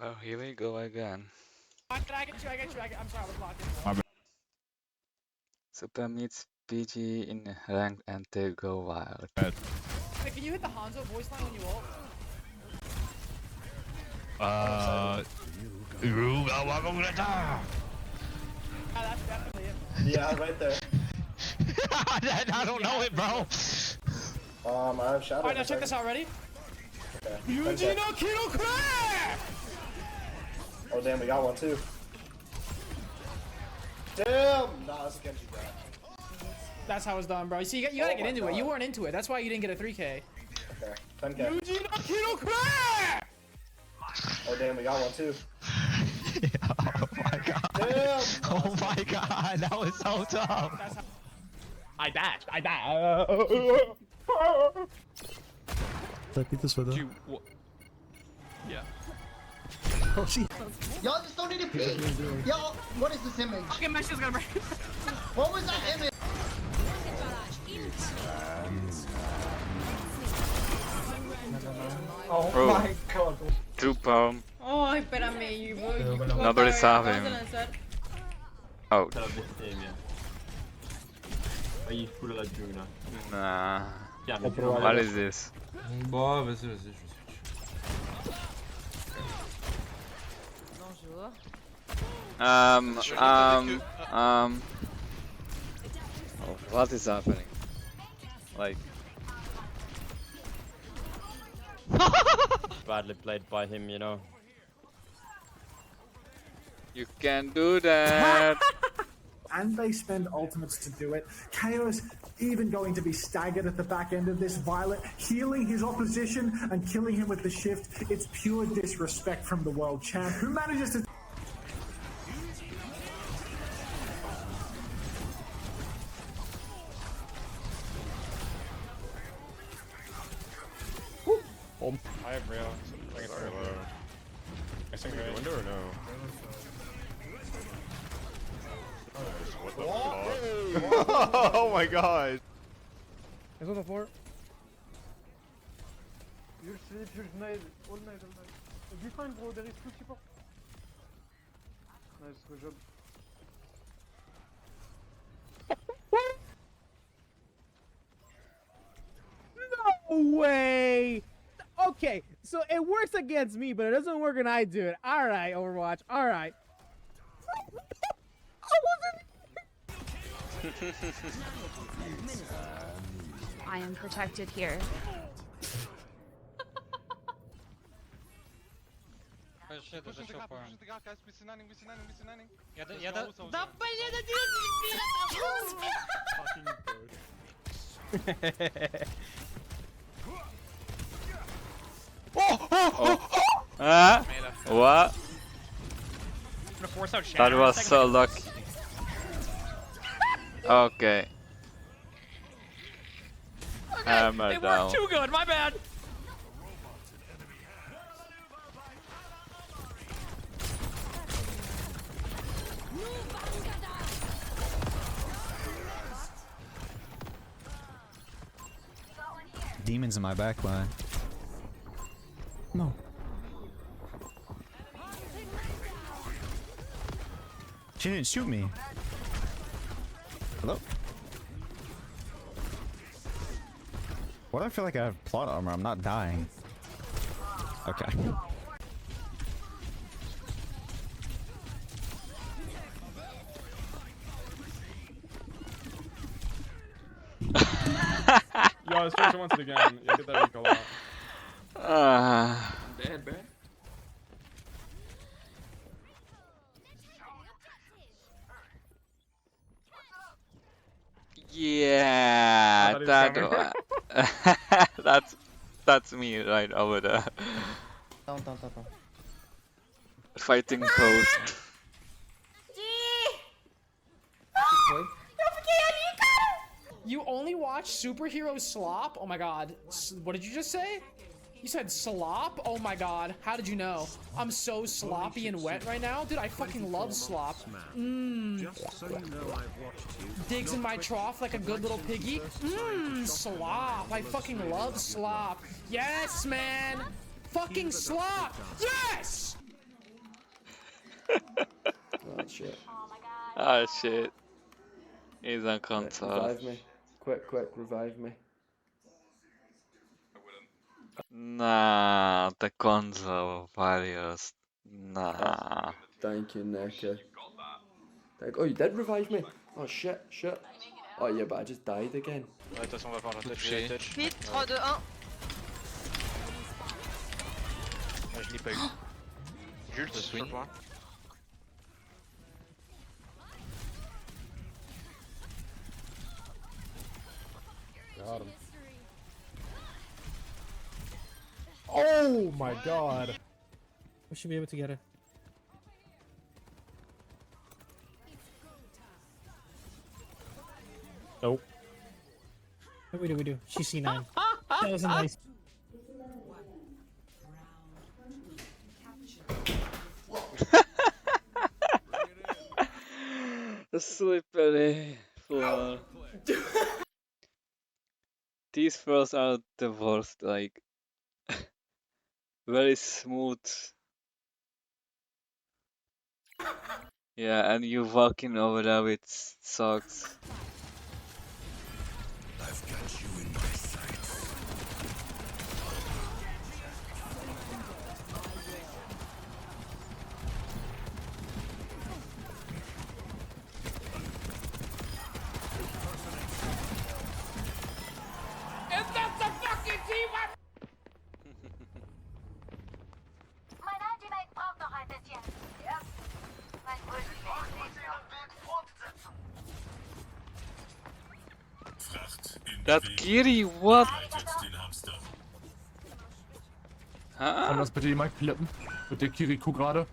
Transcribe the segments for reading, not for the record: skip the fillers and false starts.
Oh, here we go again. I get you, I'm sorry, I was locked in. Super meets PG in ranked and they go wild. Wait, can you hit the Hanzo voice line when you ult? That's definitely it. Yeah, right there. I don't know it, bro. I have shadow. Alright, now check this out, ready? Okay. Yuji no Kino Crack! Oh damn, we got one too. Damn! Nah, that's against you, bro. That's how it's done, bro. You see, you gotta get into it. You weren't into it. That's why you didn't get a 3K. Okay, 10k. Yuji no Kino Crack! Oh damn, we got one too. Oh my god. Damn! Oh my god, that was so tough. I dashed. Repeat this with Yeah. Oh, she. Y'all just don't need to peek. Y'all, what is this image? Fucking mesh is gonna break. What was that image? Oh Bro. my god. True palm. Oh, espérame, Nobody saw him. Oh. Nah. What is this? Bon, vas-y, je switch. Bonjour. Oh, what is happening? Like, Badly played by him, you know. you can do that. And they spend ultimates to do it. KO's even going to be staggered at the back end of this. Violet healing his opposition and killing him with the shift. It's pure disrespect from the world champ, who manages to... I have real. I think it's very low. I think the window or no? What the fuck? Oh my god! It's on the floor. You're sleep, you're night, all night, all night. Be fine, bro, there is 2 support. Nice, good job. No way! Okay, so it works against me, but it doesn't work when I do it. Alright, Overwatch, alright. I am protected here. What? That was so lucky. Okay. Hammer down. Too good, my bad! Demons in my backline. No. She didn't shoot me. Hello? What do I feel like I have plot armor? I'm not dying. Okay. Yo, let's try it once again. You get that recall out. Bad. Yeah, that's me right over there. Don't. Fighting post. You only watch superhero slop? Oh my god. What did you just say? You said slop? Oh my god. How did you know? I'm so sloppy and wet right now. Dude, I fucking love slop. Digs in my trough like a good little piggy. Slop. I fucking love slop. Yes, man. Fucking slop. Yes! Oh shit. Ah shit. He's on console. Revive me. Quick, revive me. Nah, the console various. Nah. Thank you, Nicky. Oh, you did revive me. Oh shit. Oh yeah, but I just died again. Ouais, de toute façon, on va faire la touch. Touch. Vite, 3, 2, 1. Ouais, je l'ai pas eu. Jules, sur toi. Got him. Oh my god. We should be able to get it. Nope. What do we do? She's C9. That was a nice. Slippery floor. These floors are the worst, like very smooth. Yeah, and you walking over there with socks. I've got you in my sights. Is that the fucking team? Mein Ultimate braucht noch ein bisschen. Ja. Mein Ultimate ist That Kiri, what? Kann das bitte jemand klippen? Mit der Kiriko gerade?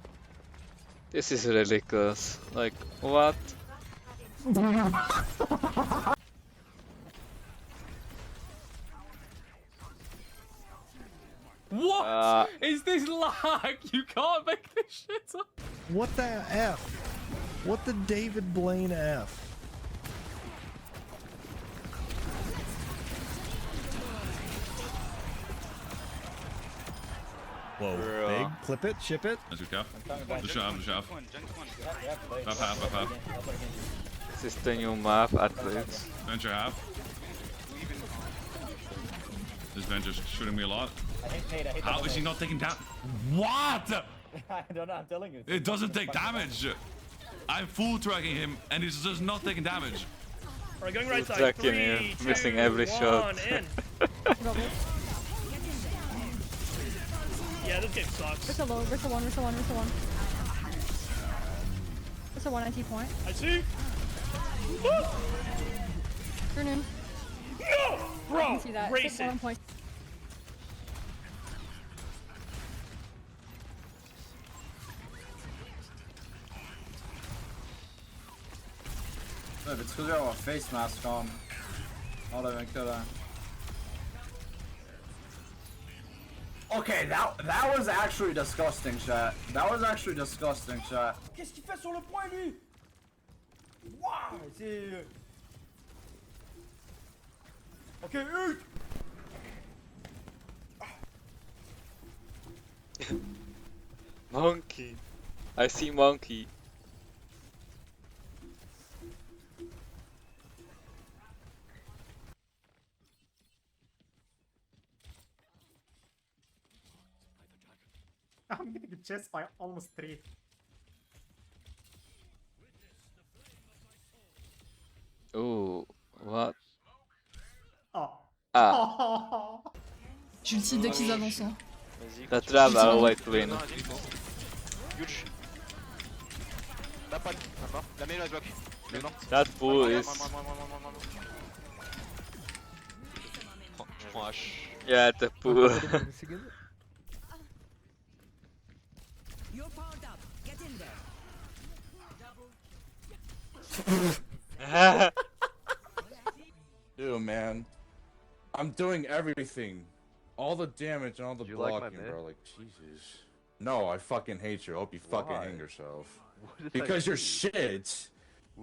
This is ridiculous. Like, what? What is this lag? You can't make this shit up. What the F? What the David Blaine F? Whoa, big. Clip it, ship it. That's good, Cap. The shove. Half. This is the new map, at least. Venture half. This Venture's shooting me a lot. How is he not taking damage? What? I don't know, I'm telling you. It doesn't take damage. I'm full tracking him and he's just not taking damage. Alright, going right side. Tracking him, missing every shot. Yeah, this game sucks. Versa low, Versa 1. Versa 1 IT point. I see. Turn in. No! Bro, I can see that. race 1 it. point. Nej, vi trodde jag var face mask on. Ja, det verkar det. Okay, that was actually disgusting, chat. That was actually disgusting, chat. Qu'est-ce qu'il fait sur le point, lui? Wow, c'est... Ok, Monkey. I see monkey. I'm getting chased by almost 3. Ooh, what? Oh. Ah. Je le cite dès qu'ils avancent. Hein. The trap are white win. Huge. La patte, mort. La mêlée, elle bloque. Elle est morte. That fool is. Je prends H. Yeah, the fool. Dude, man. I'm doing everything. All the damage and all the blocking, bro. Like, Jesus. No, I fucking hate you. I hope you fucking hang yourself. Because you're shit.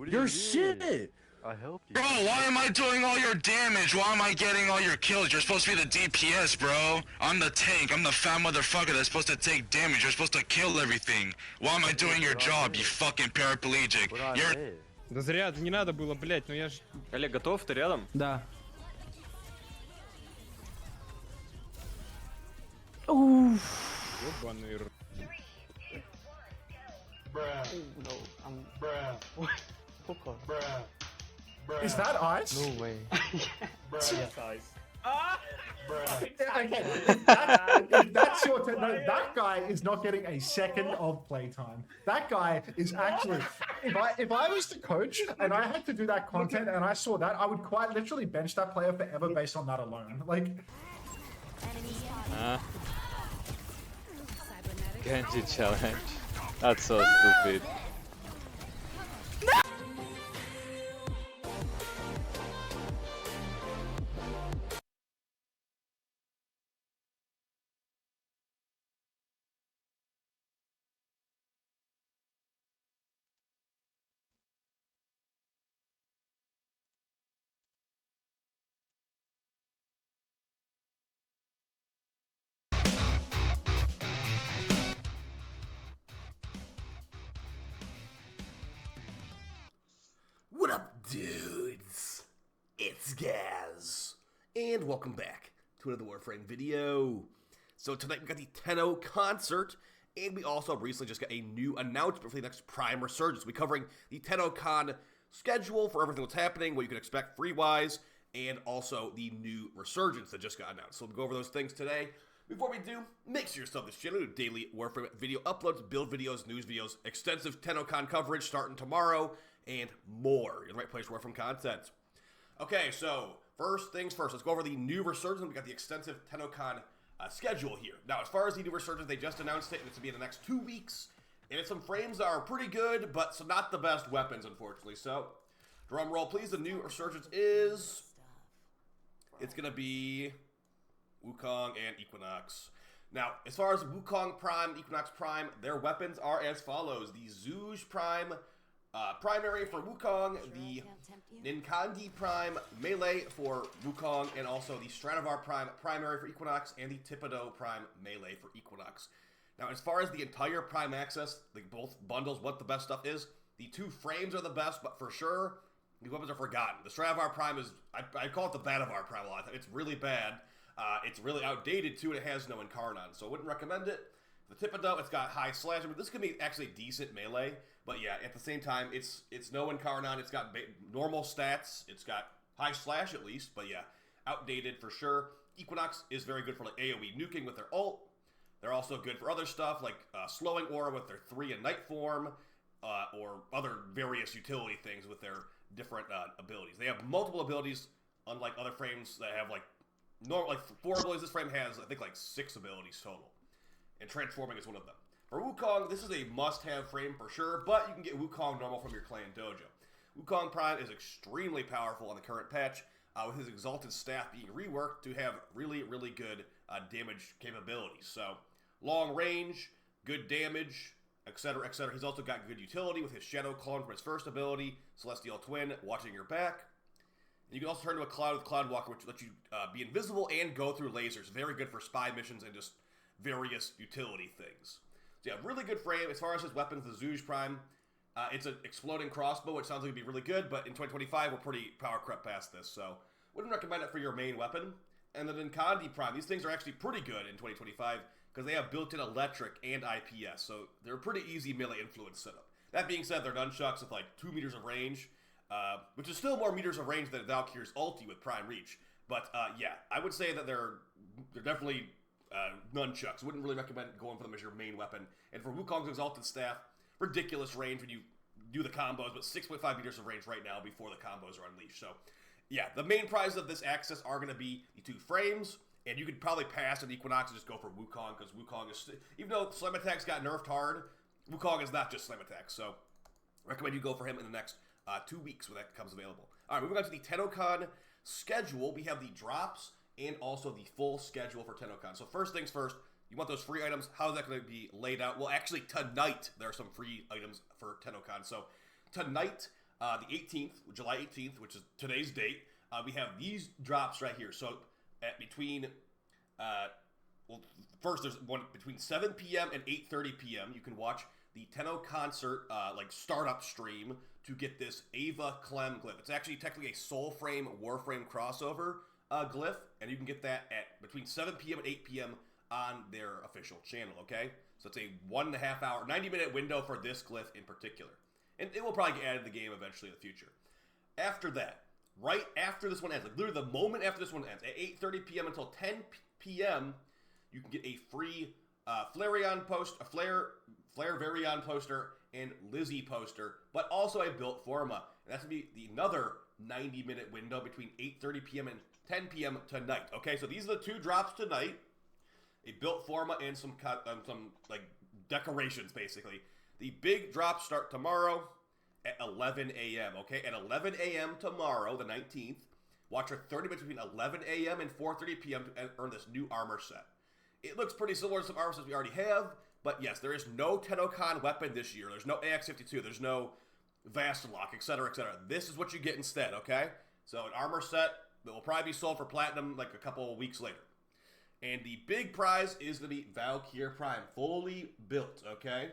You're shit. I helped you. Bro, why am I doing all your damage? Why am I getting all your kills? You're supposed to be the DPS, bro. I'm the tank. I'm the fat motherfucker that's supposed to take damage. You're supposed to kill everything. Why am I doing your job, you fucking paraplegic? You're... Да зря, не надо было, блять, ну я ж... Олег, готов? Ты рядом? Да. Ёбаный р... Is that ice? No way. Yes, ice. Okay, if that's your no, that guy is not getting a second of playtime. That guy is actually. If I was the coach and I had to do that content and I saw that, I would quite literally bench that player forever based on that alone. Like. Genji challenge. That's so stupid. What up, dudes? It's Gaz, and welcome back to another Warframe video. So tonight we got the Tennocon concert, and we also recently just got a new announcement for the next Prime Resurgence. We'll be covering the Tennocon schedule for everything that's happening, what you can expect free-wise, and also the new Resurgence that just got announced. So we'll go over those things today. Before we do, make sure you sub this channel to daily Warframe video uploads, build videos, news videos, extensive Tennocon coverage starting tomorrow, and more. You're in the right place for Warframe content. Okay, so first things first, let's go over the new Resurgence. We got the extensive Tennocon schedule here. Now, as far as the new Resurgence, they just announced it, and it's going to be in the next 2 weeks. And it's some frames that are pretty good, but so not the best weapons, unfortunately. So, drum roll, please. The new Resurgence is... It's going to be Wukong and Equinox. Now, as far as Wukong Prime, Equinox Prime, their weapons are as follows. The Zhuge Prime primary for Wukong, the Ninkandi Prime melee for Wukong, and also the Stradivar Prime primary for Equinox, and the Thibodeau Prime melee for Equinox. Now, as far as the entire Prime access, both bundles, what the best stuff is, the 2 frames are the best, but for sure, the weapons are forgotten. The Stradivar Prime is, I call it the Badavar Prime a lot. It's really bad. It's really outdated, too, and it has no Incarnon, so I wouldn't recommend it. The Thibodeau, it's got high slash. I mean, this could be actually decent melee, but yeah, at the same time, it's no Incarnon. It's got normal stats. It's got high slash at least, but yeah, outdated for sure. Equinox is very good for like AoE nuking with their ult. They're also good for other stuff like slowing aura with their 3 and night form, or other various utility things with their different abilities. They have multiple abilities, unlike other frames that have like 4 abilities. This frame has, I think, like 6 abilities total. And transforming is one of them. For Wukong, this is a must-have frame for sure, but you can get Wukong normal from your clan dojo. Wukong Prime is extremely powerful on the current patch, with his Exalted Staff being reworked to have really, really good damage capabilities. So, long range, good damage, etc., etc. He's also got good utility with his Shadow Clone from his first ability, Celestial Twin, watching your back. And you can also turn to a Cloud with Cloud Walker, which lets you be invisible and go through lasers. Very good for spy missions and just various utility things. So yeah, really good frame. As far as his weapons, the Zhuge Prime, it's an exploding crossbow, which sounds like it'd be really good, but in 2025, we're pretty power crept past this, so wouldn't recommend it for your main weapon. And the Ninkandi Prime, these things are actually pretty good in 2025, because they have built-in electric and IPS, so they're a pretty easy melee influence setup. That being said, they're nunchucks with like 2 meters of range, which is still more meters of range than Valkyrie's ulti with Prime Reach. But yeah, I would say that they're definitely nunchucks. Wouldn't really recommend going for them as your main weapon. And for Wukong's Exalted Staff, ridiculous range when you do the combos, but 6.5 meters of range right now before the combos are unleashed. So yeah, the main prize of this access are going to be the 2 frames, and you could probably pass an Equinox and just go for Wukong, because Wukong is, even though Slam Attack's got nerfed hard, Wukong is not just Slam Attack, so recommend you go for him in the next 2 weeks when that becomes available. Alright, moving on to the Tennocon schedule, we have the drops and also the full schedule for Tennocon. So first things first, you want those free items. How is that going to be laid out? Well, actually, tonight, there are some free items for Tennocon. So tonight, the 18th, July 18th, which is today's date, we have these drops right here. So at between, well, first there's one between 7 p.m. and 8:30 p.m. You can watch the Tenno concert, like startup stream to get this Ava Clem glyph. It's actually technically a Soulframe Warframe crossover glyph, and you can get that at between 7 p.m. and 8 p.m. on their official channel, okay? So it's a 1.5 hour, 90-minute window for this glyph in particular. And it will probably get added to the game eventually in the future. After that, right after this one ends, like literally the moment after this one ends, at 8:30 p.m. until 10 p.m., you can get a free Flareon post, a Flare Varion poster, and Lizzie poster, but also a built Forma. And that's going to be another 90-minute window between 8:30 p.m. and 10 p.m. tonight. Okay, so these are the two drops tonight. A built Forma and some like decorations, basically. The big drops start tomorrow at 11 a.m., okay? At 11 a.m. tomorrow, the 19th, watch for 30 minutes between 11 a.m. and 4:30 p.m. to earn this new armor set. It looks pretty similar to some armor sets we already have, but yes, there is no Tennocon weapon this year. There's no AX-52. There's no Vastalok, etc., etc. This is what you get instead, okay? So an armor set that will probably be sold for platinum like a couple of weeks later. And the big prize is going to be Valkyrie Prime, fully built, okay?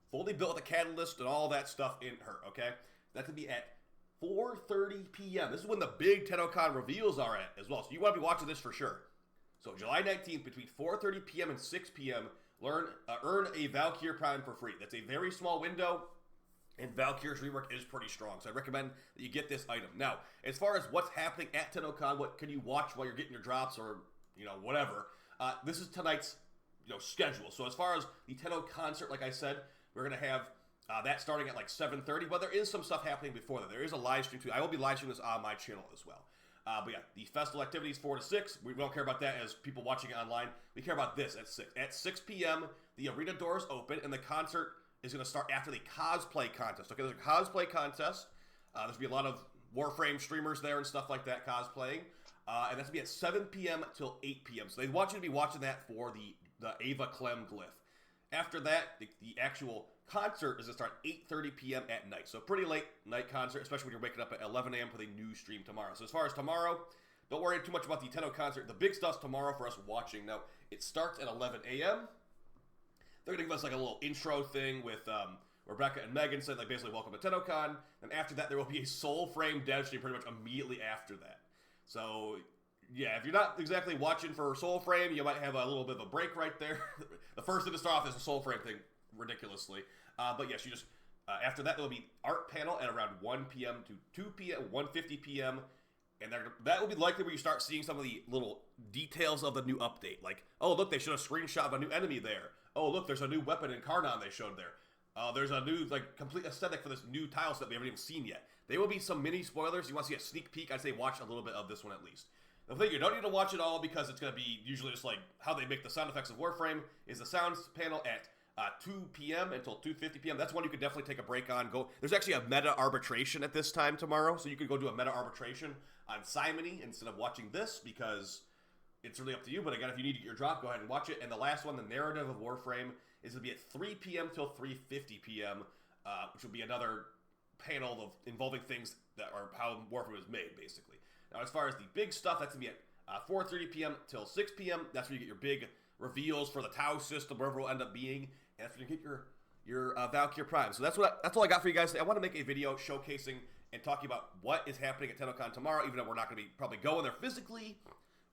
Fully built with a catalyst and all that stuff in her, okay? That's going to be at 4:30 p.m. This is when the big Tennocon reveals are at as well. So you want to be watching this for sure. So July 19th, between 4:30 p.m. and 6 p.m., earn a Valkyrie Prime for free. That's a very small window, and Valkyrie's rework is pretty strong. So I recommend that you get this item. Now, as far as what's happening at Tennocon, what can you watch while you're getting your drops or, you know, whatever, this is tonight's, you know, schedule. So as far as the Tenno concert, like I said, we're going to have that starting at like 7:30, but there is some stuff happening before that. There is a live stream too. I will be live streaming this on my channel as well. But yeah, the festival activities 4 to 6. We don't care about that as people watching it online. We care about this at 6. At 6 p.m., the arena doors open, and the concert is going to start after the cosplay contest. Okay, there's a cosplay contest. There's going to be a lot of Warframe streamers there and stuff like that cosplaying. And that's going to be at 7 p.m. till 8 p.m. So they want you to be watching that for the Ava Clem glyph. After that, the actual concert is going to start 8:30 p.m. at night. So pretty late night concert, especially when you're waking up at 11 a.m. for the new stream tomorrow. So as far as tomorrow, don't worry too much about the Tenno concert. The big stuff's tomorrow for us watching. Now, it starts at 11 a.m. They're going to give us like a little intro thing with Rebecca and Megan saying like basically welcome to Tennocon. And after that, there will be a Soulframe dev stream pretty much immediately after that. So yeah, if you're not exactly watching for Soulframe, you might have a little bit of a break right there. The first thing to start off is the Soulframe thing, ridiculously. But yes, you just after that there will be art panel at around 1 p.m. to 2 p.m. 1:50 p.m. And that will be likely where you start seeing some of the little details of the new update. Like, oh look, they showed a screenshot of a new enemy there. Oh look, there's a new weapon in Carnon they showed there. There's a new like complete aesthetic for this new tile set we haven't even seen yet. There will be some mini spoilers. You want to see a sneak peek? I'd say watch a little bit of this one at least. The thing you don't need to watch it all because it's going to be usually just like how they make the sound effects of Warframe is the sounds panel at 2 p.m. until 2:50 p.m. That's one you could definitely take a break on. There's actually a meta arbitration at this time tomorrow, so you could go do a meta arbitration on Simony instead of watching this because it's really up to you. But again, if you need to get your drop, go ahead and watch it. And the last one, the narrative of Warframe, is going to be at 3 p.m. till 3:50 p.m., which will be another panel involving things that are how Warframe was made, basically. Now, as far as the big stuff, that's going to be at 4:30 p.m. till 6 p.m. That's where you get your big reveals for the Tau system, wherever it will end up being. And that's where you get your Valkyrie Prime. So that's all I got for you guys today. I want to make a video showcasing and talking about what is happening at Tennocon tomorrow, even though we're not going to be probably going there physically,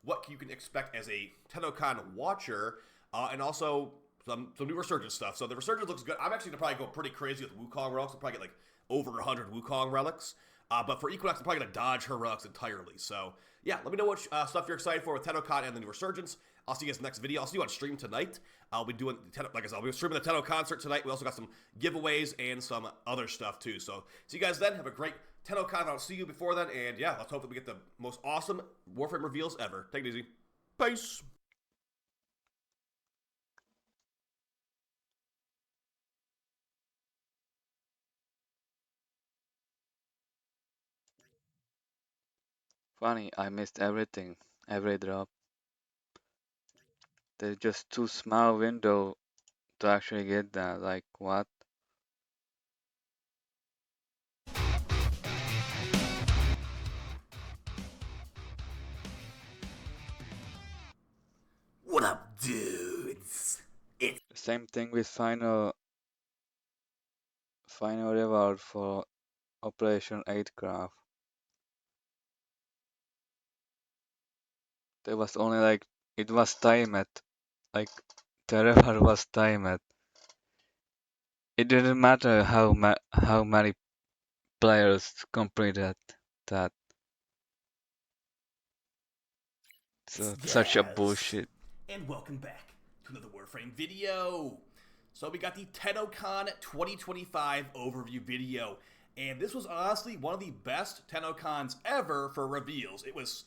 what you can expect as a Tennocon watcher, and also some new Resurgence stuff. So the Resurgence looks good. I'm actually going to probably go pretty crazy with Wukong relics. I'll probably get like over 100 Wukong relics. But for Equinox, I'm probably going to dodge her relics entirely. So, yeah, let me know what stuff you're excited for with Tennocon and the new Resurgence. I'll see you guys in the next video. I'll see you on stream tonight. I'll be doing, like I said, I'll be streaming the Tenno concert tonight. We also got some giveaways and some other stuff, too. So, see you guys then. Have a great Tennocon. I'll see you before then. And, yeah, let's hope that we get the most awesome Warframe reveals ever. Take it easy. Peace. Funny, I missed everything, every drop. There's just too small window to actually get that. Like, what? Same thing with final reward for Operation 8 Craft. There was only like it was timed, like the reward was timed. It didn't matter how many players completed that. So such a bullshit. And welcome back to another Warframe video. So we got the Tennocon 2025 overview video, and this was honestly one of the best Tennocons ever for reveals. It was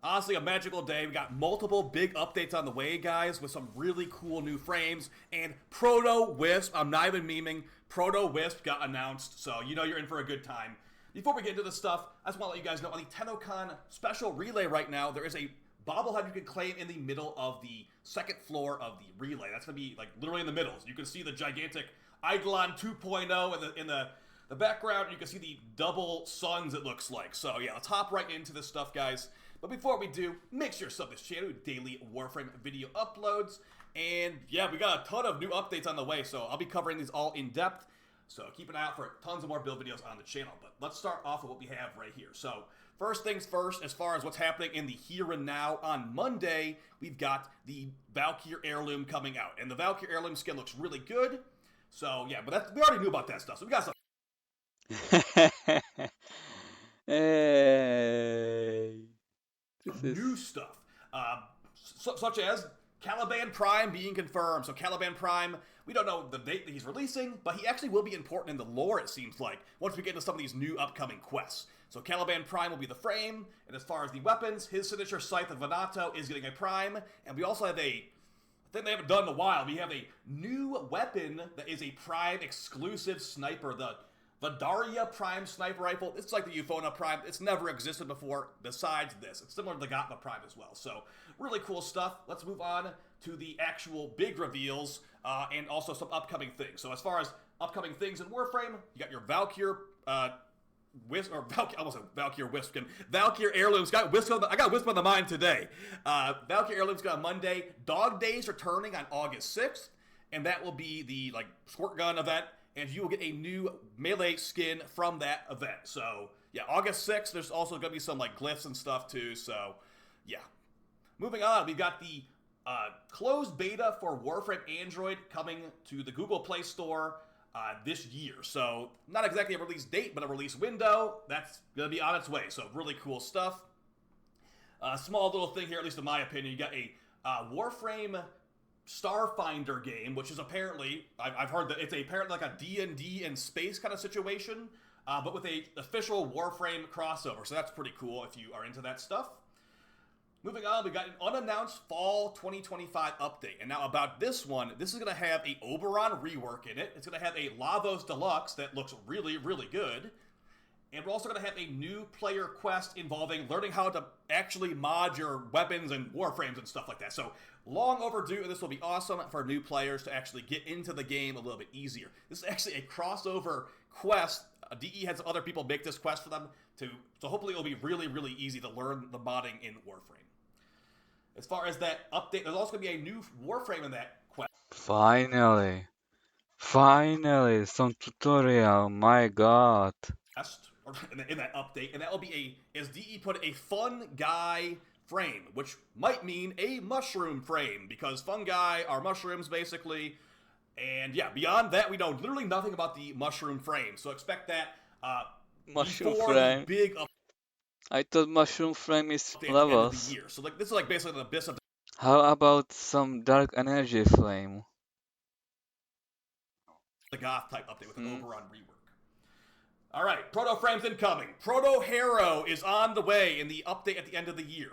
honestly a magical day. We got multiple big updates on the way, guys, with some really cool new frames, and Proto WISP, I'm not even memeing, Proto WISP got announced, so you know you're in for a good time. Before we get into this stuff, I just want to let you guys know on the Tennocon special relay right now, there is a bobblehead you can claim in the middle of the second floor of the relay. That's going to be like literally in the middle. So you can see the gigantic Eidolon 2.0 in the background. You can see the double suns, it looks like. So yeah, let's hop right into this stuff, guys. But before we do, make sure to sub this channel with daily Warframe video uploads. And yeah, we got a ton of new updates on the way, so I'll be covering these all in depth. So keep an eye out for tons of more build videos on the channel. But let's start off with what we have right here. So first things first, as far as what's happening in the here and now, on Monday, we've got the Valkyr Heirloom coming out. And the Valkyr Heirloom skin looks really good. So yeah, but we already knew about that stuff. So we got some Hey. new stuff, such as Caliban Prime being confirmed. So Caliban Prime, we don't know the date that he's releasing, but he actually will be important in the lore, it seems like, once we get into some of these new upcoming quests. So Caliban Prime will be the frame, and as far as the weapons, his signature Scythe of Venato is getting a prime, and we also have a thing they haven't done in a while. We have a new weapon that is a prime exclusive sniper, the Daria Prime Sniper Rifle. It's like the Euphona Prime. It's never existed before besides this. It's similar to the Gatma Prime as well. So really cool stuff. Let's move on to the actual big reveals and also some upcoming things. So as far as upcoming things in Warframe, you got your Valkyr Wisp, or Valkyr, almost a Valkyr Wisp skin. Valkyr Heirlooms. I got Wisp on the mind today. Valkyr Heirlooms got on Monday. Dog Days returning on August 6th, and that will be the like squirt gun event. And you will get a new melee skin from that event. So, yeah, August 6th, there's also going to be some, like, glyphs and stuff, too. So, yeah. Moving on, we've got the closed beta for Warframe Android coming to the Google Play Store this year. So, not exactly a release date, but a release window. That's going to be on its way. So, really cool stuff. Small little thing here, at least in my opinion. You got a Warframe Starfinder game, which is apparently, I've heard that it's apparently like a D&D in space kind of situation, but with a official Warframe crossover, so that's pretty cool if you are into that stuff. Moving on, we got an unannounced Fall 2025 update, and now about this one, this is going to have a Oberon rework in it. It's going to have a Lavos Deluxe that looks really, really good. And we're also going to have a new player quest involving learning how to actually mod your weapons and warframes and stuff like that. So, long overdue, and this will be awesome for new players to actually get into the game a little bit easier. This is actually a crossover quest. DE had some other people make this quest for them, so hopefully it'll be really, really easy to learn the modding in Warframe. As far as that update, there's also going to be a new Warframe in that quest. Finally, some tutorial, my god. In that update, and that will be as DE put it, a fun guy frame, which might mean a mushroom frame, because fungi are mushrooms, basically. And yeah, beyond that, we know literally nothing about the mushroom frame, so expect that Mushroom before frame. the big I thought mushroom frame is update at the end of levels. the year. So like this is like basically the abyss of How about some dark energy flame? the Goth type update with an Oberon rework. Alright, Proto Frames incoming. Proto Hero is on the way in the update at the end of the year.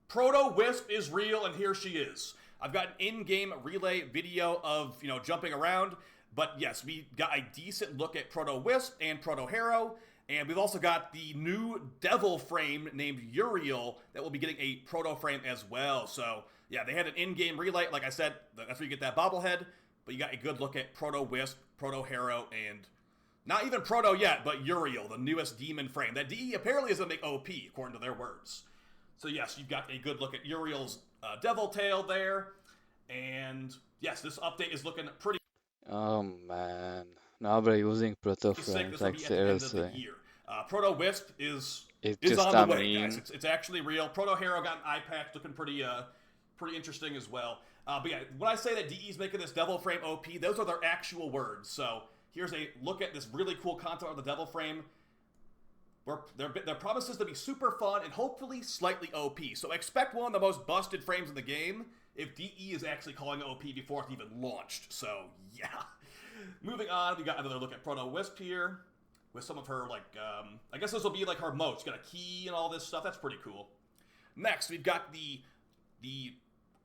Proto Wisp is real, and here she is. I've got an in-game relay video of, jumping around, but yes, we got a decent look at Proto Wisp and Proto Hero, and we've also got the new Devil frame named Uriel that will be getting a Proto frame as well. So, yeah, they had an in-game relay. Like I said, that's where you get that bobblehead, but you got a good look at Proto Wisp, Proto Hero, and not even Proto yet, but Uriel, the newest demon frame. That DE apparently is going to make OP, according to their words. So yes, you've got a good look at Uriel's Devil Tail there. And yes, this update is looking pretty Oh man. Now we're using proto sick. frames, This will like be at the end of the seriously. year. Proto Wisp is It's just on the a way, guys. meme. It's actually real. Proto Hero got an eye patch, looking pretty interesting as well. But yeah, when I say that DE is making this Devil Frame OP, those are their actual words. So here's a look at this really cool content of the Devil Frame. Their promises to be super fun and hopefully slightly OP. So expect one of the most busted frames in the game if DE is actually calling it OP before it's even launched. So yeah. Moving on, we got another look at Proto Wisp here with some of her, like, I guess this will be like her moats. Got a key and all this stuff. That's pretty cool. Next, we've got the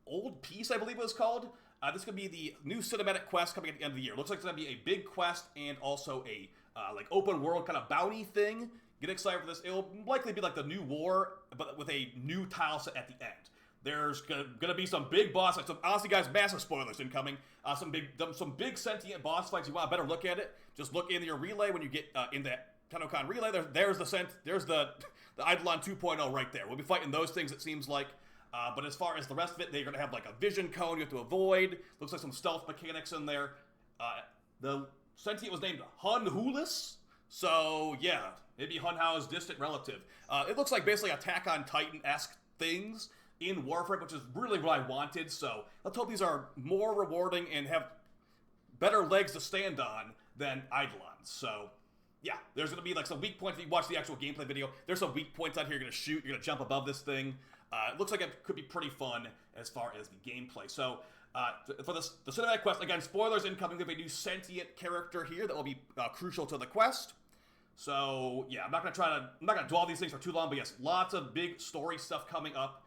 old piece, I believe it was called. This could be the new cinematic quest coming at the end of the year. Looks like it's going to be a big quest and also a like open world kind of bounty thing. Get excited for this. It'll likely be like the new war, but with a new tile set at the end. There's gonna be some big boss fights. Honestly, guys, massive spoilers incoming. Some big sentient boss fights. You want a better look at it? Just look in your relay when you get in that Tennocon relay. There's the Eidolon 2.0 right there. We'll be fighting those things. It seems like. But as far as the rest of it, they're gonna have like a vision cone you have to avoid. Looks like some stealth mechanics in there. The sentient was named Hunhulis. So yeah, maybe Hunhao's distant relative. It looks like basically Attack on Titan-esque things in Warframe, which is really what I wanted. So let's hope these are more rewarding and have better legs to stand on than Eidolons. So yeah, there's going to be like some weak points. If you watch the actual gameplay video, there's some weak points out here. You're going to shoot, you're going to jump above this thing. It looks like it could be pretty fun as far as the gameplay. So for the cinematic quest, again, spoilers incoming. We have a new sentient character here that will be crucial to the quest. So yeah, I'm not gonna do all these things for too long, but yes, lots of big story stuff coming up.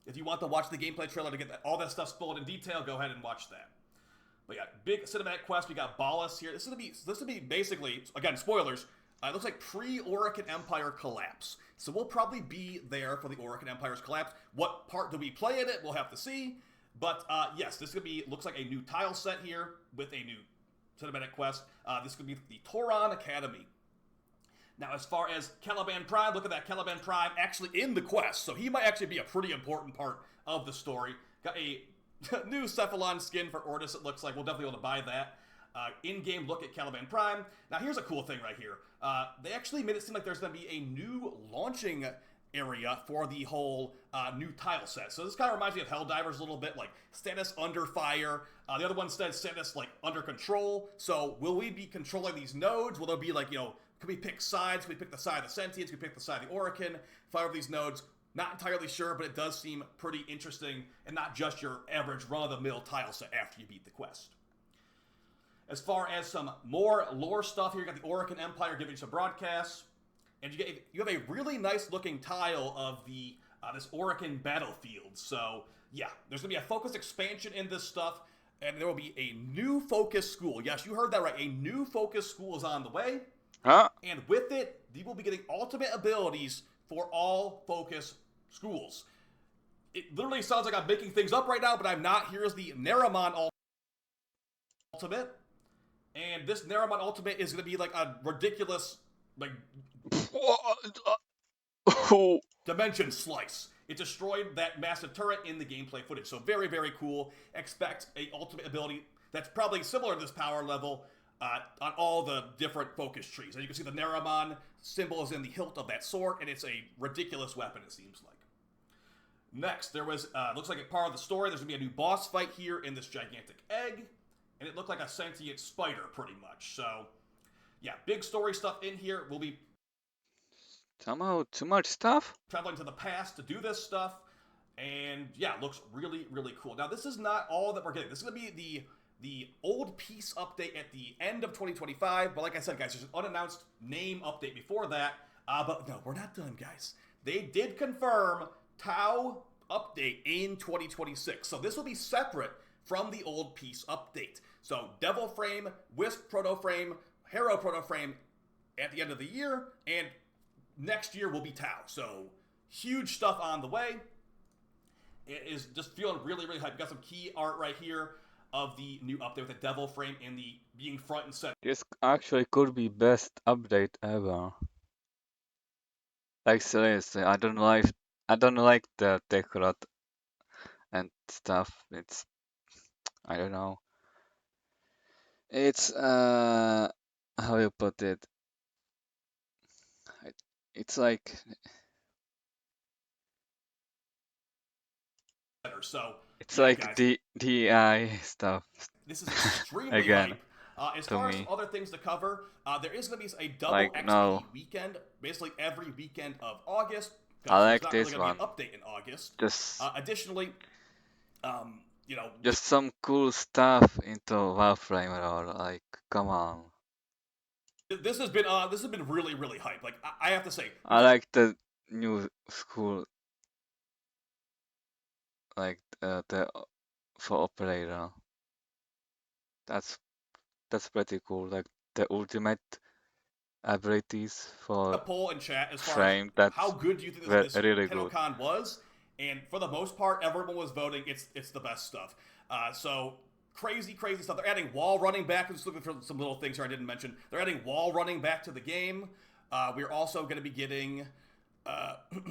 If you want to watch the gameplay trailer to get all that stuff spoiled in detail, go ahead and watch that. But yeah, big cinematic quest. We got BOIS here. This will be basically, again, spoilers. It looks like pre-Orokin Empire collapse. So we'll probably be there for the Orokin Empire's collapse. What part do we play in it? We'll have to see. But yes, this could be, looks like a new tile set here with a new cinematic quest. This could be the Tauron Academy. Now, as far as Caliban Prime, look at that, Caliban Prime actually in the quest, so he might actually be a pretty important part of the story. Got a new Cephalon skin for Ortis, it looks like. We'll definitely be able to buy that. In-game look at Caliban Prime. Now, here's a cool thing right here. They actually made it seem like there's going to be a new launching area for the whole new tile set. So this kind of reminds me of Helldivers a little bit, like status under fire. The other one said status like under control. So will we be controlling these nodes? Will there be like, you know, could we pick sides? Could we pick the side of the Sentients? Could we pick the side of the Orokin? Fire over these nodes? Not entirely sure, but it does seem pretty interesting and not just your average run-of-the-mill tile set after you beat the quest. As far as some more lore stuff here, you got the Orokin Empire giving you some broadcasts. And you have a really nice looking tile of the this Orokin battlefield. So yeah, there's gonna be a focused expansion in this stuff, and there will be a new focus school. Yes, you heard that right. A new focus school is on the way. Huh? And with it, you will be getting ultimate abilities for all focus schools. It literally sounds like I'm making things up right now, but I'm not. Here's the Naramon ultimate. And this Naramon ultimate is going to be like a ridiculous, like, dimension slice. It destroyed that massive turret in the gameplay footage. So very, very cool. Expect a ultimate ability that's probably similar to this power level on all the different focus trees. And you can see the Naramon symbol is in the hilt of that sword, and it's a ridiculous weapon, it seems like. Next, there was, looks like a part of the story, there's going to be a new boss fight here in this gigantic egg. And it looked like a sentient spider, pretty much. So, yeah, big story stuff in here. We'll be somehow too much stuff. Traveling to the past to do this stuff. And, yeah, it looks really, really cool. Now, this is not all that we're getting. This is going to be the old piece update at the end of 2025. But like I said, guys, there's an unannounced name update before that. But no, we're not done, guys. They did confirm Tau update in 2026. So this will be separate from the old piece update. So Devil Frame, Wisp Proto Frame, Hero Proto Frame at the end of the year, and next year will be Tau. So huge stuff on the way. It is just feeling really, really hype. Got some key art right here of the new update with the Devil Frame and the being front and center. This actually could be best update ever. Like seriously, I don't like the Tekrot and stuff. It's I don't know. It's how you put it. It's like So it's yeah, like guys, the DI stuff this is extremely again hype. As to far as me. other things to cover, there is going to be a double Like XP no, weekend, basically every weekend of August. I There's like not really this going to be one. an update in August. Just Additionally, you know, just some cool stuff into Warframe or like come on. this has been really hype. Like I have to say, I like the new school, like the for operator. That's pretty cool. Like the ultimate abilities a for poll in chat as far as frame. how That's good do you think this really good. Tennocon was, and for the most part, everyone was voting it's the best stuff. So crazy stuff. They're adding wall running back. I'm just looking for some little things here I didn't mention. They're adding wall running back to the game. We're also going to be getting,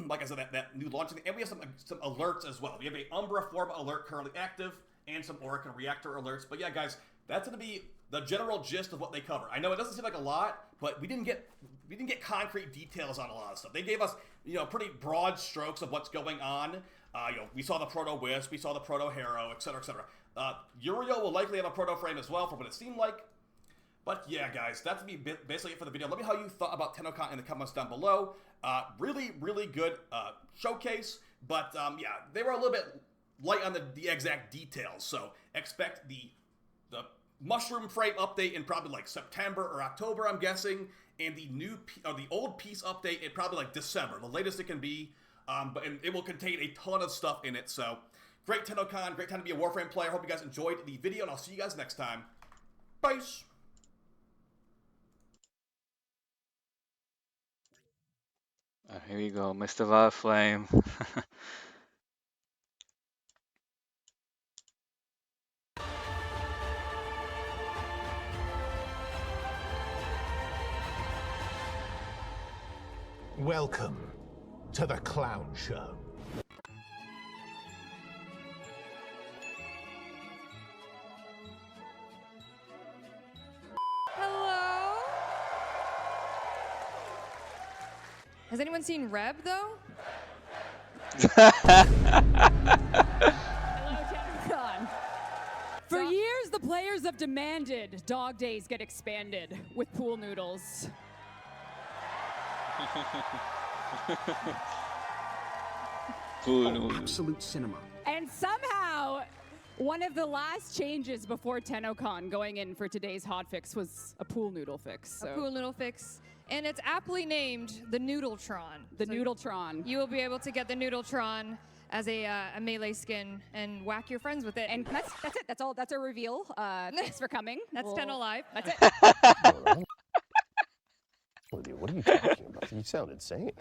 like I said, that new launching, and we have some alerts as well. We have a Umbra Form alert currently active, and some Oracle Reactor alerts. But yeah, guys, that's going to be the general gist of what they cover. I know it doesn't seem like a lot, but we didn't get concrete details on a lot of stuff. They gave us, pretty broad strokes of what's going on. We saw the Proto WISP, we saw the Proto Hero, etc., etc. Uriel will likely have a Proto Frame as well, from what it seemed like. But yeah, guys, that's be basically it for the video. Let me know how you thought about Tennocon in the comments down below. Really good showcase, but yeah, they were a little bit light on the exact details. So expect the mushroom frame update in probably like September or October, I'm guessing, and the old piece update in probably like December, the latest it can be. But it will contain a ton of stuff in it. So great Tennocon, great time to be a Warframe player. Hope you guys enjoyed the video, and I'll see you guys next time. Bye. Here we go, Mr. Warframe. Welcome to the clown show. Hello? Has anyone seen Reb, though? Hello, Tennocon. For years, the players have demanded dog days get expanded with pool noodles. Absolute cinema. And somehow, one of the last changes before Tennocon going in for today's hotfix was a pool noodle fix. So. A pool noodle fix. And it's aptly named the Noodletron. The Noodletron. You will be able to get the Noodletron as a melee skin and whack your friends with it. And that's it. That's all. That's our reveal. Thanks for coming. That's Tenno Live. That's it. What are you talking about? You sound insane.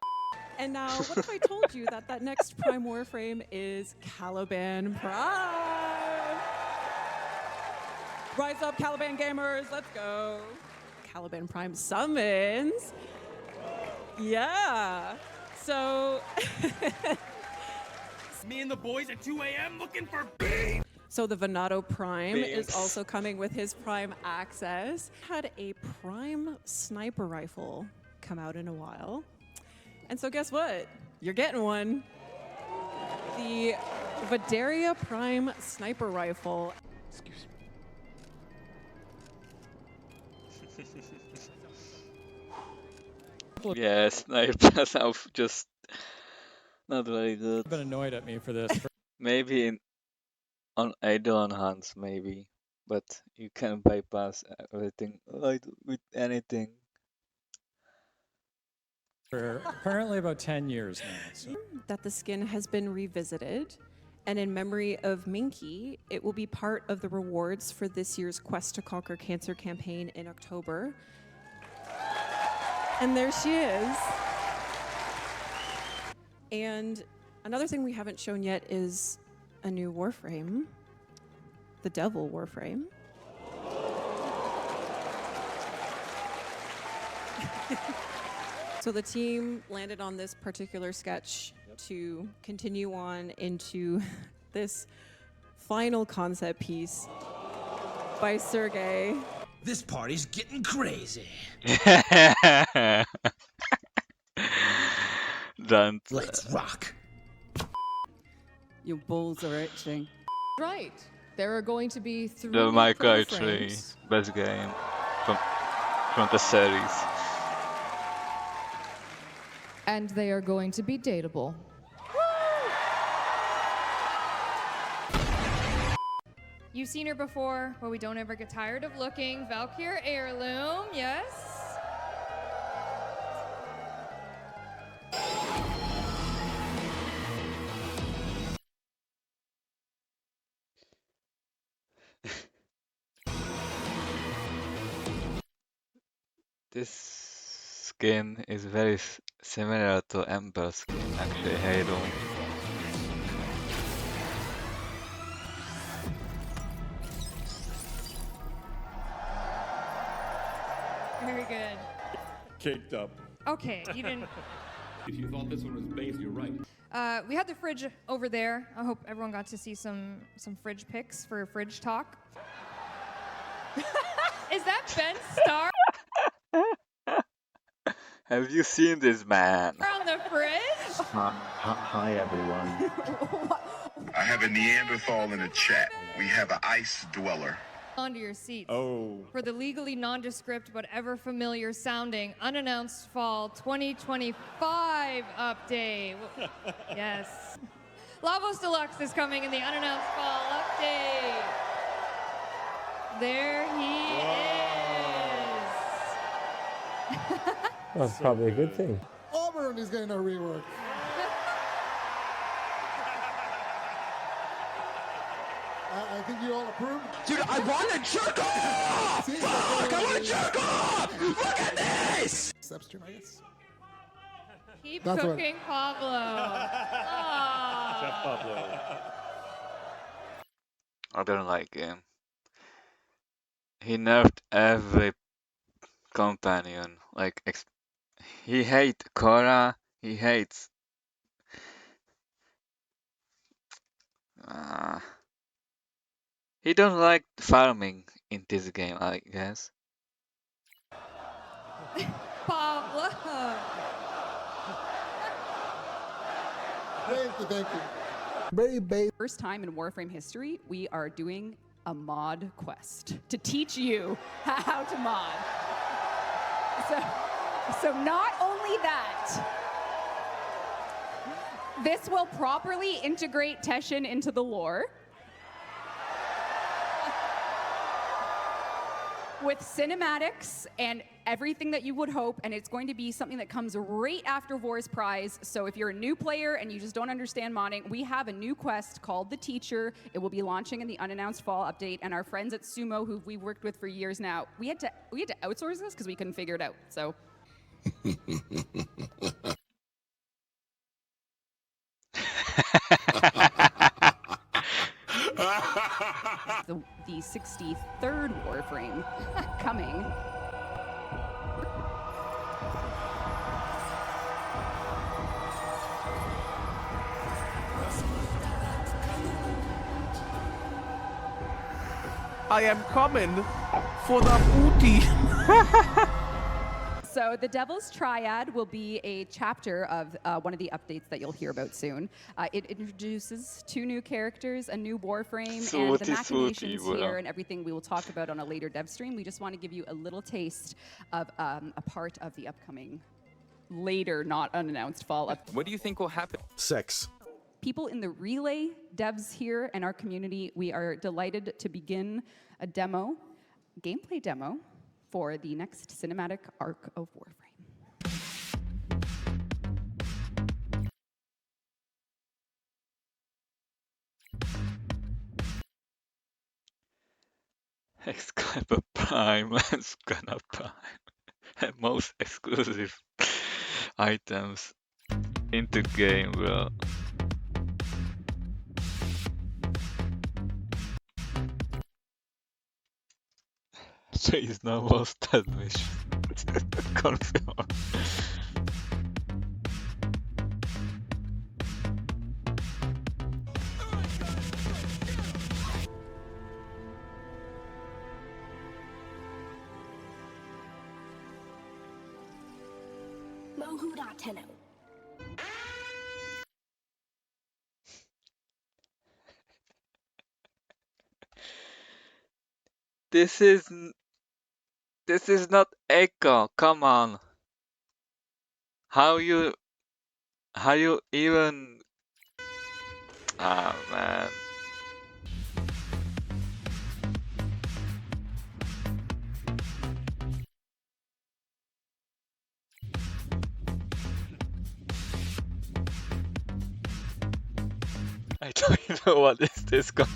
And now, what if I told you that next Prime Warframe is Caliban Prime? Rise up, Caliban gamers, let's go. Caliban Prime summons. Yeah. So. Me and the boys at 2 a.m. looking for beef. So the Venato Prime is also coming with his Prime access. Had a Prime sniper rifle come out in a while. And so guess what? You're getting one. The Vidaria Prime sniper rifle. Excuse me. Yeah, snipers are just not very good. You've been annoyed at me for this. Maybe on Eidolon hunts, maybe. But you can bypass everything with anything. For currently about 10 years now. So. That the skin has been revisited, and in memory of Minky, it will be part of the rewards for this year's Quest to Conquer Cancer campaign in October. And there she is. And another thing we haven't shown yet is a new Warframe, the Devil Warframe. So the team landed on this particular sketch to continue on into this final concept piece by Sergey. This party's getting crazy. Let's rock. Your balls are itching. Right. There are going to be 3 The Micro proto 3 frames. best game from the series. And they are going to be dateable. You've seen her before, but we don't ever get tired of looking. Valkyrie heirloom, yes. This skin is very similar to Ember skin, actually, Halo. Very good. Caked up. Okay, you didn't. If you thought this one was base, you're right. We had the fridge over there. I hope everyone got to see some fridge pics for fridge talk. Is that Ben Starr Have you seen this man? on the fridge? Hi, everyone. I have a Neanderthal in the chat. We have an ice dweller. Onto your seats. Oh. For the legally nondescript but ever familiar sounding unannounced fall 2025 update. Yes. Lavos Deluxe is coming in the unannounced fall update. There he is. That's probably a good thing. Auburn is getting a rework. I think you all approve. Dude, I want to jerk off! Fuck, I want to jerk off! Look at this! Substream, I guess. Keep That's what- cooking, Pablo. Aw. Chef Pablo. I don't like him. He nerfed every companion. Like, he hates Korra, he hates... He don't like farming in this game, I guess. Pablo. Thank you. Very base. First time in Warframe history, we are doing a mod quest to teach you how to mod. So not only that, this will properly integrate Teshin into the lore. With cinematics and everything that you would hope, and it's going to be something that comes right after Vor's Prize. So if you're a new player and you just don't understand modding, we have a new quest called The Teacher. It will be launching in the unannounced fall update, and our friends at Sumo, who we've worked with for years now, we had to outsource this because we couldn't figure it out. So the 63rd Warframe coming. I am coming for the booty. So the Devil's Triad will be a chapter of one of the updates that you'll hear about soon. It introduces 2 new characters, a new Warframe, and the machinations here and everything we will talk about on a later dev stream. We just want to give you a little taste of a part of the upcoming later, not unannounced fall. What do you think will happen? 6. People in the Relay devs here and our community, we are delighted to begin a demo, gameplay demo, for the next cinematic arc of Warframe. Excalibur Prime and Scana Prime. And most exclusive items into game, bro. Please no more stud mission. Confirm. Tenno. This is not Echo. Come on. How you even? Ah man. I don't know what is this going.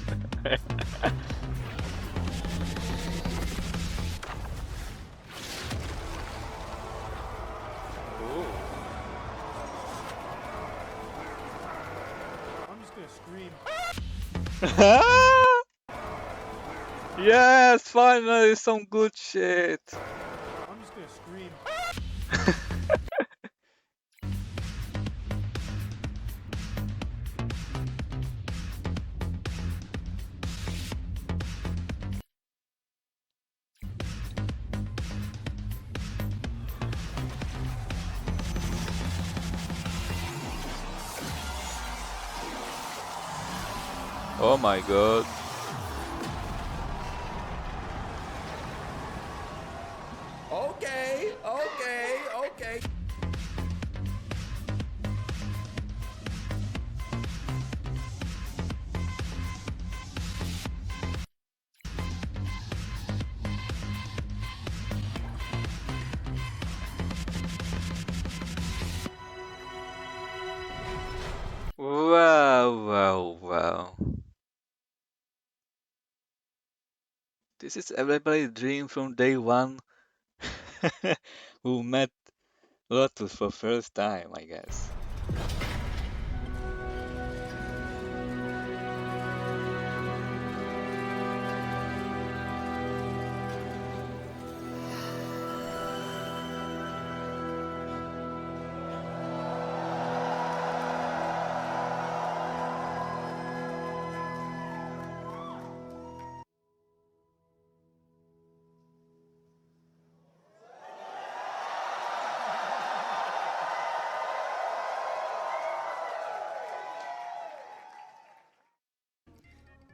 I'm just gonna scream. Yes, finally some good shit. I'm just gonna scream. Oh my god. Okay, okay, okay. Wow, wow, wow. This is everybody's dream from day one. Who met Lotus for first time, I guess.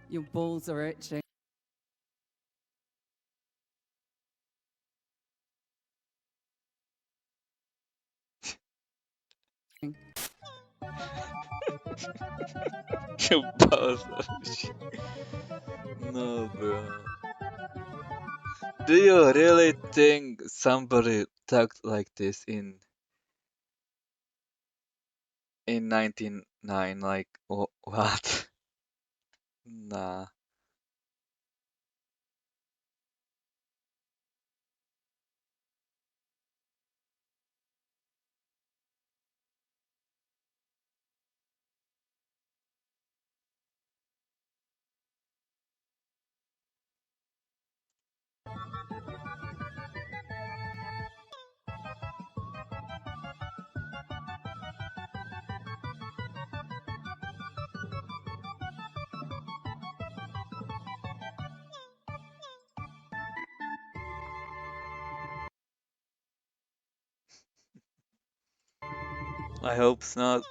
Your balls are itching. You both of shit. No, bro. Do you really think somebody talked like this in 1999? Like, what? Nah. I hope not.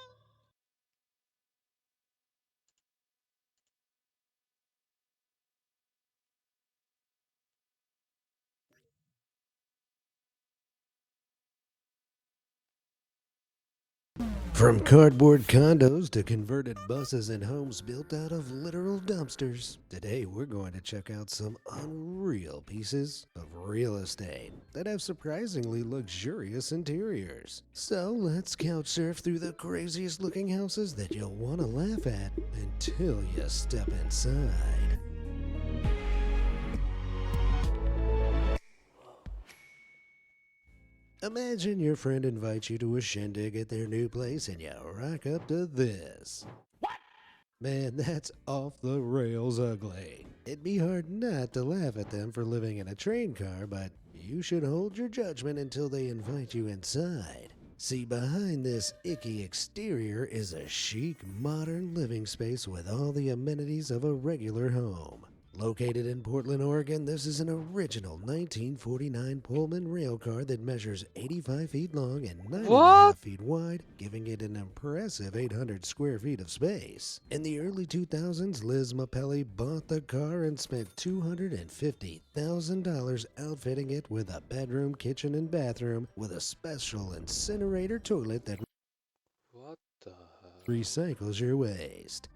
From cardboard condos to converted buses and homes built out of literal dumpsters, today we're going to check out some unreal pieces of real estate that have surprisingly luxurious interiors. So let's couch surf through the craziest looking houses that you'll want to laugh at until you step inside. Imagine your friend invites you to a shindig at their new place and you rock up to this. What? Man, that's off the rails ugly. It'd be hard not to laugh at them for living in a train car, but you should hold your judgment until they invite you inside. See, behind this icky exterior is a chic, modern living space with all the amenities of a regular home. Located in Portland, Oregon, this is an original 1949 Pullman railcar that measures 85 feet long and 9.5 feet wide, giving it an impressive 800 square feet of space. In the early 2000s, Liz Mapelli bought the car and spent $250,000 outfitting it with a bedroom, kitchen, and bathroom with a special incinerator toilet that recycles your waste.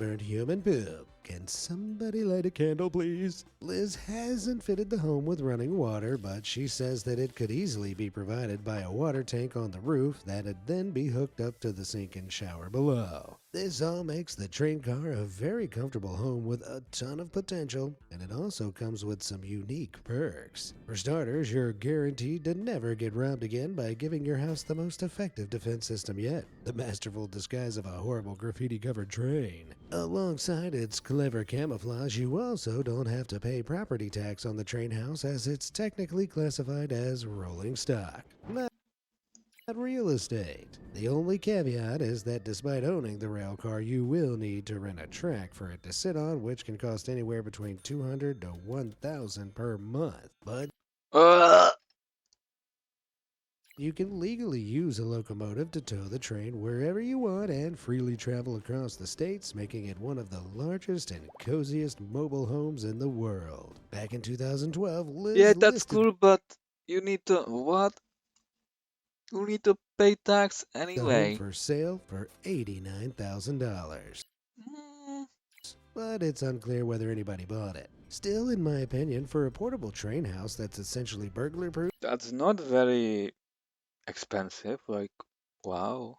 Burnt human poop. Can somebody light a candle, please? Liz hasn't fitted the home with running water, but she says that it could easily be provided by a water tank on the roof that'd then be hooked up to the sink and shower below. This all makes the train car a very comfortable home with a ton of potential, and it also comes with some unique perks. For starters, you're guaranteed to never get robbed again by giving your house the most effective defense system yet, the masterful disguise of a horrible graffiti-covered train. Alongside its clever camouflage, you also don't have to pay property tax on the train house as it's technically classified as rolling stock, not real estate. The only caveat is that despite owning the rail car, you will need to rent a track for it to sit on, which can cost anywhere between $200 to $1,000 per month. But you can legally use a locomotive to tow the train wherever you want and freely travel across the states, making it one of the largest and coziest mobile homes in the world. Back in 2012, Liz Yeah, that's listed cool, but you need to what? You need to pay tax the home anyway. for sale for $89,000. But it's unclear whether anybody bought it. Still, in my opinion, for a portable train house that's essentially burglar-proof, That's not very expensive. Like, wow.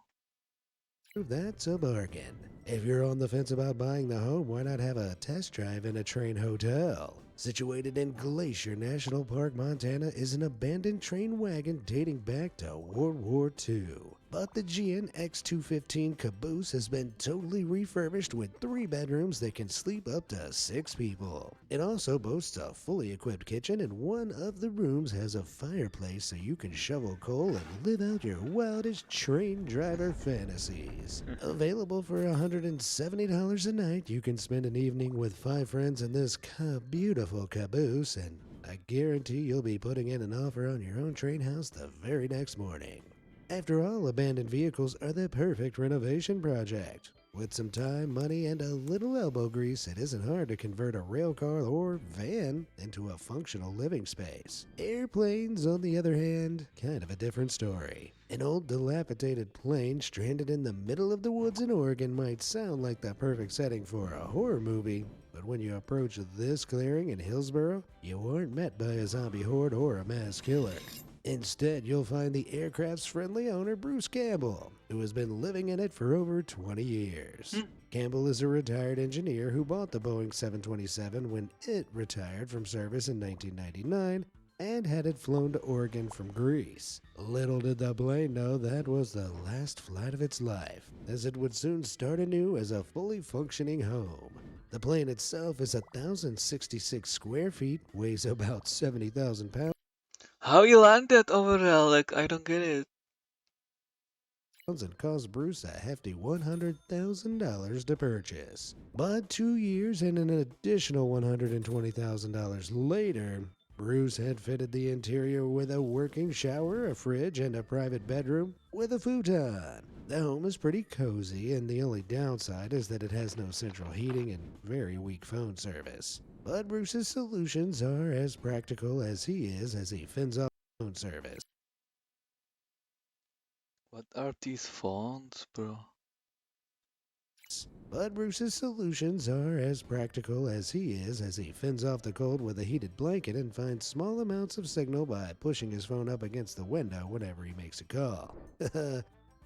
that's a bargain. If you're on the fence about buying the home, why not have a test drive in a train hotel? Situated in Glacier National Park, Montana, is an abandoned train wagon dating back to World War II. But the GN X215 caboose has been totally refurbished with 3 bedrooms that can sleep up to 6 people. It also boasts a fully equipped kitchen, and one of the rooms has a fireplace so you can shovel coal and live out your wildest train driver fantasies. Available for $170 a night, you can spend an evening with 5 friends in this beautiful caboose, and I guarantee you'll be putting in an offer on your own train house the very next morning. After all, abandoned vehicles are the perfect renovation project. With some time, money, and a little elbow grease, it isn't hard to convert a rail car or van into a functional living space. Airplanes, on the other hand, kind of a different story. An old dilapidated plane stranded in the middle of the woods in Oregon might sound like the perfect setting for a horror movie, but when you approach this clearing in Hillsboro, you aren't met by a zombie horde or a mass killer. Instead, you'll find the aircraft's friendly owner, Bruce Campbell, who has been living in it for over 20 years. Campbell is a retired engineer who bought the Boeing 727 when it retired from service in 1999 and had it flown to Oregon from Greece. Little did the plane know that was the last flight of its life, as it would soon start anew as a fully functioning home. The plane itself is 1,066 square feet, weighs about 70,000 pounds, How you landed over there? Like, I don't get it. and cost Bruce a hefty $100,000 to purchase. But 2 years and an additional $120,000 later, Bruce had fitted the interior with a working shower, a fridge, and a private bedroom with a futon. The home is pretty cozy, and the only downside is that it has no central heating and very weak phone service. But Bruce's solutions are as practical as he is as he fends off phone service. What are these phones, bro? But Bruce's solutions are as practical as he is as he fends off the cold with a heated blanket and finds small amounts of signal by pushing his phone up against the window whenever he makes a call.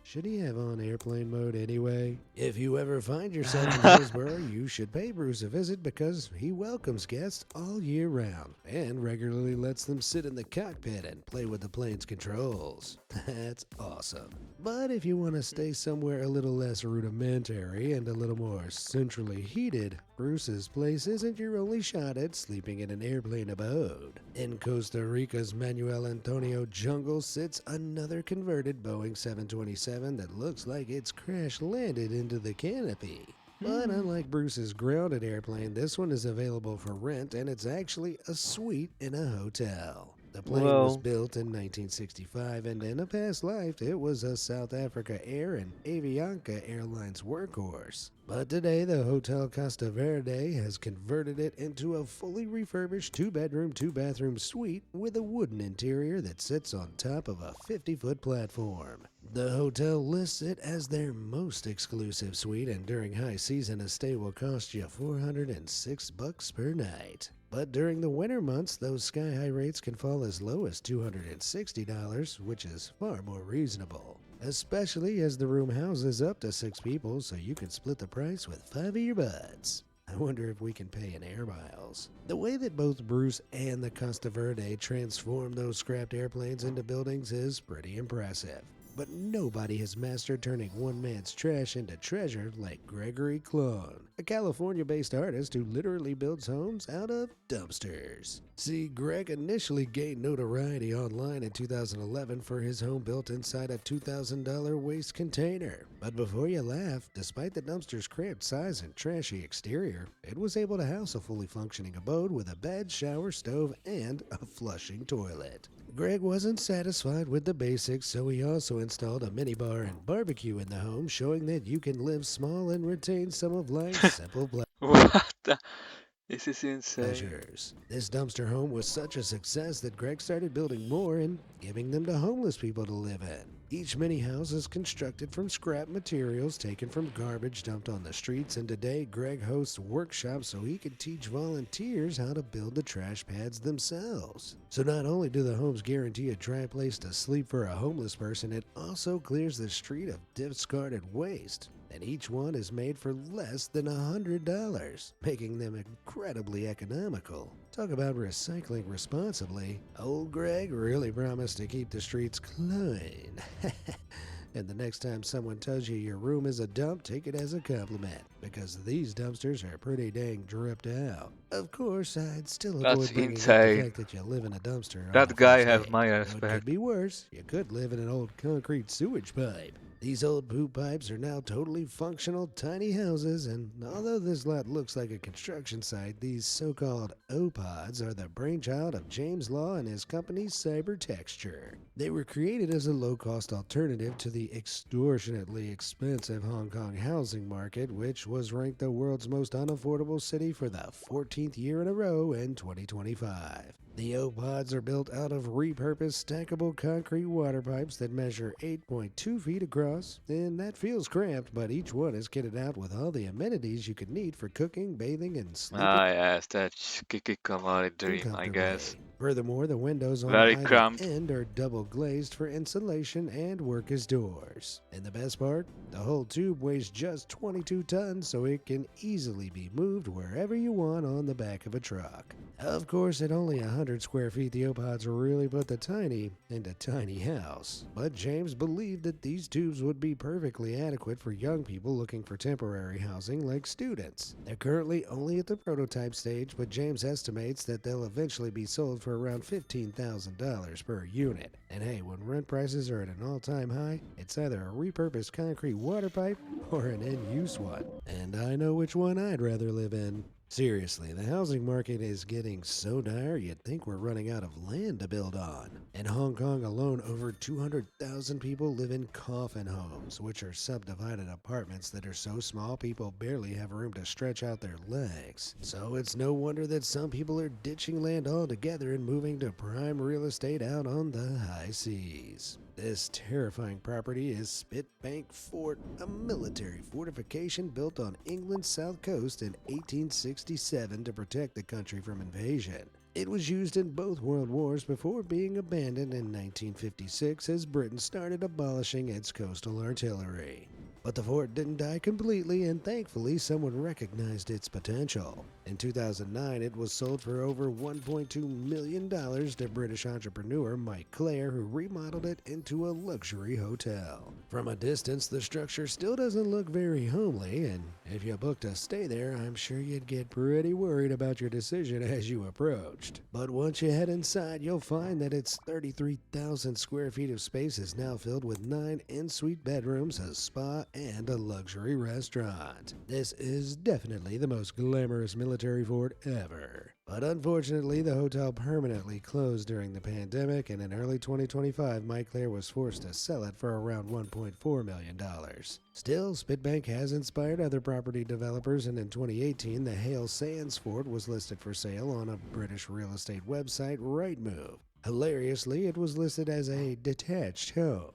Should he have on airplane mode anyway? If you ever find yourself in Hillsboro, you should pay Bruce a visit because he welcomes guests all year round and regularly lets them sit in the cockpit and play with the plane's controls. That's awesome. But if you want to stay somewhere a little less rudimentary and a little more centrally heated, Bruce's place isn't your only shot at sleeping in an airplane abode. In Costa Rica's Manuel Antonio jungle sits another converted Boeing 727 that looks like it's crash landed into the canopy. But unlike Bruce's grounded airplane, this one is available for rent, and it's actually a suite in a hotel. The plane was Well, built in 1965, and in a past life, it was a South Africa Air and Avianca Airlines workhorse. But today, the Hotel Costa Verde has converted it into a fully refurbished 2-bedroom, 2-bathroom suite with a wooden interior that sits on top of a 50-foot platform. The hotel lists it as their most exclusive suite, and during high season, a stay will cost you $406 per night. But during the winter months, those sky-high rates can fall as low as $260, which is far more reasonable. Especially as the room houses up to 6 people, so you can split the price with 5 of your buds. I wonder if we can pay in air miles. The way that both Bruce and the Costa Verde transform those scrapped airplanes into buildings is pretty impressive. But nobody has mastered turning one man's trash into treasure like Gregory Klon, a California-based artist who literally builds homes out of dumpsters. See, Greg initially gained notoriety online in 2011 for his home built inside a $2,000 waste container. But before you laugh, despite the dumpster's cramped size and trashy exterior, it was able to house a fully functioning abode with a bed, shower, stove, and a flushing toilet. Greg wasn't satisfied with the basics, so he also installed a minibar and barbecue in the home, showing that you can live small and retain some of life's simple what the? This is insane. pleasures. This dumpster home was such a success that Greg started building more and giving them to homeless people to live in. Each mini house is constructed from scrap materials taken from garbage dumped on the streets, and today Greg hosts workshops so he can teach volunteers how to build the trash pads themselves. So not only do the homes guarantee a dry place to sleep for a homeless person, it also clears the street of discarded waste. And each one is made for less than $100, making them incredibly economical. Talk about recycling responsibly. Old Greg really promised to keep the streets clean. And the next time someone tells you your room is a dump, take it as a compliment, because these dumpsters are pretty dang dripped out. Of course, I'd still That's avoid bringing up insane. the fact that you live in a dumpster. That on guy first has date. my Though it respect. could be worse. You could live in an old concrete sewage pipe. These old poop pipes are now totally functional tiny houses, and although this lot looks like a construction site, these so-called O-pods are the brainchild of James Law and his company Cyber Texture. They were created as a low-cost alternative to the extortionately expensive Hong Kong housing market, which was ranked the world's most unaffordable city for the 14th year in a row in 2025. The O-pods are built out of repurposed stackable concrete water pipes that measure 8.2 feet across, and that feels cramped, but each one is kitted out with all the amenities you could need for cooking, bathing, and sleeping Ah, yes, that's Kikikamari dream, I guess. comfortably. Furthermore, the windows on Very either cramped. end are double glazed for insulation and work as doors. And the best part? The whole tube weighs just 22 tons, so it can easily be moved wherever you want on the back of a truck. Of course, at only 100 square feet, the O-pods really put the tiny into tiny house. But James believed that these tubes would be perfectly adequate for young people looking for temporary housing like students. They're currently only at the prototype stage, but James estimates that they'll eventually be sold for around $15,000 per unit. And hey, when rent prices are at an all-time high, it's either a repurposed concrete water pipe or an in-use one. And I know which one I'd rather live in. Seriously, the housing market is getting so dire you'd think we're running out of land to build on. In Hong Kong alone, over 200,000 people live in coffin homes, which are subdivided apartments that are so small people barely have room to stretch out their legs. So it's no wonder that some people are ditching land altogether and moving to prime real estate out on the high seas. This terrifying property is Spitbank Fort, a military fortification built on England's south coast in 1867 to protect the country from invasion. It was used in both World Wars before being abandoned in 1956 as Britain started abolishing its coastal artillery. But the fort didn't die completely, and thankfully someone recognized its potential. In 2009, it was sold for over $1.2 million to British entrepreneur Mike Clare, who remodeled it into a luxury hotel. From a distance, the structure still doesn't look very homely, and if you booked a stay there, I'm sure you'd get pretty worried about your decision as you approached. But once you head inside, you'll find that its 33,000 square feet of space is now filled with 9 en-suite bedrooms, a spa, and a luxury restaurant. This is definitely the most glamorous military fort ever. But unfortunately, the hotel permanently closed during the pandemic, and in early 2025, Montclair was forced to sell it for around $1.4 million. Still, Spitbank has inspired other property developers, and in 2018, the Hale Sands Fort was listed for sale on a British real estate website, Rightmove. Hilariously, it was listed as a detached home.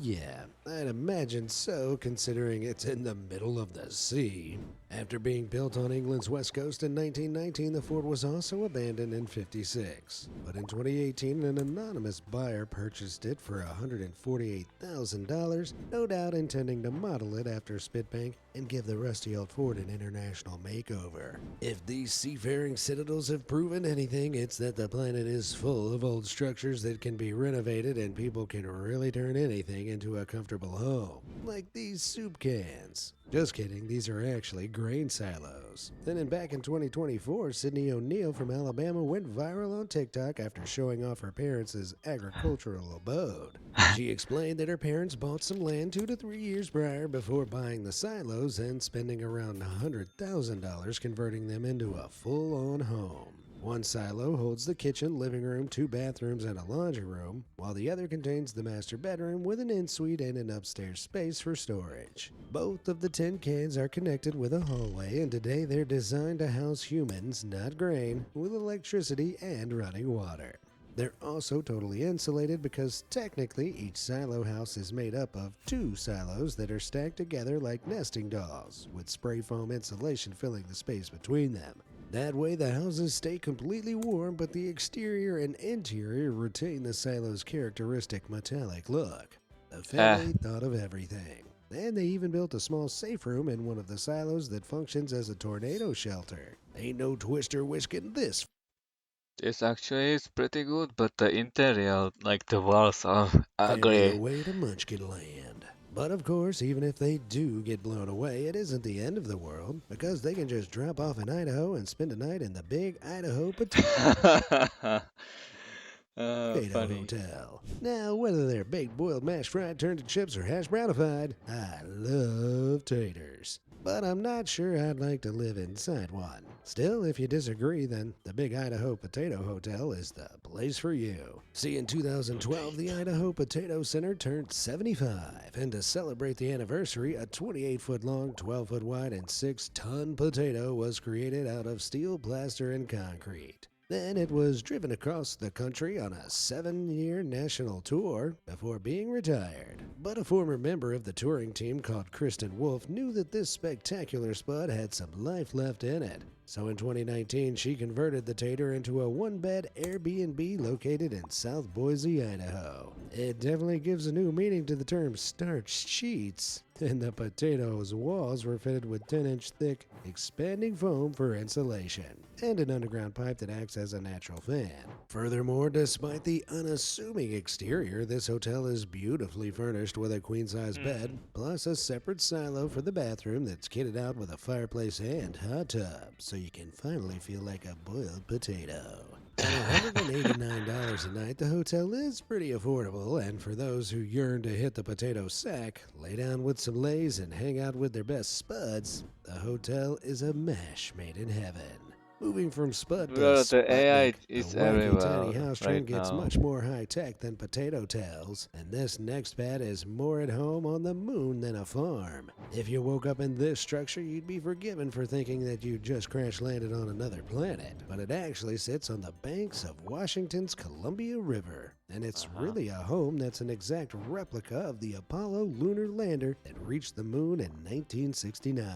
Yeah, I'd imagine so, considering it's in the middle of the sea. After being built on England's west coast in 1919, the fort was also abandoned in '56. But in 2018, an anonymous buyer purchased it for $148,000, no doubt intending to model it after Spitbank and give the rusty old fort an international makeover. If these seafaring citadels have proven anything, it's that the planet is full of old structures that can be renovated and people can really turn anything into a comfortable home. Like these soup cans. Just kidding, these are actually grain silos. Then back in 2024, Sydney O'Neill from Alabama went viral on TikTok after showing off her parents' agricultural abode. She explained that her parents bought some land 2 to 3 years prior before buying the silos and spending around $100,000 converting them into a full-on home. One silo holds the kitchen, living room, 2 bathrooms, and a laundry room, while the other contains the master bedroom with an en-suite and an upstairs space for storage. Both of the tin cans are connected with a hallway, and today they're designed to house humans, not grain, with electricity and running water. They're also totally insulated because technically each silo house is made up of 2 silos that are stacked together like nesting dolls, with spray foam insulation filling the space between them. That way the houses stay completely warm, but the exterior and interior retain the silo's characteristic metallic look. The family thought of everything. And they even built a small safe room in one of the silos that functions as a tornado shelter. Ain't no twister whisking this. This actually is pretty good, but the interior, like the walls, are Family ugly. away to Munchkin Land. But of course, even if they do get blown away, it isn't the end of the world, because they can just drop off in Idaho and spend a night in the big Idaho Potato Funny. Hotel. Now, whether they're baked, boiled, mashed, fried, turned to chips, or hash brownified, I love taters. But I'm not sure I'd like to live inside one. Still, if you disagree, then the Big Idaho Potato Hotel is the place for you. See, in 2012, the Idaho Potato Center turned 75, and to celebrate the anniversary, a 28-foot-long, 12-foot-wide, and 6-ton potato was created out of steel, plaster, and concrete. Then it was driven across the country on a 7-year national tour before being retired. But a former member of the touring team called Kristen Wolf knew that this spectacular spot had some life left in it. So in 2019, she converted the tater into a 1-bed Airbnb located in South Boise, Idaho. It definitely gives a new meaning to the term starched sheets. And the potato's walls were fitted with 10-inch thick, expanding foam for insulation, and an underground pipe that acts as a natural fan. Furthermore, despite the unassuming exterior, this hotel is beautifully furnished with a queen-size bed, plus a separate silo for the bathroom that's kitted out with a fireplace and hot tub, so you can finally feel like a boiled potato. At $189 a night, the hotel is pretty affordable, and for those who yearn to hit the potato sack, lay down with some lays, and hang out with their best spuds, the hotel is a mash made in heaven. Moving from spud to Bro, the AI Sputnik, is the wacky everywhere tiny house trend right gets now. much more high-tech than potato tales, and this next pad is more at home on the moon than a farm. If you woke up in this structure, you'd be forgiven for thinking that you just crash-landed on another planet, but it actually sits on the banks of Washington's Columbia River, and it's really a home that's an exact replica of the Apollo lunar lander that reached the moon in 1969.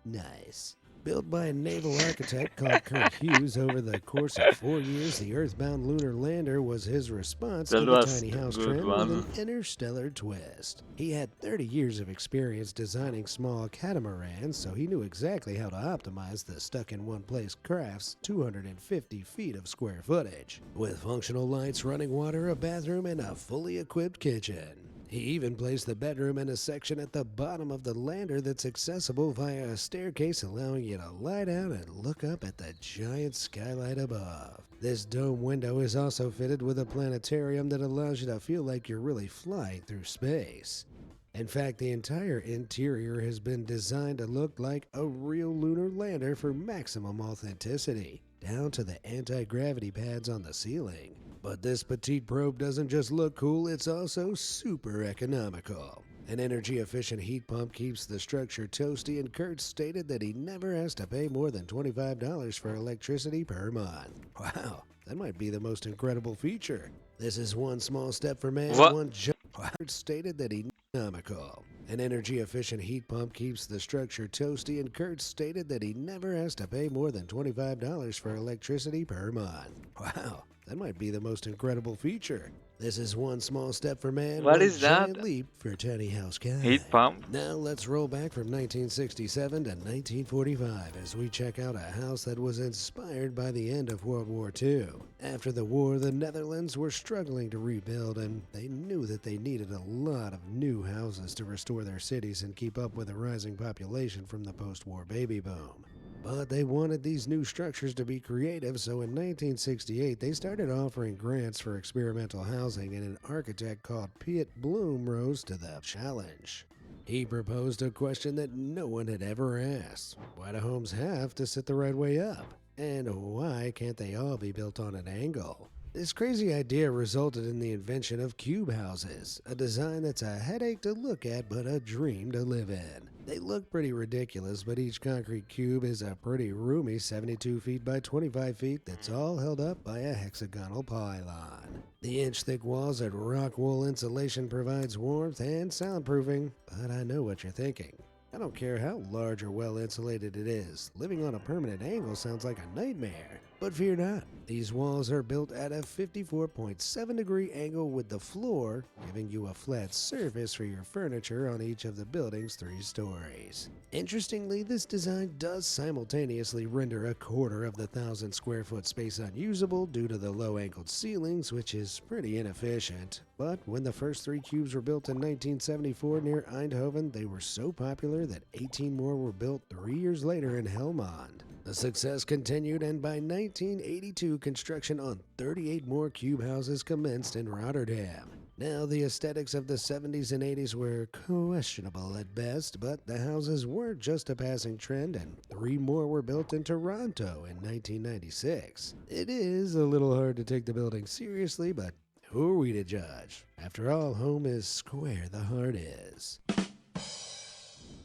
Nice. Built by a naval architect called Kurt Hughes over the course of 4 years, the Earthbound lunar lander was his response to That the was tiny a house good trend one. with an interstellar twist. He had 30 years of experience designing small catamarans, so he knew exactly how to optimize the stuck-in-one-place craft's 250 feet of square footage, with functional lights, running water, a bathroom, and a fully equipped kitchen. He even placed the bedroom in a section at the bottom of the lander that's accessible via a staircase, allowing you to lie down and look up at the giant skylight above. This dome window is also fitted with a planetarium that allows you to feel like you're really flying through space. In fact, the entire interior has been designed to look like a real lunar lander for maximum authenticity, down to the anti-gravity pads on the ceiling. But this petite probe doesn't just look cool, it's also super economical. An energy-efficient heat pump keeps the structure toasty, and Kurt stated that he never has to pay more than $25 for electricity per month. Wow, that might be the most incredible feature. This is one small step for man, one giant. Kurt stated that he economical. An energy-efficient heat pump keeps the structure toasty, and Kurt stated that he never has to pay more than $25 for electricity per month. Wow, that might be the most incredible feature. This is one small step for man, What one is that? giant leap for tiny house guy. Heat pump? Now let's roll back from 1967 to 1945 as we check out a house that was inspired by the end of World War II. After the war, the Netherlands were struggling to rebuild, and they knew that they needed a lot of new houses to restore their cities and keep up with the rising population from the post-war baby boom. But they wanted these new structures to be creative, so in 1968 they started offering grants for experimental housing, and an architect called Piet Bloom rose to the challenge. He proposed a question that no one had ever asked. Why do homes have to sit the right way up? And why can't they all be built on an angle? This crazy idea resulted in the invention of cube houses, a design that's a headache to look at but a dream to live in. They look pretty ridiculous, but each concrete cube is a pretty roomy 72 feet by 25 feet that's all held up by a hexagonal pylon. The inch-thick walls and rock wool insulation provides warmth and soundproofing, but I know what you're thinking. I don't care how large or well insulated it is, living on a permanent angle sounds like a nightmare. But fear not, these walls are built at a 54.7 degree angle with the floor, giving you a flat surface for your furniture on each of the building's 3 stories. Interestingly, this design does simultaneously render a quarter of the 1,000 square foot space unusable due to the low angled ceilings, which is pretty inefficient. But when the first 3 cubes were built in 1974 near Eindhoven, they were so popular that 18 more were built 3 years later in Helmond. The success continued, and by 1982, construction on 38 more cube houses commenced in Rotterdam. Now, the aesthetics of the 70s and 80s were questionable at best, but the houses weren't just a passing trend, and 3 more were built in Toronto in 1996. It is a little hard to take the building seriously, but who are we to judge? After all, home is square the heart is.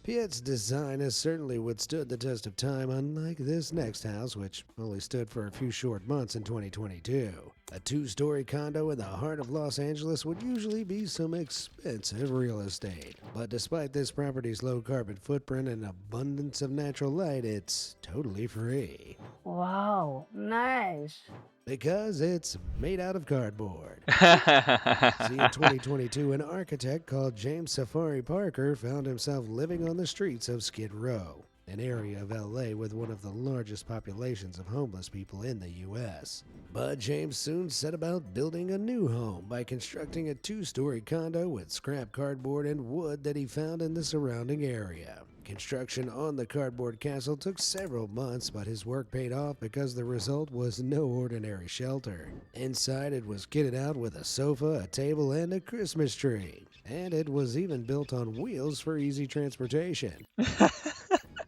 Piet's design has certainly withstood the test of time, unlike this next house, which only stood for a few short months in 2022. A 2-story condo in the heart of Los Angeles would usually be some expensive real estate. But despite this property's low carbon footprint and abundance of natural light, it's totally free. Wow, nice. Because it's made out of cardboard. See, in 2022, an architect called James Safari Parker found himself living on the streets of Skid Row, an area of LA with one of the largest populations of homeless people in the US. But James soon set about building a new home by constructing a 2-story condo with scrap cardboard and wood that he found in the surrounding area. Construction on the cardboard castle took several months, but his work paid off because the result was no ordinary shelter. Inside, it was kitted out with a sofa, a table, and a Christmas tree. And it was even built on wheels for easy transportation.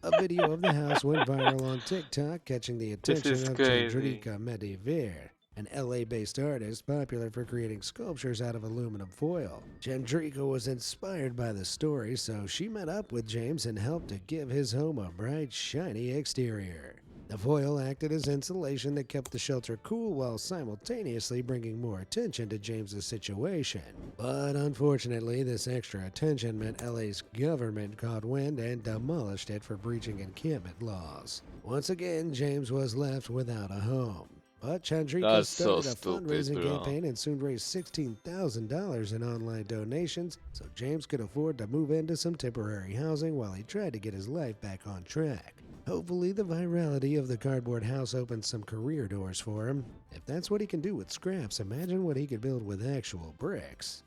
A video of the house went viral on TikTok, catching the attention of Chandrika Medivir, an LA-based artist popular for creating sculptures out of aluminum foil. Chandrika was inspired by the story, so she met up with James and helped to give his home a bright, shiny exterior. The foil acted as insulation that kept the shelter cool while simultaneously bringing more attention to James's situation. But unfortunately, this extra attention meant LA's government caught wind and demolished it for breaching encampment laws. Once again, James was left without a home. But Chandrika started a fundraising campaign and soon raised $16,000 in online donations, so James could afford to move into some temporary housing while he tried to get his life back on track. Hopefully, the virality of the cardboard house opens some career doors for him. If that's what he can do with scraps, imagine what he could build with actual bricks.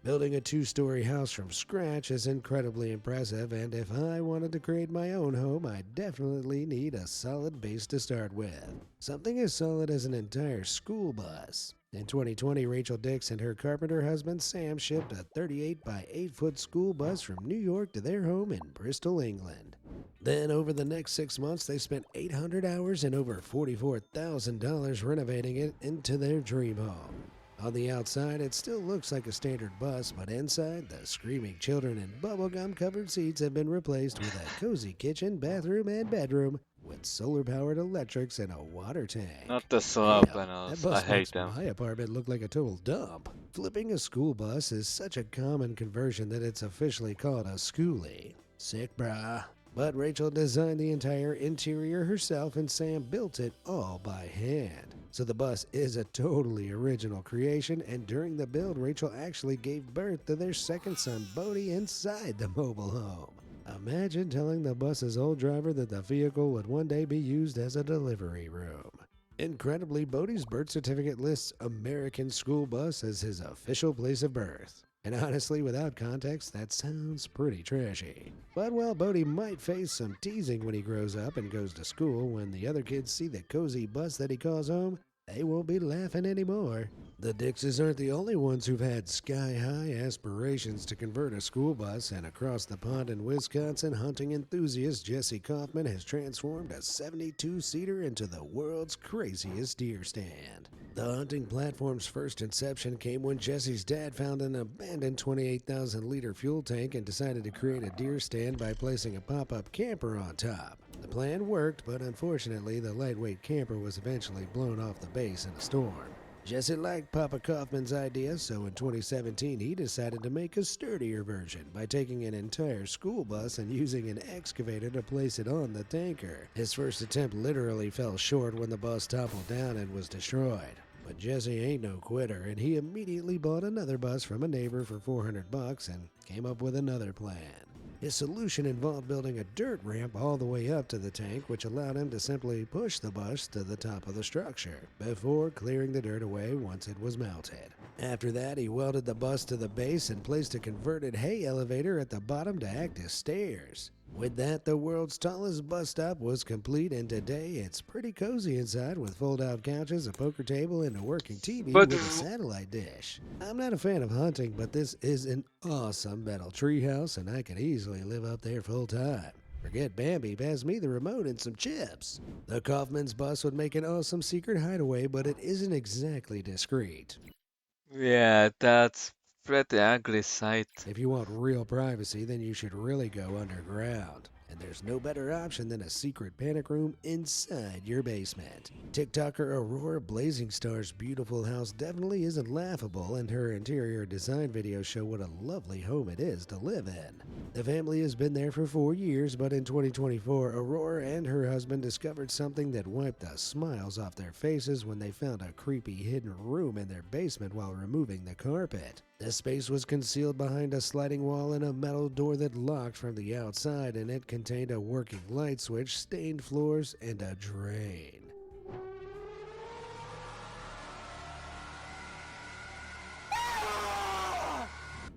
Building a 2-story house from scratch is incredibly impressive, and if I wanted to create my own home, I definitely need a solid base to start with. Something as solid as an entire school bus. In 2020, Rachel Dix and her carpenter husband Sam shipped a 38 by 8 foot school bus from New York to their home in Bristol, England. Then, over the next 6 months, they spent 800 hours and over $44,000 renovating it into their dream home. On the outside, it still looks like a standard bus, but inside, the screaming children and bubblegum-covered seats have been replaced with a cozy kitchen, bathroom, and bedroom with solar-powered electrics and a water tank. Not the solar Damn, panels. that bus I hate makes them. my apartment look like a total dump. Flipping a school bus is such a common conversion that it's officially called a schoolie. Sick, brah. But Rachel designed the entire interior herself and Sam built it all by hand. So the bus is a totally original creation, and during the build, Rachel actually gave birth to their second son, Bodhi, inside the mobile home. Imagine telling the bus's old driver that the vehicle would one day be used as a delivery room. Incredibly, Bodhi's birth certificate lists American School Bus as his official place of birth. And honestly, without context, that sounds pretty trashy. But while Bodhi might face some teasing when he grows up and goes to school, when the other kids see the cozy bus that he calls home, they won't be laughing anymore. The Dixes aren't the only ones who've had sky-high aspirations to convert a school bus, and across the pond in Wisconsin, hunting enthusiast Jesse Kaufman has transformed a 72-seater into the world's craziest deer stand. The hunting platform's first inception came when Jesse's dad found an abandoned 28,000-liter fuel tank and decided to create a deer stand by placing a pop-up camper on top. The plan worked, but unfortunately, the lightweight camper was eventually blown off the base in a storm. Jesse liked Papa Kaufman's idea, so in 2017 he decided to make a sturdier version by taking an entire school bus and using an excavator to place it on the tanker. His first attempt literally fell short when the bus toppled down and was destroyed. But Jesse ain't no quitter, and he immediately bought another bus from a neighbor for $400 and came up with another plan. His solution involved building a dirt ramp all the way up to the tank, which allowed him to simply push the bus to the top of the structure before clearing the dirt away once it was mounted. After that, he welded the bus to the base and placed a converted hay elevator at the bottom to act as stairs. With that, the world's tallest bus stop was complete, and today it's pretty cozy inside with fold-out couches, a poker table, and a working TV with a satellite dish. I'm not a fan of hunting, but this is an awesome metal treehouse, and I could easily live up there full-time. Forget Bambi, pass me the remote and some chips. The Kaufman's bus would make an awesome secret hideaway, but it isn't exactly discreet. Yeah, that's pretty ugly sight. If you want real privacy, then you should really go underground. And there's no better option than a secret panic room inside your basement. TikToker Aurora Blazing Star's beautiful house definitely isn't laughable, and her interior design videos show what a lovely home it is to live in. The family has been there for 4 years, but in 2024, Aurora and her husband discovered something that wiped the smiles off their faces when they found a creepy hidden room in their basement while removing the carpet. The space was concealed behind a sliding wall and a metal door that locked from the outside, and it contained a working light switch, stained floors, and a drain.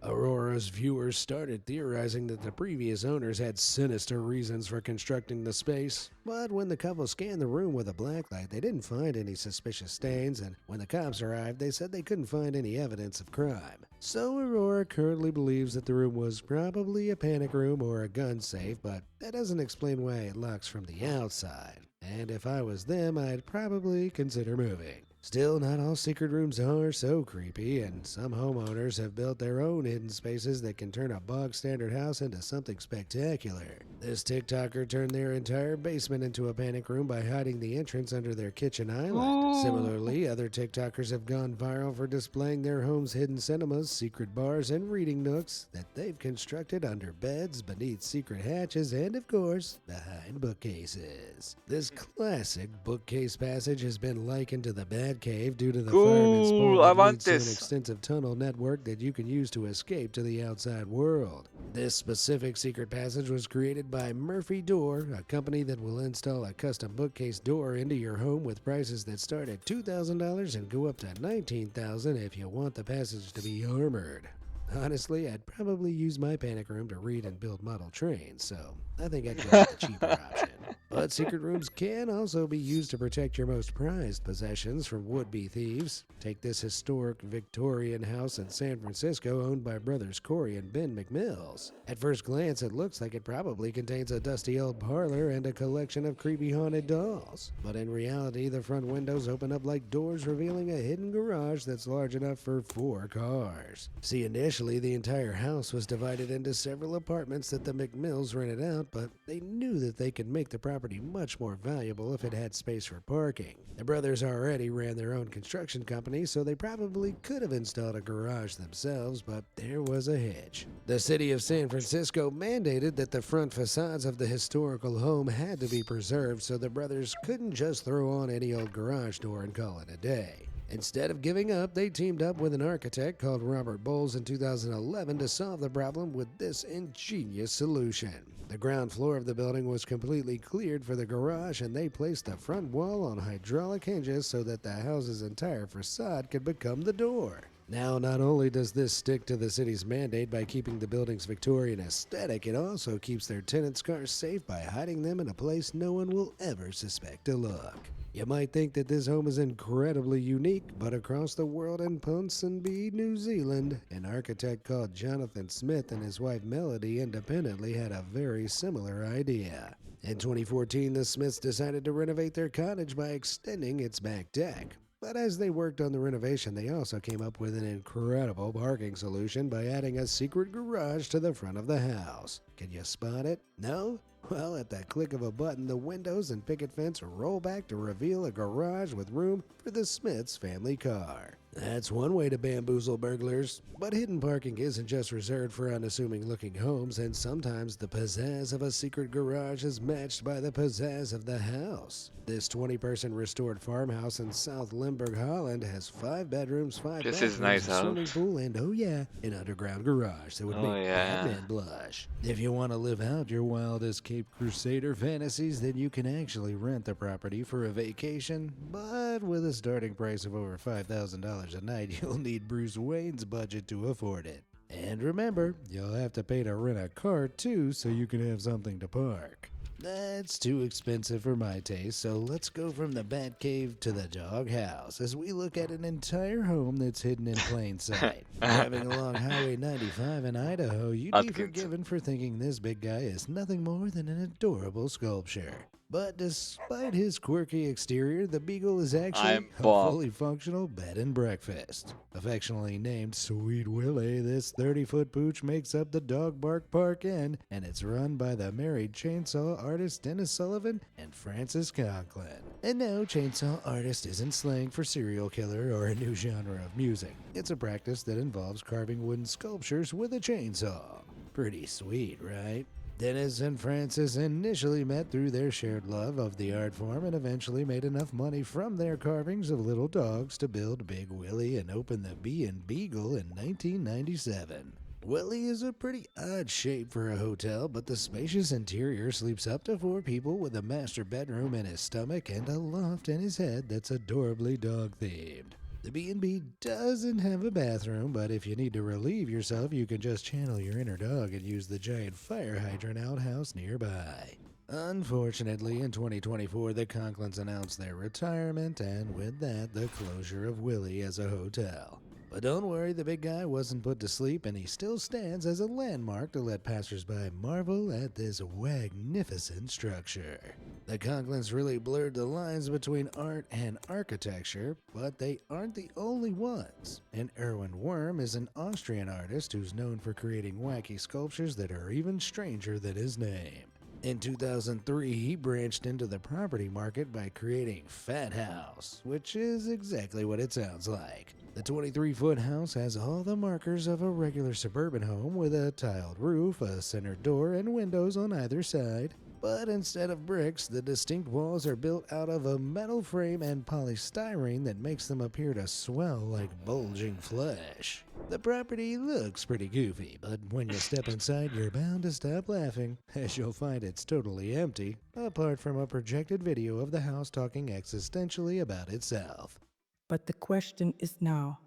Aurora's viewers started theorizing that the previous owners had sinister reasons for constructing the space, but when the couple scanned the room with a blacklight, they didn't find any suspicious stains, and when the cops arrived, they said they couldn't find any evidence of crime. So Aurora currently believes that the room was probably a panic room or a gun safe, but that doesn't explain why it locks from the outside. And if I was them, I'd probably consider moving. Still, not all secret rooms are so creepy, and some homeowners have built their own hidden spaces that can turn a bog-standard house into something spectacular. This TikToker turned their entire basement into a panic room by hiding the entrance under their kitchen island. Similarly, other TikTokers have gone viral for displaying their home's hidden cinemas, secret bars, and reading nooks that they've constructed under beds, beneath secret hatches, and of course, behind bookcases. This classic bookcase passage has been likened to the Bad Cave due to the fireman's pole that leads to an extensive tunnel network that you can use to escape to the outside world. This specific secret passage was created by Murphy Door, a company that will install a custom bookcase door into your home with prices that start at $2,000 and go up to $19,000 if you want the passage to be armored. Honestly, I'd probably use my panic room to read and build model trains, so I think I'd go with the cheaper option. But secret rooms can also be used to protect your most prized possessions from would-be thieves. Take this historic Victorian house in San Francisco owned by brothers Corey and Ben McMills. At first glance, it looks like it probably contains a dusty old parlor and a collection of creepy haunted dolls. But in reality, the front windows open up like doors revealing a hidden garage that's large enough for 4 cars. See, initially, the entire house was divided into several apartments that the McMills rented out, but they knew that they could make the property much more valuable if it had space for parking. The brothers already ran their own construction company, so they probably could have installed a garage themselves, but there was a hitch. The city of San Francisco mandated that the front facades of the historical home had to be preserved, so the brothers couldn't just throw on any old garage door and call it a day. Instead of giving up, they teamed up with an architect called Robert Bowles in 2011 to solve the problem with this ingenious solution. The ground floor of the building was completely cleared for the garage, and they placed the front wall on hydraulic hinges so that the house's entire facade could become the door. Now, not only does this stick to the city's mandate by keeping the building's Victorian aesthetic, it also keeps their tenants' cars safe by hiding them in a place no one will ever suspect to look. You might think that this home is incredibly unique, but across the world in Ponsonby, New Zealand, an architect called Jonathan Smith and his wife Melody independently had a very similar idea. In 2014, the Smiths decided to renovate their cottage by extending its back deck. But as they worked on the renovation, they also came up with an incredible parking solution by adding a secret garage to the front of the house. Can you spot it? No? Well, at the click of a button, the windows and picket fence roll back to reveal a garage with room for the Smiths family car. That's one way to bamboozle burglars. But hidden parking isn't just reserved for unassuming-looking homes, and sometimes the pizzazz of a secret garage is matched by the pizzazz of the house. This 20-person restored farmhouse in South Limburg, Holland has 5 bedrooms, 5 This bathrooms, is nice a swimming house. pool, and oh yeah, an underground garage that would Oh, make yeah. Batman blush. If you want to live out your wildest Cape Crusader fantasies, then you can actually rent the property for a vacation, but with a starting price of over $5,000 a night, you'll need Bruce Wayne's budget to afford it. And remember, you'll have to pay to rent a car too, so you can have something to park. That's too expensive for my taste, so let's go from the Batcave to the doghouse as we look at an entire home that's hidden in plain sight. Driving along Highway 95 in Idaho, you'd be Atkins. forgiven for thinking this big guy is nothing more than an adorable sculpture. But despite his quirky exterior, the Beagle is actually I'm a Bob. fully functional bed and breakfast. Affectionately named Sweet Willie, this 30-foot pooch makes up the Dog Bark Park Inn, and it's run by the married chainsaw artist Dennis Sullivan and Francis Conklin. And no, chainsaw artist isn't slang for serial killer or a new genre of music. It's a practice that involves carving wooden sculptures with a chainsaw. Pretty sweet, right? Dennis and Francis initially met through their shared love of the art form and eventually made enough money from their carvings of little dogs to build Big Willie and open the Bee and Beagle in 1997. Willie is a pretty odd shape for a hotel, but the spacious interior sleeps up to 4 people with a master bedroom in his stomach and a loft in his head that's adorably dog-themed. The B&B doesn't have a bathroom, but if you need to relieve yourself, you can just channel your inner dog and use the giant fire hydrant outhouse nearby. Unfortunately, in 2024, the Conklins announced their retirement, and with that, the closure of Willie as a hotel. But don't worry, the big guy wasn't put to sleep, and he still stands as a landmark to let passersby marvel at this magnificent structure. The Conklins really blurred the lines between art and architecture, but they aren't the only ones. And Erwin Worm is an Austrian artist who's known for creating wacky sculptures that are even stranger than his name. In 2003, he branched into the property market by creating Fat House, which is exactly what it sounds like. The 23-foot house has all the markers of a regular suburban home with a tiled roof, a center door, and windows on either side. But instead of bricks, the distinct walls are built out of a metal frame and polystyrene that makes them appear to swell like bulging flesh. The property looks pretty goofy, but when you step inside, you're bound to stop laughing, as you'll find it's totally empty, apart from a projected video of the house talking existentially about itself. But the question is now,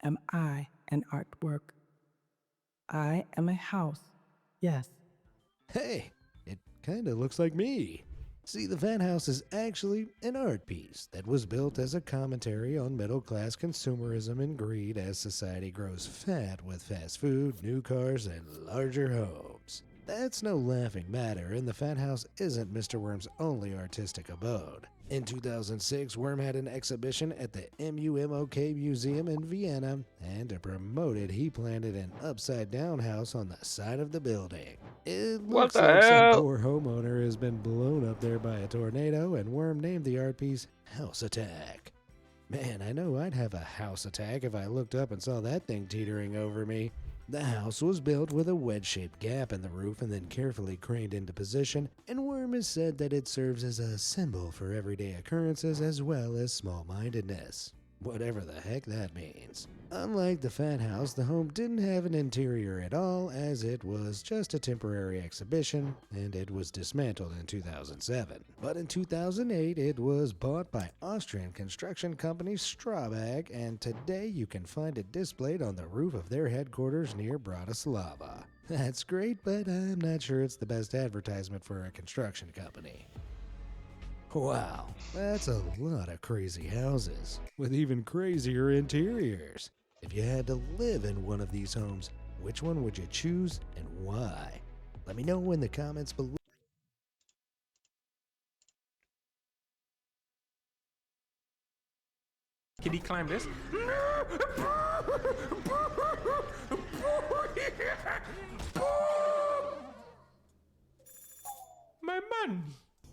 am I an artwork? I am a house. Yes. Hey, it kinda looks like me. See, the Fan House is actually an art piece that was built as a commentary on middle-class consumerism and greed as society grows fat with fast food, new cars, and larger homes. That's no laughing matter, and the Fan House isn't Mr. Worm's only artistic abode. In 2006, Worm had an exhibition at the MUMOK Museum in Vienna, and to promote it, he planted an upside-down house on the side of the building. It looks like some poor homeowner has been blown up there by a tornado, and Worm named the art piece House Attack. Man, I know I'd have a house attack if I looked up and saw that thing teetering over me. The house was built with a wedge-shaped gap in the roof and then carefully craned into position, and Worm has said that it serves as a symbol for everyday occurrences as well as small-mindedness. Whatever the heck that means. Unlike the Fan House, the home didn't have an interior at all, as it was just a temporary exhibition, and it was dismantled in 2007. But in 2008, it was bought by Austrian construction company Strabag, and today you can find it displayed on the roof of their headquarters near Bratislava. That's great, but I'm not sure it's the best advertisement for a construction company. Wow, that's a lot of crazy houses, with even crazier interiors. If you had to live in one of these homes, which one would you choose and why? Let me know in the comments below. Can he climb this? My money.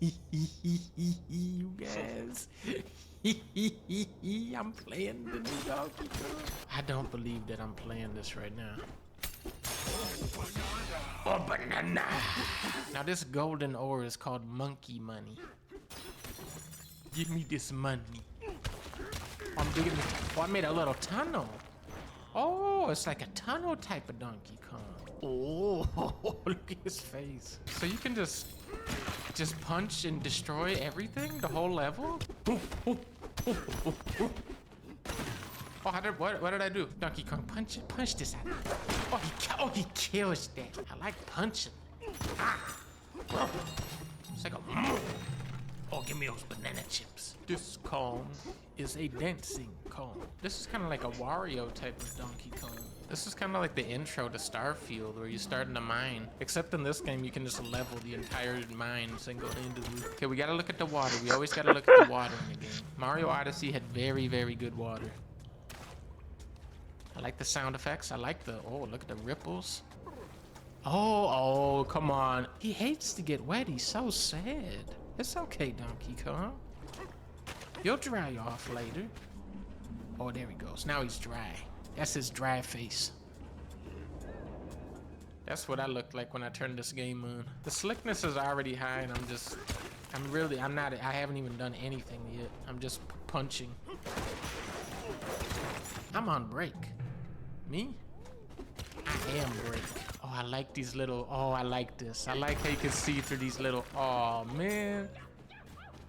You guys. I'm playing the new Donkey Kong. I don't believe that I'm playing this right now. Oh, banana. Now this golden ore is called monkey money. Give me this money. I'm digging. Oh, I made a little tunnel. Oh, it's like a tunnel type of Donkey Kong. Oh, look at his face. So you can just punch and destroy everything, the whole level? Oh, what did I do? Donkey Kong, punch this out. Oh, he kills that. I like punching. It's like a... Oh, give me those banana chips. This Kong is a dancing Kong. This is kind of like a Wario type of Donkey Kong. This is kind of like the intro to Starfield, where you start in a mine. Except in this game, you can just level the entire mine single-handedly. Okay, we gotta look at the water. We always gotta look at the water in the game. Mario Odyssey had very, very good water. I like the sound effects. I like the... Oh, look at the ripples. Oh, come on. He hates to get wet. He's so sad. It's okay, Donkey Kong. You'll dry off later. Oh, there he goes. Now he's dry. That's his dry face. That's what I looked like when I turned this game on. The slickness is already high, and I haven't even done anything yet. I'm just punching. I'm on break. Me? I am break. Oh, I like these little, oh, I like this. I like how you can see through these little, oh, man.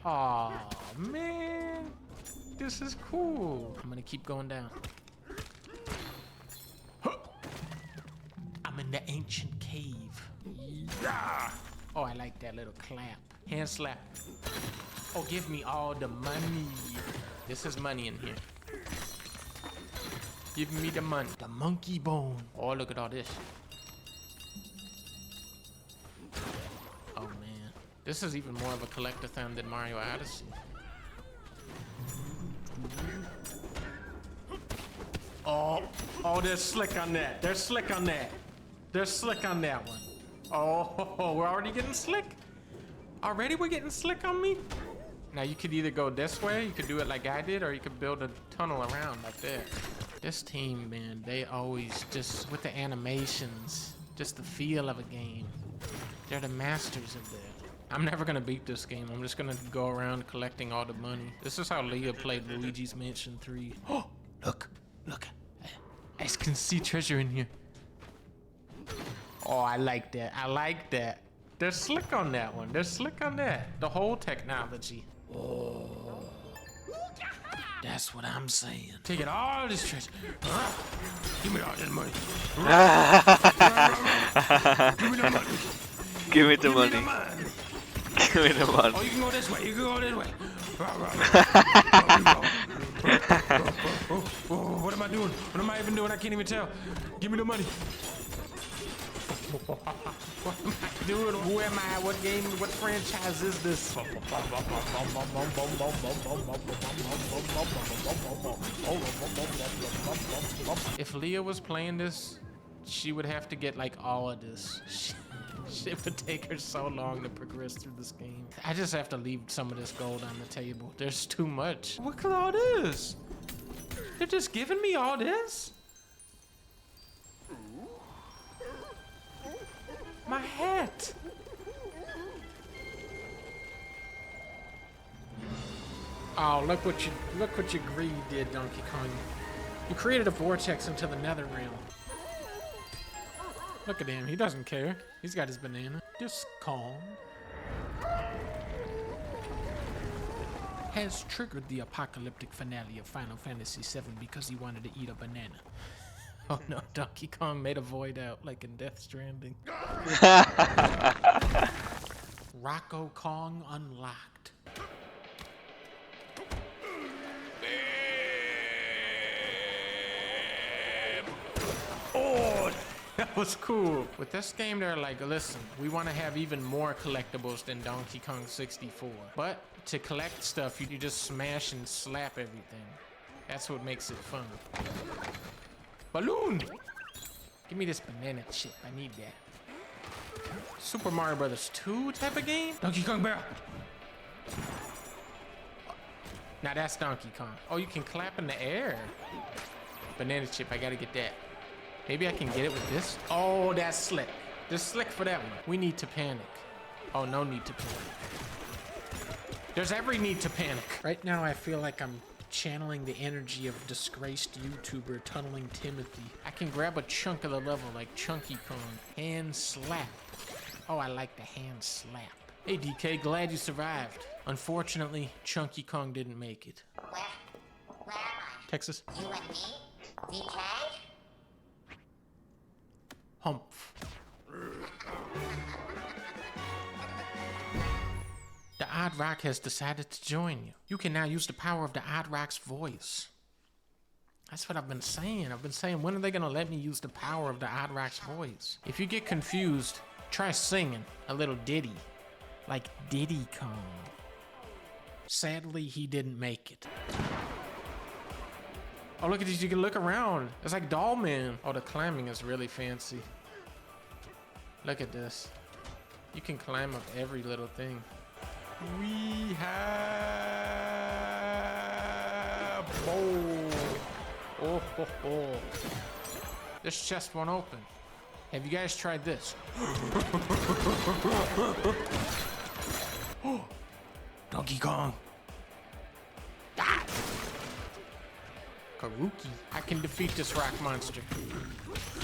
Oh, man. This is cool. I'm gonna keep going down. I'm in the ancient cave. Yeah. Oh, I like that little clap. Hand slap. Oh, give me all the money. This is money in here. Give me the money. The monkey bone. Oh, look at all this. Oh, man. This is even more of a collectathon than Mario Odyssey. Oh, they're slick on that. They're slick on that. They're slick on that one. Oh, we're already getting slick? Already we're getting slick on me? Now you could either go this way, you could do it like I did, or you could build a tunnel around like that. This team, man, they always just, with the animations, just the feel of a game. They're the masters of that. I'm never gonna beat this game. I'm just gonna go around collecting all the money. This is how Leah played Luigi's Mansion 3. Oh, look. I can see treasure in here. Oh, I like that. I like that. They're slick on that one. They're slick on that. The whole technology. Oh. That's what I'm saying. Take it all this treasure. Give me all this money. Give me the money. Give me the money. Give me the money. Oh, you can go this way. You can go this way. What am I doing? What am I even doing? I can't even tell. Give me the money. What am I doing? Who am I? What game? What franchise is this? If Leah was playing this, she would have to get like all of this. It would take her so long to progress through this game. I just have to leave some of this gold on the table. There's too much. Look at all this. They're just giving me all this? My hat. Oh, look what your greed did, Donkey Kong. You created a vortex into the nether realm. Look at him, he doesn't care. He's got his banana. Just calm. Has triggered the apocalyptic finale of Final Fantasy VII because he wanted to eat a banana. Oh no, Donkey Kong made a void out like in Death Stranding. Rocco Kong unlocked. Oh, that was cool. With this game, they're like, listen, we want to have even more collectibles than Donkey Kong 64. But to collect stuff, you just smash and slap everything. That's what makes it fun. Balloon! Give me this banana chip. I need that. Super Mario Brothers 2 type of game? Donkey Kong Barrel. Now that's Donkey Kong. Oh, you can clap in the air. Banana chip, I gotta get that. Maybe I can get it with this. Oh, that's slick. There's slick for that one. We need to panic. Oh, no need to panic. There's every need to panic. Right now, I feel like I'm channeling the energy of disgraced YouTuber Tunneling Timothy. I can grab a chunk of the level like Chunky Kong. Hand slap. Oh, I like the hand slap. Hey DK, glad you survived. Unfortunately, Chunky Kong didn't make it. Where am I? Texas. You and me? DK? Humph. The Odd Rock has decided to join you. You can now use the power of the Odd Rock's voice. That's what I've been saying. I've been saying, when are they gonna let me use the power of the Odd Rock's voice? If you get confused, try singing a little ditty. Like Diddy Kong. Sadly, he didn't make it. Oh, look at these, you can look around. It's like Doll Man. Oh, the climbing is really fancy. Look at this. You can climb up every little thing. We have... Oh, ho, ho. This chest won't open. Have you guys tried this? Donkey Kong. Ah! Karuki. I can defeat this rock monster.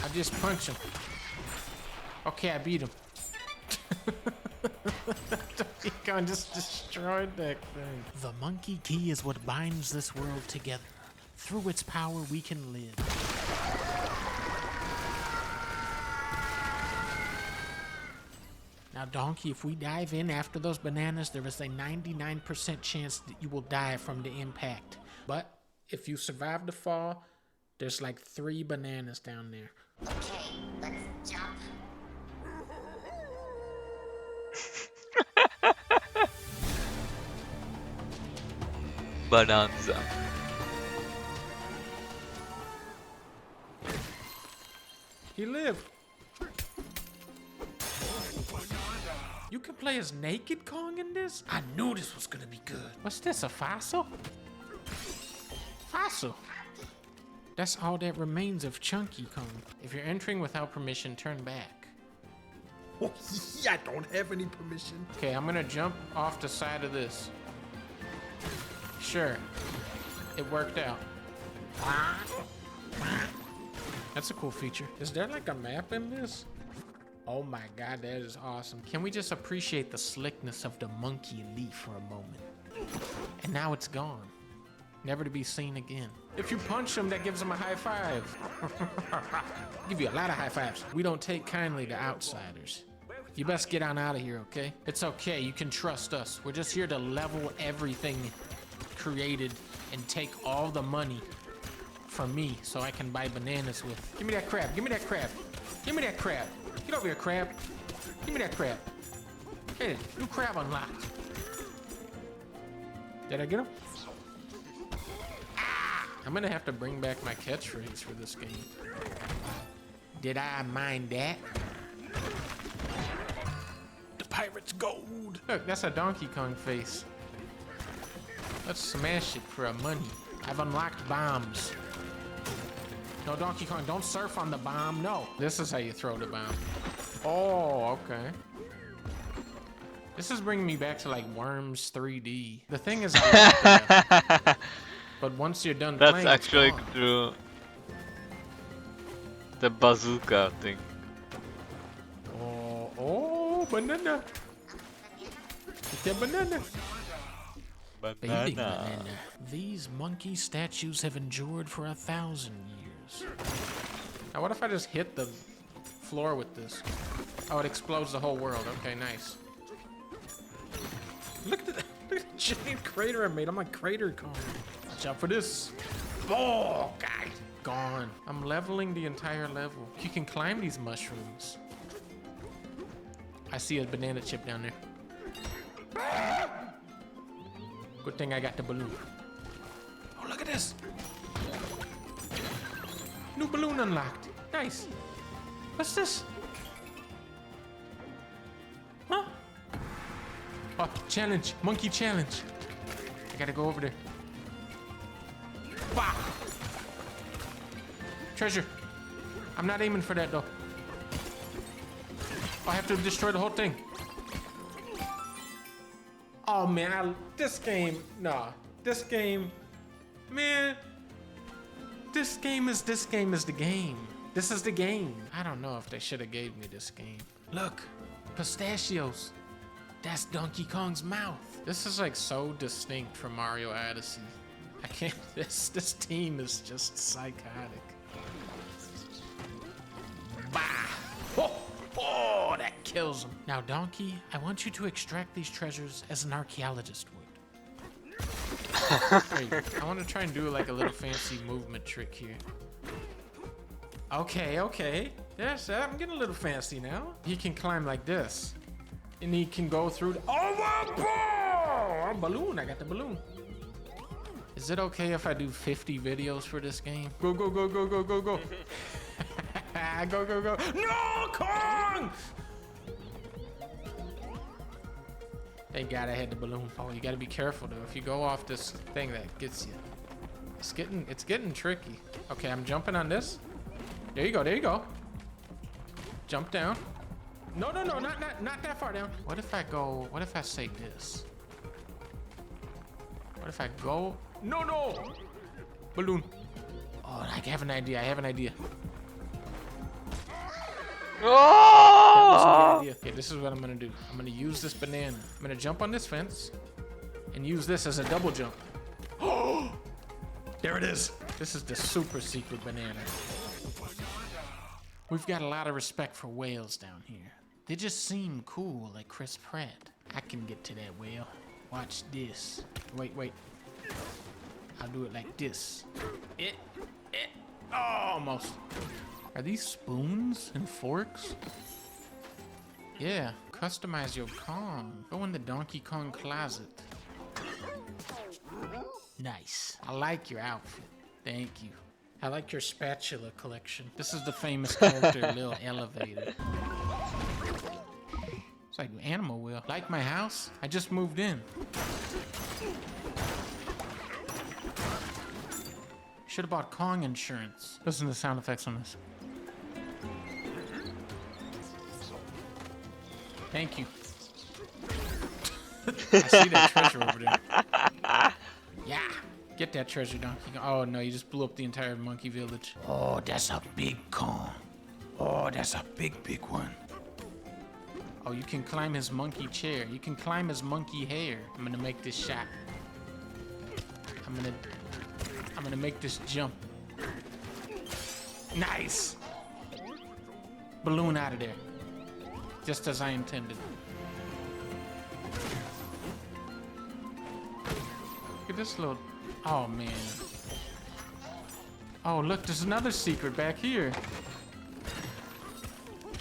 I just punch him. Okay, I beat him. Donkey Kong just destroyed that thing. The monkey key is what binds this world together. Through its power, we can live. Now, Donkey, if we dive in after those bananas, there is a 99% chance that you will die from the impact. But if you survive the fall, there's like 3 bananas down there. Okay, let's jump. Balanza. He lived. You can play as Naked Kong in this? I knew this was gonna be good. What's this, a fossil? Fossil. That's all that remains of Chunky Kong. If you're entering without permission, turn back. Oh, yeah, I don't have any permission. Okay, I'm gonna jump off the side of this. Sure, it worked out. That's a cool feature. Is there like a map in this? Oh my god, that is awesome. Can we just appreciate the slickness of the monkey leaf for a moment? And now it's gone. never to be seen again. If you punch him, that gives him a high five. Give you a lot of high fives. We don't take kindly to outsiders. You best get on out of here, okay? It's okay, you can trust us. We're just here to level everything created and take all the money from me so I can buy bananas with. Give me that crab, give me that crab. Give me that crab. Get over here, crab. Give me that crab. Hey, new crab unlocked. Did I get him? Ah, I'm gonna have to bring back my catchphrase for this game. Did I mind that? The pirate's gold. Look, that's a Donkey Kong face. Let's smash it for our money. I've unlocked bombs. No, Donkey Kong, don't surf on the bomb. No. This is how you throw the bomb. Oh, okay. This is bringing me back to like Worms 3D. The thing is, I like that. But once you're done That's playing, actually true. The bazooka thing. Oh, banana. Get that banana. Baby banana. These monkey statues have endured for 1,000 years. Now what if I just hit the floor with this? Oh, it explodes the whole world. Okay, nice. Look at the giant crater I made. I'm like Crater Kong. Watch out for this. Oh, God. Gone. I'm leveling the entire level. You can climb these mushrooms. I see a banana chip down there. Good thing I got the balloon. Oh, look at this. New balloon unlocked. Nice. What's this? Huh? Oh, challenge. Monkey challenge. I gotta go over there. Bah! Treasure. I'm not aiming for that though. I have to destroy the whole thing. Oh man, this game, nah. This game, man. This game is the game. This is the game. I don't know if they should have gave me this game. Look, pistachios. That's Donkey Kong's mouth. This is like so distinct from Mario Odyssey. I can't, this team is just psychotic. Bah! Oh, that kills him. Now, Donkey, I want you to extract these treasures as an archaeologist would. Wait, I want to try and do like a little fancy movement trick here. Okay. Yes, I'm getting a little fancy now. He can climb like this. And he can go through the balloon. I got the balloon. Is it okay if I do 50 videos for this game? Go. Go. No, Kong! Thank God I had the balloon. Oh, you gotta be careful though. If you go off this thing, that gets you. It's getting tricky. Okay, I'm jumping on this. There you go. Jump down. No, not that far down. What if I say this? What if I go? No! Balloon. Oh, I have an idea. Oh! That was a good idea. Okay, this is what I'm gonna do. I'm gonna use this banana. I'm gonna jump on this fence and use this as a double jump. Oh! There it is. This is the super secret banana. We've got a lot of respect for whales down here. They just seem cool, like Chris Pratt. I can get to that whale. Watch this. Wait. I'll do it like this. Oh, almost. Are these spoons and forks? Yeah, customize your Kong. Go in the Donkey Kong closet. Nice. I like your outfit. Thank you. I like your spatula collection. This is the famous character, Lil Elevator. It's like Animal Wheel. Like my house? I just moved in. Should have bought Kong insurance. Listen to the sound effects on this. Thank you. I see that treasure over there. Yeah. Get that treasure, Donkey Kong. Oh no, you just blew up the entire monkey village. Oh, that's a big Kong. Oh, that's a big one. Oh, you can climb his monkey chair. You can climb his monkey hair. I'm gonna make this shot. I'm gonna gonna make this jump. Nice! Balloon out of there. Just as I intended. Look at this little... Oh, man. Oh, look, there's another secret back here.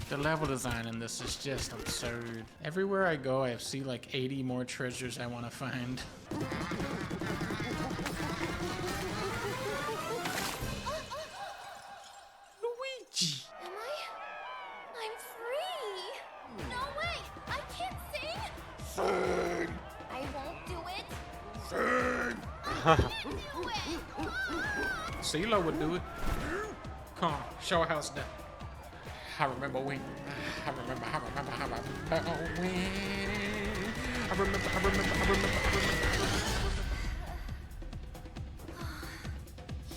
The level design in this is just absurd. Everywhere I go, I see like 80 more treasures I want to find. Luigi! I'm free! No way! I can't sing! Sing! I won't do it! Sing! I can't do it! CeeLo would do it. Come on, show her how it's done. I remember when. I remember when. I remember.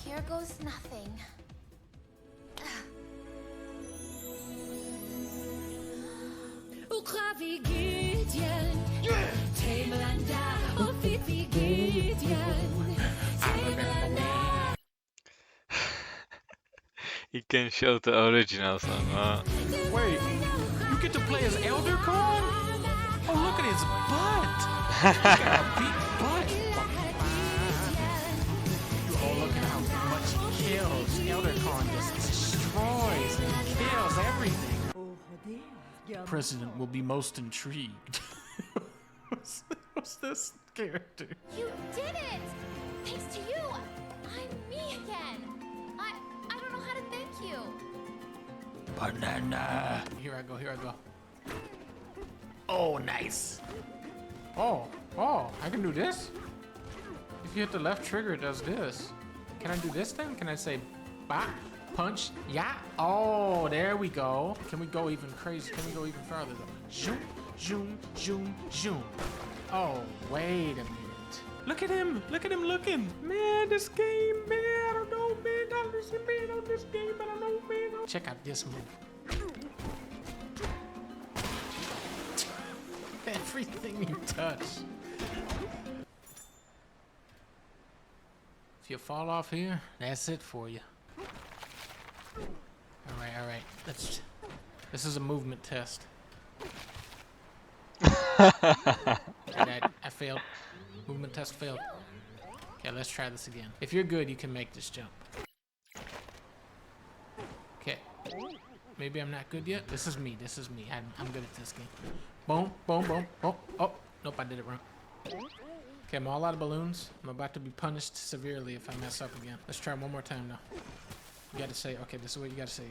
Here goes nothing. He can show the original song, huh? Wait, you get to play as Elder Corn? Oh, look at his butt! He's got a big butt! Oh, look at how much he kills. Elder Corn just destroys and kills everything. The president will be most intrigued. What's this character? You did it! Thanks to you, I'm me again. I don't know how to thank you. Banana. Here I go. Oh, nice. Oh, I can do this? If you hit the left trigger, it does this. Can I do this then? Can I say, bop, punch, yeah? Oh, there we go. Can we go even crazy? Can we go even farther though? Zoom, zoom, zoom, zoom. Oh, wait a minute. Look at him looking. Man, this game, man, I don't know, man. I understand, man, on this game, I don't know, man. Check out this move. Everything you touch. If you fall off here, that's it for you. All right. This is a movement test. I failed. Movement test failed. Okay, let's try this again. If you're good, you can make this jump. Okay. Maybe I'm not good yet. This is me. I'm good at this game. Boom, boom, boom. Oh, nope, I did it wrong. Okay, I'm all out of balloons. I'm about to be punished severely if I mess up again. Let's try one more time now. You gotta say, okay, this is what you gotta say.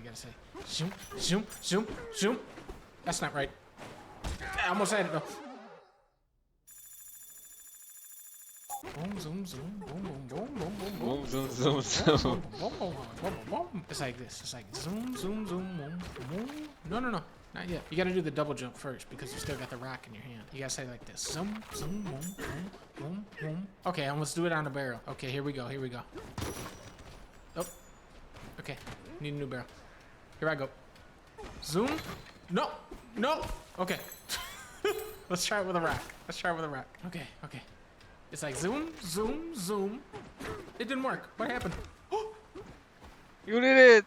Zoom, zoom, zoom, zoom. That's not right. I almost had it though. Boom, zoom, zoom, boom, boom, boom, boom, boom, boom, zoom, zoom, zoom. It's like this. It's like zoom, zoom, zoom, boom, boom. No, not yet. You gotta do the double jump first because you still got the rock in your hand. You gotta say like this. Zoom, zoom, boom, boom, boom, boom. Okay, and let's do it on the barrel. Okay, here we go. Oh. Okay, need a new barrel. Here I go. Zoom. No. Okay. Let's try it with a rock. Okay. It's like zoom, zoom, zoom. It didn't work. What happened? You did it!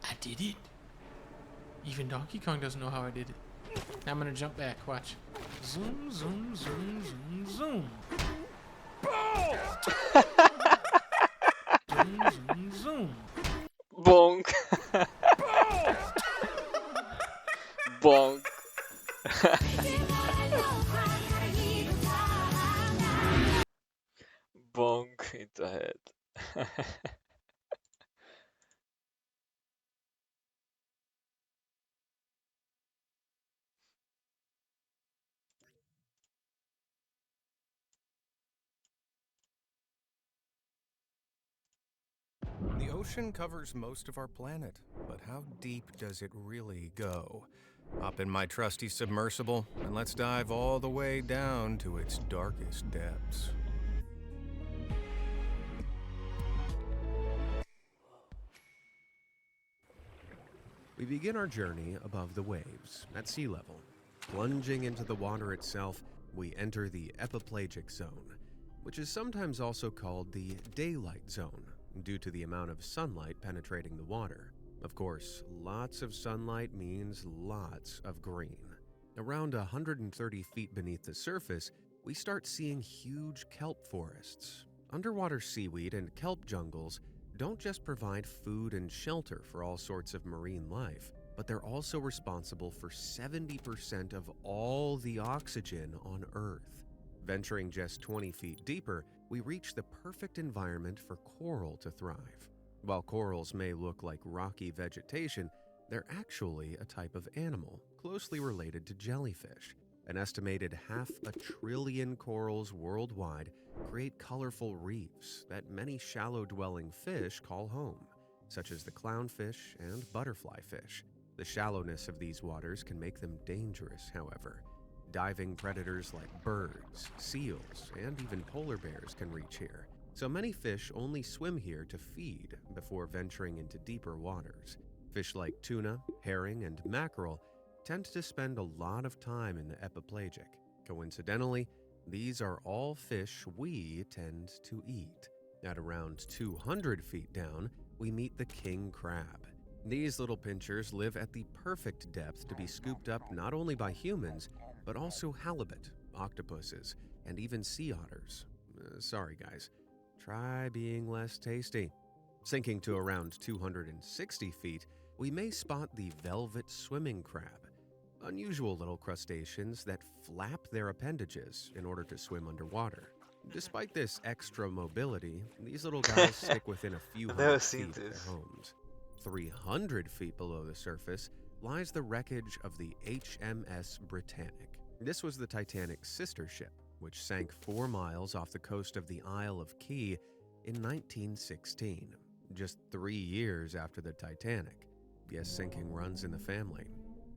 I did it. Even Donkey Kong doesn't know how I did it. Now I'm gonna jump back. Watch. Zoom, zoom, zoom, zoom, zoom. Zoom, zoom, zoom. Bonk. Bonk. Bonk in the head. The ocean covers most of our planet, but how deep does it really go? Hop in my trusty submersible, and let's dive all the way down to its darkest depths. We begin our journey above the waves, at sea level. Plunging into the water itself, we enter the epipelagic zone. which is sometimes also called the daylight zone due to the amount of sunlight penetrating the water. Of course, lots of sunlight means lots of green. Around 130 feet beneath the surface, we start seeing huge kelp forests. Underwater seaweed and kelp jungles don't just provide food and shelter for all sorts of marine life, but they're also responsible for 70% of all the oxygen on Earth. Venturing just 20 feet deeper, we reach the perfect environment for coral to thrive. While corals may look like rocky vegetation, they're actually a type of animal closely related to jellyfish. An estimated 500 billion corals worldwide create colorful reefs that many shallow-dwelling fish call home, such as the clownfish and butterfly fish. The shallowness of these waters can make them dangerous, however. Diving predators like birds, seals, and even polar bears can reach here, so many fish only swim here to feed before venturing into deeper waters. Fish like tuna, herring, and mackerel tend to spend a lot of time in the epipelagic. Coincidentally, these are all fish we tend to eat. At around 200 feet down, we meet the king crab. These little pinchers live at the perfect depth to be scooped up not only by humans, but also halibut, octopuses, and even sea otters. Sorry guys, try being less tasty. Sinking to around 260 feet, we may spot the velvet swimming crab, unusual little crustaceans that flap their appendages in order to swim underwater. Despite this extra mobility, these little guys stick within a few hundred feet of their homes. 300 feet below the surface lies the wreckage of the HMS Britannic. This was the Titanic's sister ship, which sank 4 miles off the coast of the Isle of Key in 1916, just 3 years after the Titanic. Yes, sinking runs in the family.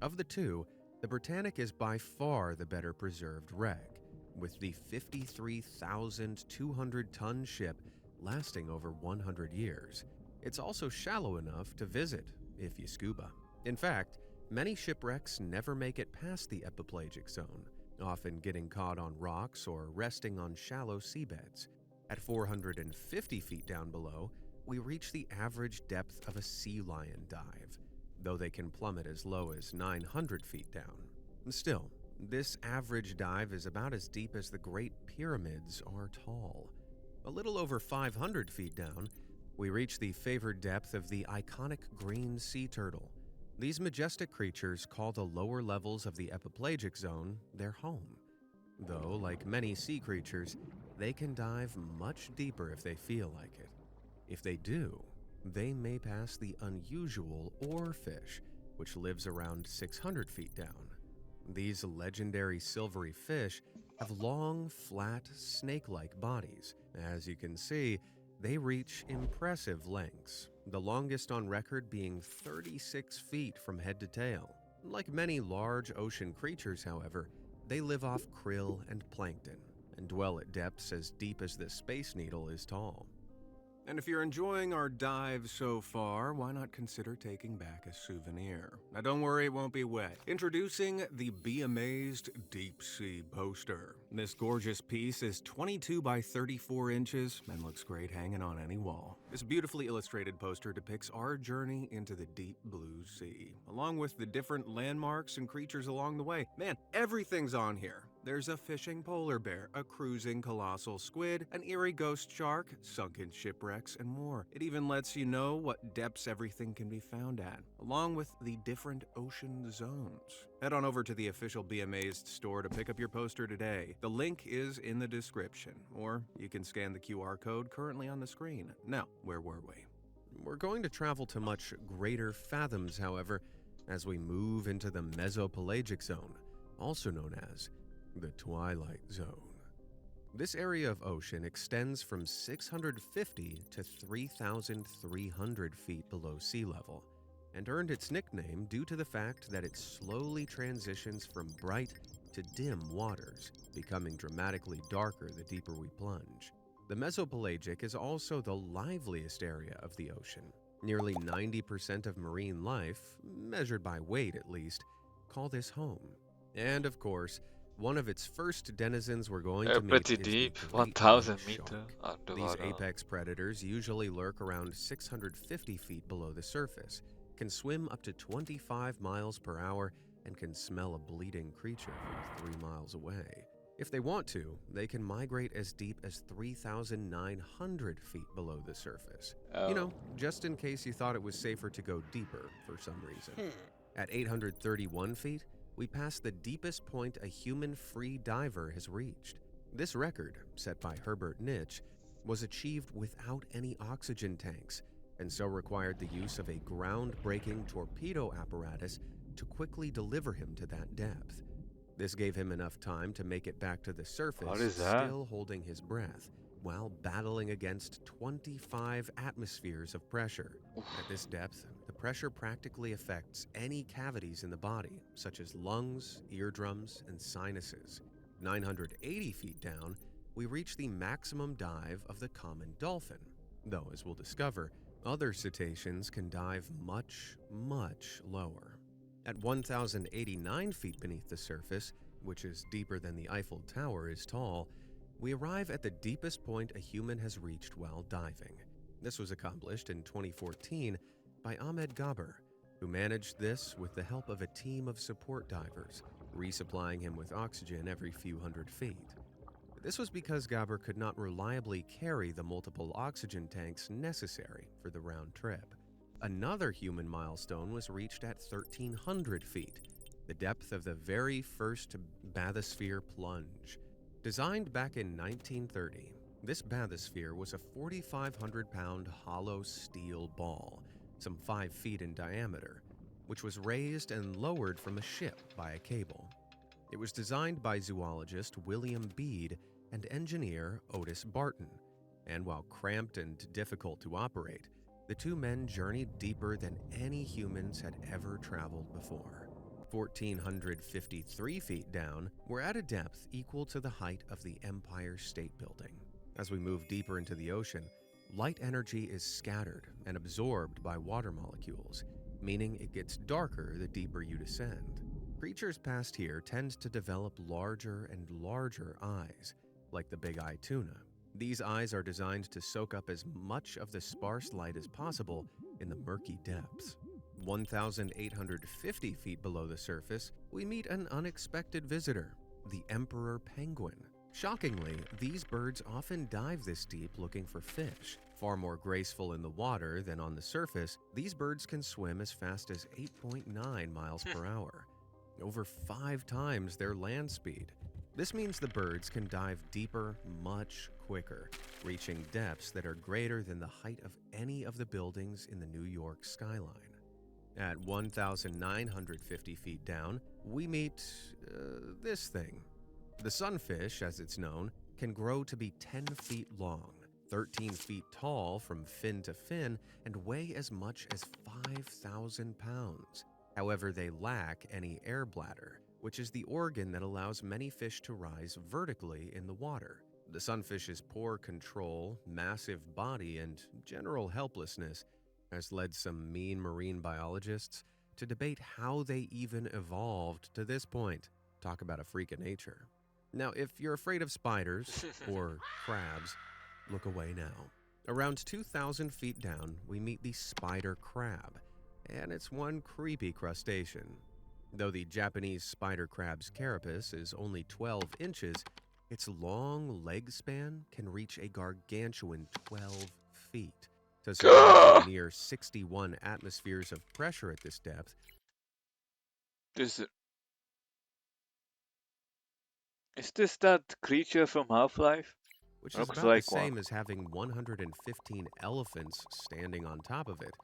Of the two, the Britannic is by far the better preserved wreck, with the 53,200-ton ship lasting over 100 years. It's also shallow enough to visit if you scuba. In fact, many shipwrecks never make it past the epipelagic zone, often getting caught on rocks or resting on shallow seabeds. At 450 feet down below, we reach the average depth of a sea lion dive, though they can plummet as low as 900 feet down. Still, this average dive is about as deep as the Great Pyramids are tall. A little over 500 feet down, we reach the favored depth of the iconic green sea turtle. These majestic creatures call the lower levels of the epipelagic zone their home. Though, like many sea creatures, they can dive much deeper if they feel like it. If they do, they may pass the unusual oarfish, which lives around 600 feet down. These legendary silvery fish have long, flat, snake-like bodies. As you can see, they reach impressive lengths, the longest on record being 36 feet from head to tail. Like many large ocean creatures, however, they live off krill and plankton, and dwell at depths as deep as the Space Needle is tall. And if you're enjoying our dive so far, why not consider taking back a souvenir? Now don't worry, it won't be wet. Introducing the Be Amazed Deep Sea Poster. This gorgeous piece is 22 by 34 inches and looks great hanging on any wall. This beautifully illustrated poster depicts our journey into the deep blue sea, along with the different landmarks and creatures along the way. Man, everything's on here. There's a fishing polar bear, a cruising colossal squid, an eerie ghost shark, sunken shipwrecks, and more. It even lets you know what depths everything can be found at, along with the different ocean zones. Head on over to the official Be Amazed store to pick up your poster today. The link is in the description, or you can scan the QR code currently on the screen. Now, where were we? We're going to travel to much greater fathoms, however, as we move into the Mesopelagic zone, also known as the Twilight Zone. This area of ocean extends from 650 to 3,300 feet below sea level, and earned its nickname due to the fact that it slowly transitions from bright to dim waters, becoming dramatically darker the deeper we plunge. The Mesopelagic is also the liveliest area of the ocean. Nearly 90% of marine life, measured by weight at least, call this home. And of course, One of its first denizens we're going to meet Pretty is the deep, great 1000 white meter shark. These underwater. apex predators usually lurk around 650 feet below the surface, can swim up to 25 miles per hour, and can smell a bleeding creature from 3 miles away. If they want to, they can migrate as deep as 3,900 feet below the surface. You know, just in case you thought it was safer to go deeper for some reason. At 831 feet, we pass the deepest point a human free diver has reached. This record, set by Herbert Nitsch, was achieved without any oxygen tanks, and so required the use of a ground-breaking torpedo apparatus to quickly deliver him to that depth. This gave him enough time to make it back to the surface, What is that? still holding his breath, while battling against 25 atmospheres of pressure. At this depth, the pressure practically affects any cavities in the body, such as lungs, eardrums, and sinuses. 980 feet down, we reach the maximum dive of the common dolphin, though, as we'll discover, other cetaceans can dive much, much lower. At 1,089 feet beneath the surface, which is deeper than the Eiffel Tower is tall, we arrive at the deepest point a human has reached while diving. This was accomplished in 2014 by Ahmed Gabr, who managed this with the help of a team of support divers, resupplying him with oxygen every few hundred feet. This was because Gabr could not reliably carry the multiple oxygen tanks necessary for the round trip. Another human milestone was reached at 1,300 feet, the depth of the very first bathysphere plunge. Designed back in 1930, this bathysphere was a 4,500-pound hollow steel ball, some 5 feet in diameter, which was raised and lowered from a ship by a cable. It was designed by zoologist William Bede and engineer Otis Barton, and while cramped and difficult to operate, the two men journeyed deeper than any humans had ever traveled before. 1,453 feet down, we're at a depth equal to the height of the Empire State Building. As we move deeper into the ocean, light energy is scattered and absorbed by water molecules, meaning it gets darker the deeper you descend. Creatures past here tend to develop larger and larger eyes, like the big eye tuna. These eyes are designed to soak up as much of the sparse light as possible in the murky depths. 1,850 feet below the surface, we meet an unexpected visitor, the emperor penguin. Shockingly, these birds often dive this deep looking for fish. Far more graceful in the water than on the surface, these birds can swim as fast as 8.9 miles per hour, over 5 times their land speed. This means the birds can dive deeper much quicker, reaching depths that are greater than the height of any of the buildings in the New York skyline. At 1,950 feet down, we meet this thing. The sunfish, as it's known, can grow to be 10 feet long, 13 feet tall from fin to fin, and weigh as much as 5,000 pounds. However, they lack any air bladder, which is the organ that allows many fish to rise vertically in the water. The sunfish's poor control, massive body, and general helplessness has led some mean marine biologists to debate how they even evolved to this point. Talk about a freak of nature. Now, if you're afraid of spiders or crabs, look away now. Around 2,000 feet down, we meet the spider crab, and it's one creepy crustacean. Though the Japanese spider crab's carapace is only 12 inches, its long leg span can reach a gargantuan 12 feet. To survive near 61 atmospheres of pressure at this depth, Is this that creature from Half-Life? which is Looks about like the same one. as having 115 elephants standing on top of it.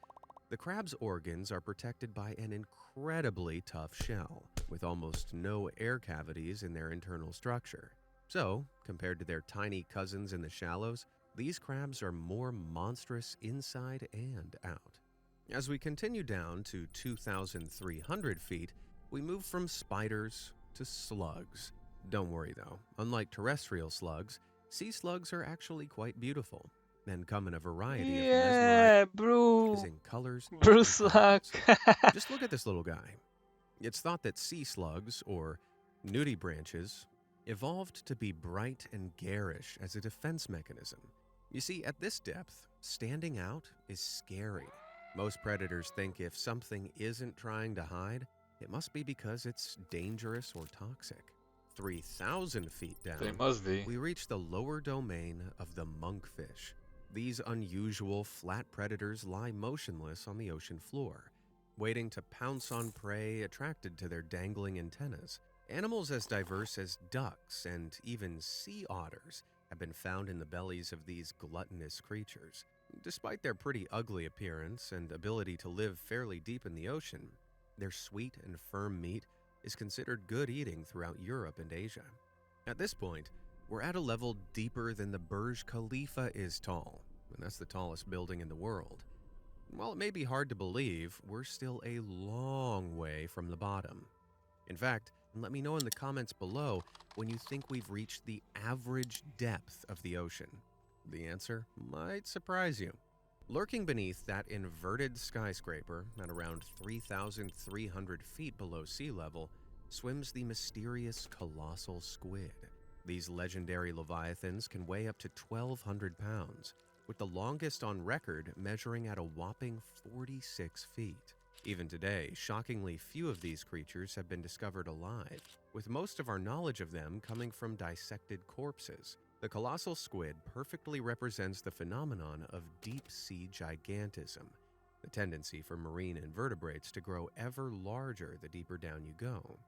The crab's organs are protected by an incredibly tough shell, with almost no air cavities in their internal structure. So, compared to their tiny cousins in the shallows, these crabs are more monstrous inside and out. As we continue down to 2,300 feet, we move from spiders to slugs. Don't worry though, unlike terrestrial slugs, sea slugs are actually quite beautiful and come in a variety of mesmerizing colors and patterns. Just look at this little guy. It's thought that sea slugs, or Nudie branches evolved to be bright and garish as a defense mechanism. You see, at this depth, standing out is scary. Most predators think if something isn't trying to hide, it must be because it's dangerous or toxic. 3,000 feet down, They must be. we reach the lower domain of the monkfish. These unusual flat predators lie motionless on the ocean floor, waiting to pounce on prey attracted to their dangling antennas. Animals as diverse as ducks and even sea otters have been found in the bellies of these gluttonous creatures. Despite their pretty ugly appearance and ability to live fairly deep in the ocean, their sweet and firm meat is considered good eating throughout Europe and Asia. At this point, we're at a level deeper than the Burj Khalifa is tall, and that's the tallest building in the world. While it may be hard to believe, we're still a long way from the bottom. In fact, let me know in the comments below when you think we've reached the average depth of the ocean. The answer might surprise you. Lurking beneath that inverted skyscraper at around 3,300 feet below sea level swims the mysterious colossal squid. These legendary leviathans can weigh up to 1,200 pounds, with the longest on record measuring at a whopping 46 feet. Even today, shockingly few of these creatures have been discovered alive, with most of our knowledge of them coming from dissected corpses. The colossal squid perfectly represents the phenomenon of deep-sea gigantism, the tendency for marine invertebrates to grow ever larger the deeper down you go.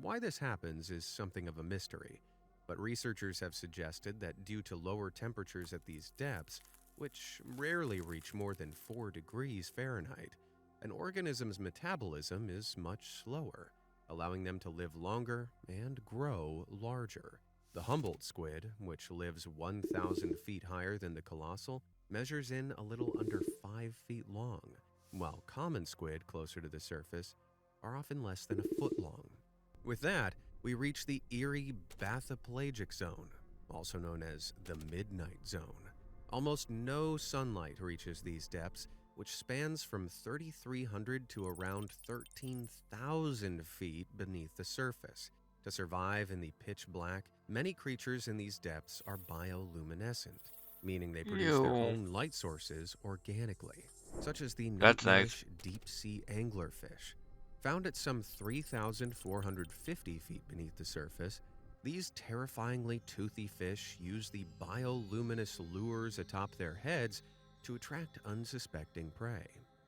Why this happens is something of a mystery, but researchers have suggested that due to lower temperatures at these depths, which rarely reach more than 4 degrees Fahrenheit, an organism's metabolism is much slower, allowing them to live longer and grow larger. The Humboldt squid, which lives 1,000 feet higher than the colossal, measures in a little under 5 feet long, while common squid closer to the surface are often less than a foot long. With that, we reach the eerie bathypelagic zone, also known as the midnight zone. Almost no sunlight reaches these depths, which spans from 3,300 to around 13,000 feet beneath the surface. To survive in the pitch black, many creatures in these depths are bioluminescent, meaning they produce their own light sources organically, such as the nightmarish deep-sea anglerfish. Found at some 3,450 feet beneath the surface, these terrifyingly toothy fish use the bioluminescent lures atop their heads to attract unsuspecting prey.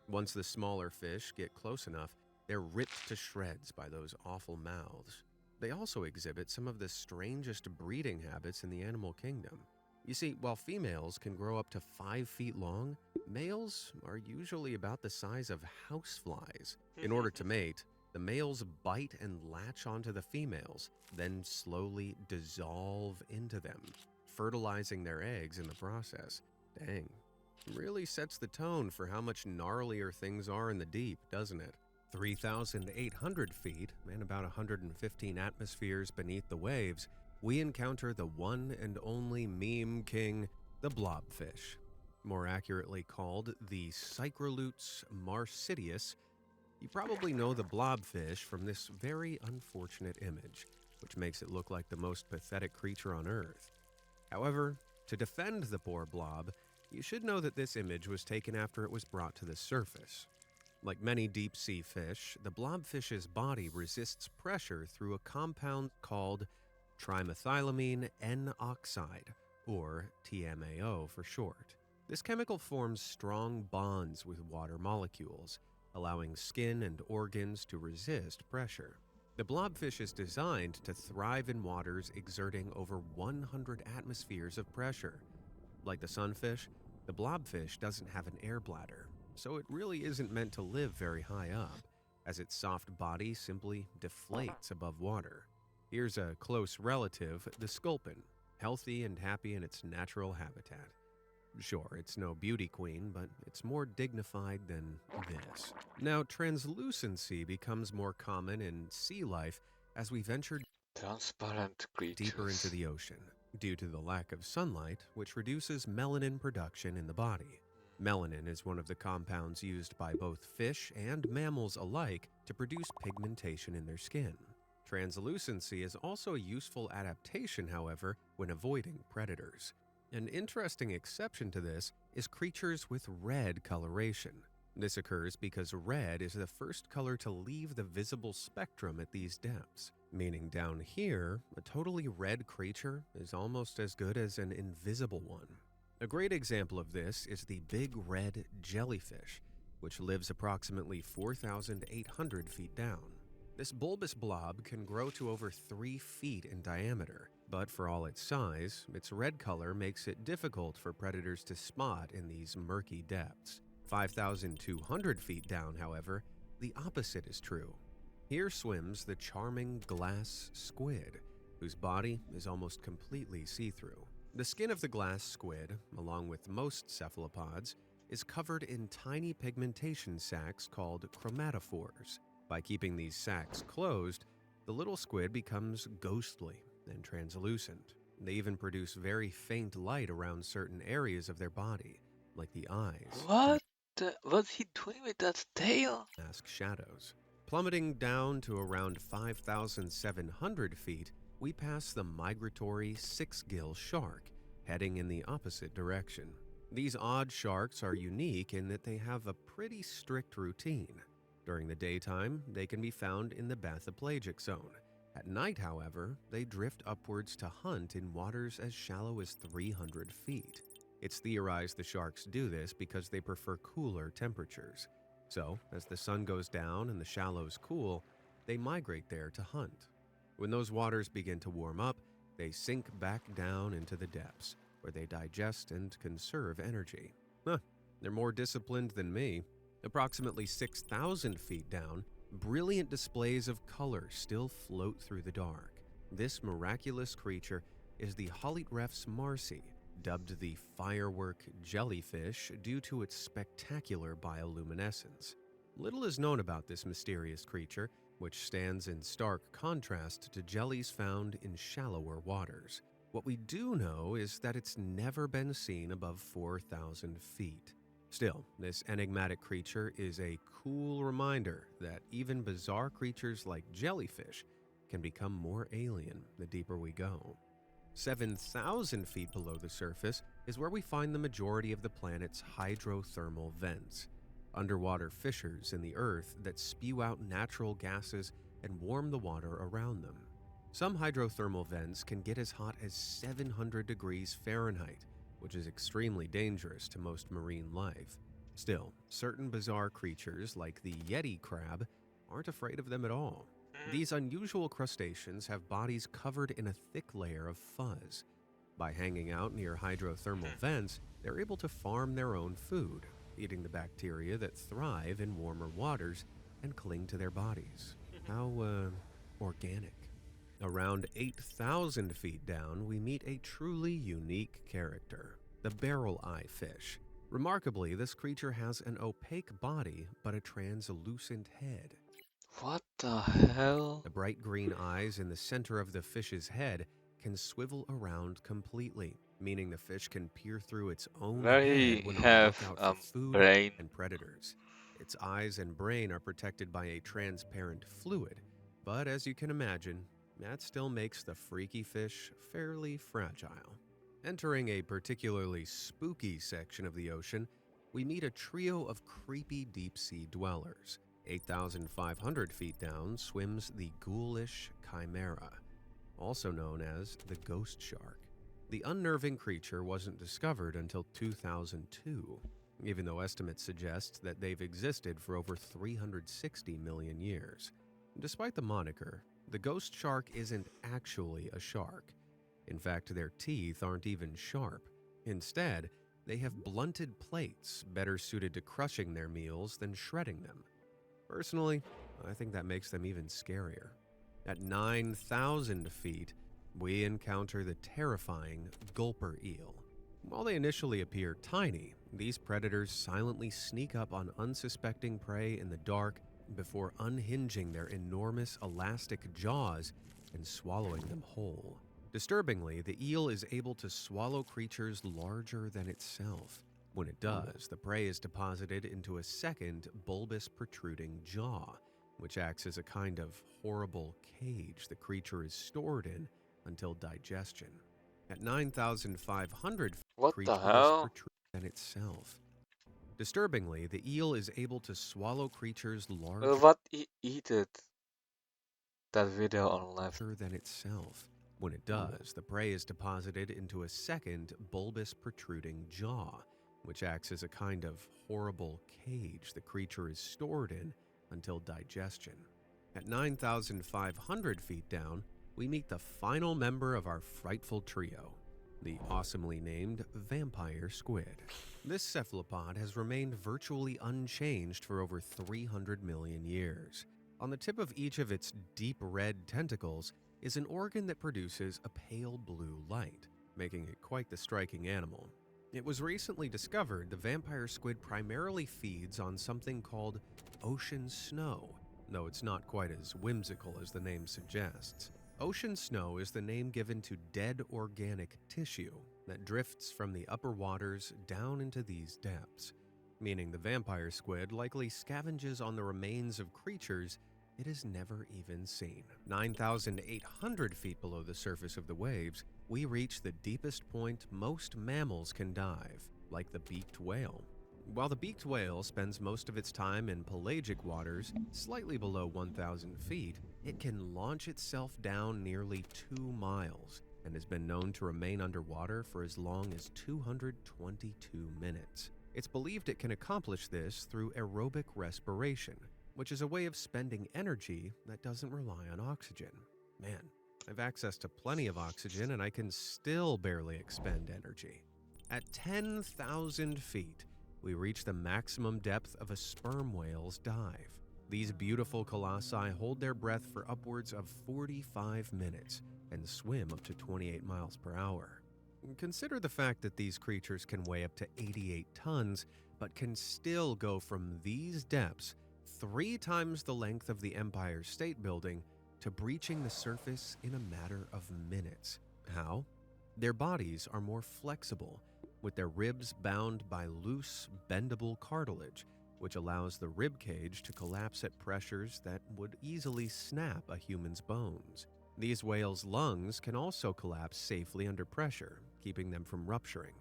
Once the smaller fish get close enough, they're ripped to shreds by those awful mouths. They also exhibit some of the strangest breeding habits in the animal kingdom. You see, while females can grow up to 5 feet long, males are usually about the size of houseflies. In order to mate, the males bite and latch onto the females, then slowly dissolve into them, fertilizing their eggs in the process. Dang. Really sets the tone for how much gnarlier things are in the deep, doesn't it? 3,800 feet and about 115 atmospheres beneath the waves, we encounter the one and only meme king, the blobfish. More accurately called the Cycrolutes marsidius. You probably know the blobfish from this very unfortunate image, which makes it look like the most pathetic creature on Earth. However, to defend the poor blob, you should know that this image was taken after it was brought to the surface. Like many deep-sea fish, the blobfish's body resists pressure through a compound called trimethylamine N-oxide, or TMAO for short. This chemical forms strong bonds with water molecules, allowing skin and organs to resist pressure. The blobfish is designed to thrive in waters exerting over 100 atmospheres of pressure. Like the sunfish, the blobfish doesn't have an air bladder, so it really isn't meant to live very high up, as its soft body simply deflates above water. Here's a close relative, the sculpin, healthy and happy in its natural habitat. Sure, it's no beauty queen, but it's more dignified than this. Now, translucency becomes more common in sea life as we venture transparent creatures deeper into the ocean, due to the lack of sunlight, which reduces melanin production in the body. Melanin is one of the compounds used by both fish and mammals alike to produce pigmentation in their skin. Translucency is also a useful adaptation, however, when avoiding predators. An interesting exception to this is creatures with red coloration. This occurs because red is the first color to leave the visible spectrum at these depths, meaning down here, a totally red creature is almost as good as an invisible one. A great example of this is the big red jellyfish, which lives approximately 4,800 feet down. This bulbous blob can grow to over 3 feet in diameter, but for all its size, its red color makes it difficult for predators to spot in these murky depths. 5,200 feet down, however, the opposite is true. Here swims the charming glass squid, whose body is almost completely see-through. The skin of the glass squid, along with most cephalopods, is covered in tiny pigmentation sacs called chromatophores. By keeping these sacs closed, the little squid becomes ghostly and translucent. They even produce very faint light around certain areas of their body, like the eyes. What? What's he doing with that tail? Mask shadows. Plummeting down to around 5,700 feet, we pass the migratory six-gill shark, heading in the opposite direction. These odd sharks are unique in that they have a pretty strict routine. During the daytime, they can be found in the bathypelagic zone. At night, however, they drift upwards to hunt in waters as shallow as 300 feet. It's theorized the sharks do this because they prefer cooler temperatures. So, as the sun goes down and the shallows cool, they migrate there to hunt. When those waters begin to warm up, they sink back down into the depths, where they digest and conserve energy. They're more disciplined than me. Approximately 6,000 feet down, brilliant displays of color still float through the dark. This miraculous creature is the Holytref's marcy, dubbed the firework jellyfish due to its spectacular bioluminescence. Little is known about this mysterious creature, which stands in stark contrast to jellies found in shallower waters. What we do know is that it's never been seen above 4,000 feet. Still, this enigmatic creature is a cool reminder that even bizarre creatures like jellyfish can become more alien the deeper we go. 7,000 feet below the surface is where we find the majority of the planet's hydrothermal vents, underwater fissures in the Earth that spew out natural gases and warm the water around them. Some hydrothermal vents can get as hot as 700 degrees Fahrenheit, which is extremely dangerous to most marine life. Still, certain bizarre creatures like the Yeti crab aren't afraid of them at all. These unusual crustaceans have bodies covered in a thick layer of fuzz. By hanging out near hydrothermal vents, they're able to farm their own food, eating the bacteria that thrive in warmer waters and cling to their bodies. How, organic. Around 8,000 feet down, we meet a truly unique character, the barrel eye fish. Remarkably, this creature has an opaque body but a translucent head. What the hell? The bright green eyes in the center of the fish's head can swivel around completely, meaning the fish can peer through its own Where head he when on the have lookout for food brain? and predators. Its eyes and brain are protected by a transparent fluid, but as you can imagine, that still makes the freaky fish fairly fragile. Entering a particularly spooky section of the ocean, we meet a trio of creepy deep-sea dwellers. 8,500 feet down swims the ghoulish chimera, also known as the ghost shark. The unnerving creature wasn't discovered until 2002, even though estimates suggest that they've existed for over 360 million years. Despite the moniker, the ghost shark isn't actually a shark. In fact, their teeth aren't even sharp. Instead, they have blunted plates better suited to crushing their meals than shredding them. Personally, I think that makes them even scarier. At 9,000 feet, we encounter the terrifying gulper eel. While they initially appear tiny, these predators silently sneak up on unsuspecting prey in the dark before unhinging their enormous elastic jaws and swallowing them whole. Disturbingly, the eel is able to swallow creatures larger than itself. When it does, the prey is deposited into a second bulbous protruding jaw, which acts as a kind of horrible cage the creature is stored in until digestion. At 9,500 feet, the What creature the is hell? protruding itself. Disturbingly, the eel is able to swallow creatures Well, larger what eat it? That video on left. than itself. When it does, the prey is deposited into a second bulbous protruding jaw, which acts as a kind of horrible cage the creature is stored in until digestion. At 9,500 feet down, we meet the final member of our frightful trio, the awesomely named vampire squid. This cephalopod has remained virtually unchanged for over 300 million years. On the tip of each of its deep red tentacles is an organ that produces a pale blue light, making it quite the striking animal. It was recently discovered the vampire squid primarily feeds on something called ocean snow, though it's not quite as whimsical as the name suggests. Ocean snow is the name given to dead organic tissue that drifts from the upper waters down into these depths, meaning the vampire squid likely scavenges on the remains of creatures it has never even seen. 9,800 feet below the surface of the waves, we reach the deepest point most mammals can dive, like the beaked whale. While the beaked whale spends most of its time in pelagic waters, slightly below 1,000 feet, it can launch itself down nearly 2 miles and has been known to remain underwater for as long as 222 minutes. It's believed it can accomplish this through aerobic respiration, which is a way of spending energy that doesn't rely on oxygen. Man, I've access to plenty of oxygen and I can still barely expend energy. At 10,000 feet, we reach the maximum depth of a sperm whale's dive. These beautiful colossi hold their breath for upwards of 45 minutes and swim up to 28 miles per hour. Consider the fact that these creatures can weigh up to 88 tons, but can still go from these depths 3 times the length of the Empire State Building to breaching the surface in a matter of minutes. How? Their bodies are more flexible, with their ribs bound by loose, bendable cartilage, which allows the rib cage to collapse at pressures that would easily snap a human's bones. These whales' lungs can also collapse safely under pressure, keeping them from rupturing,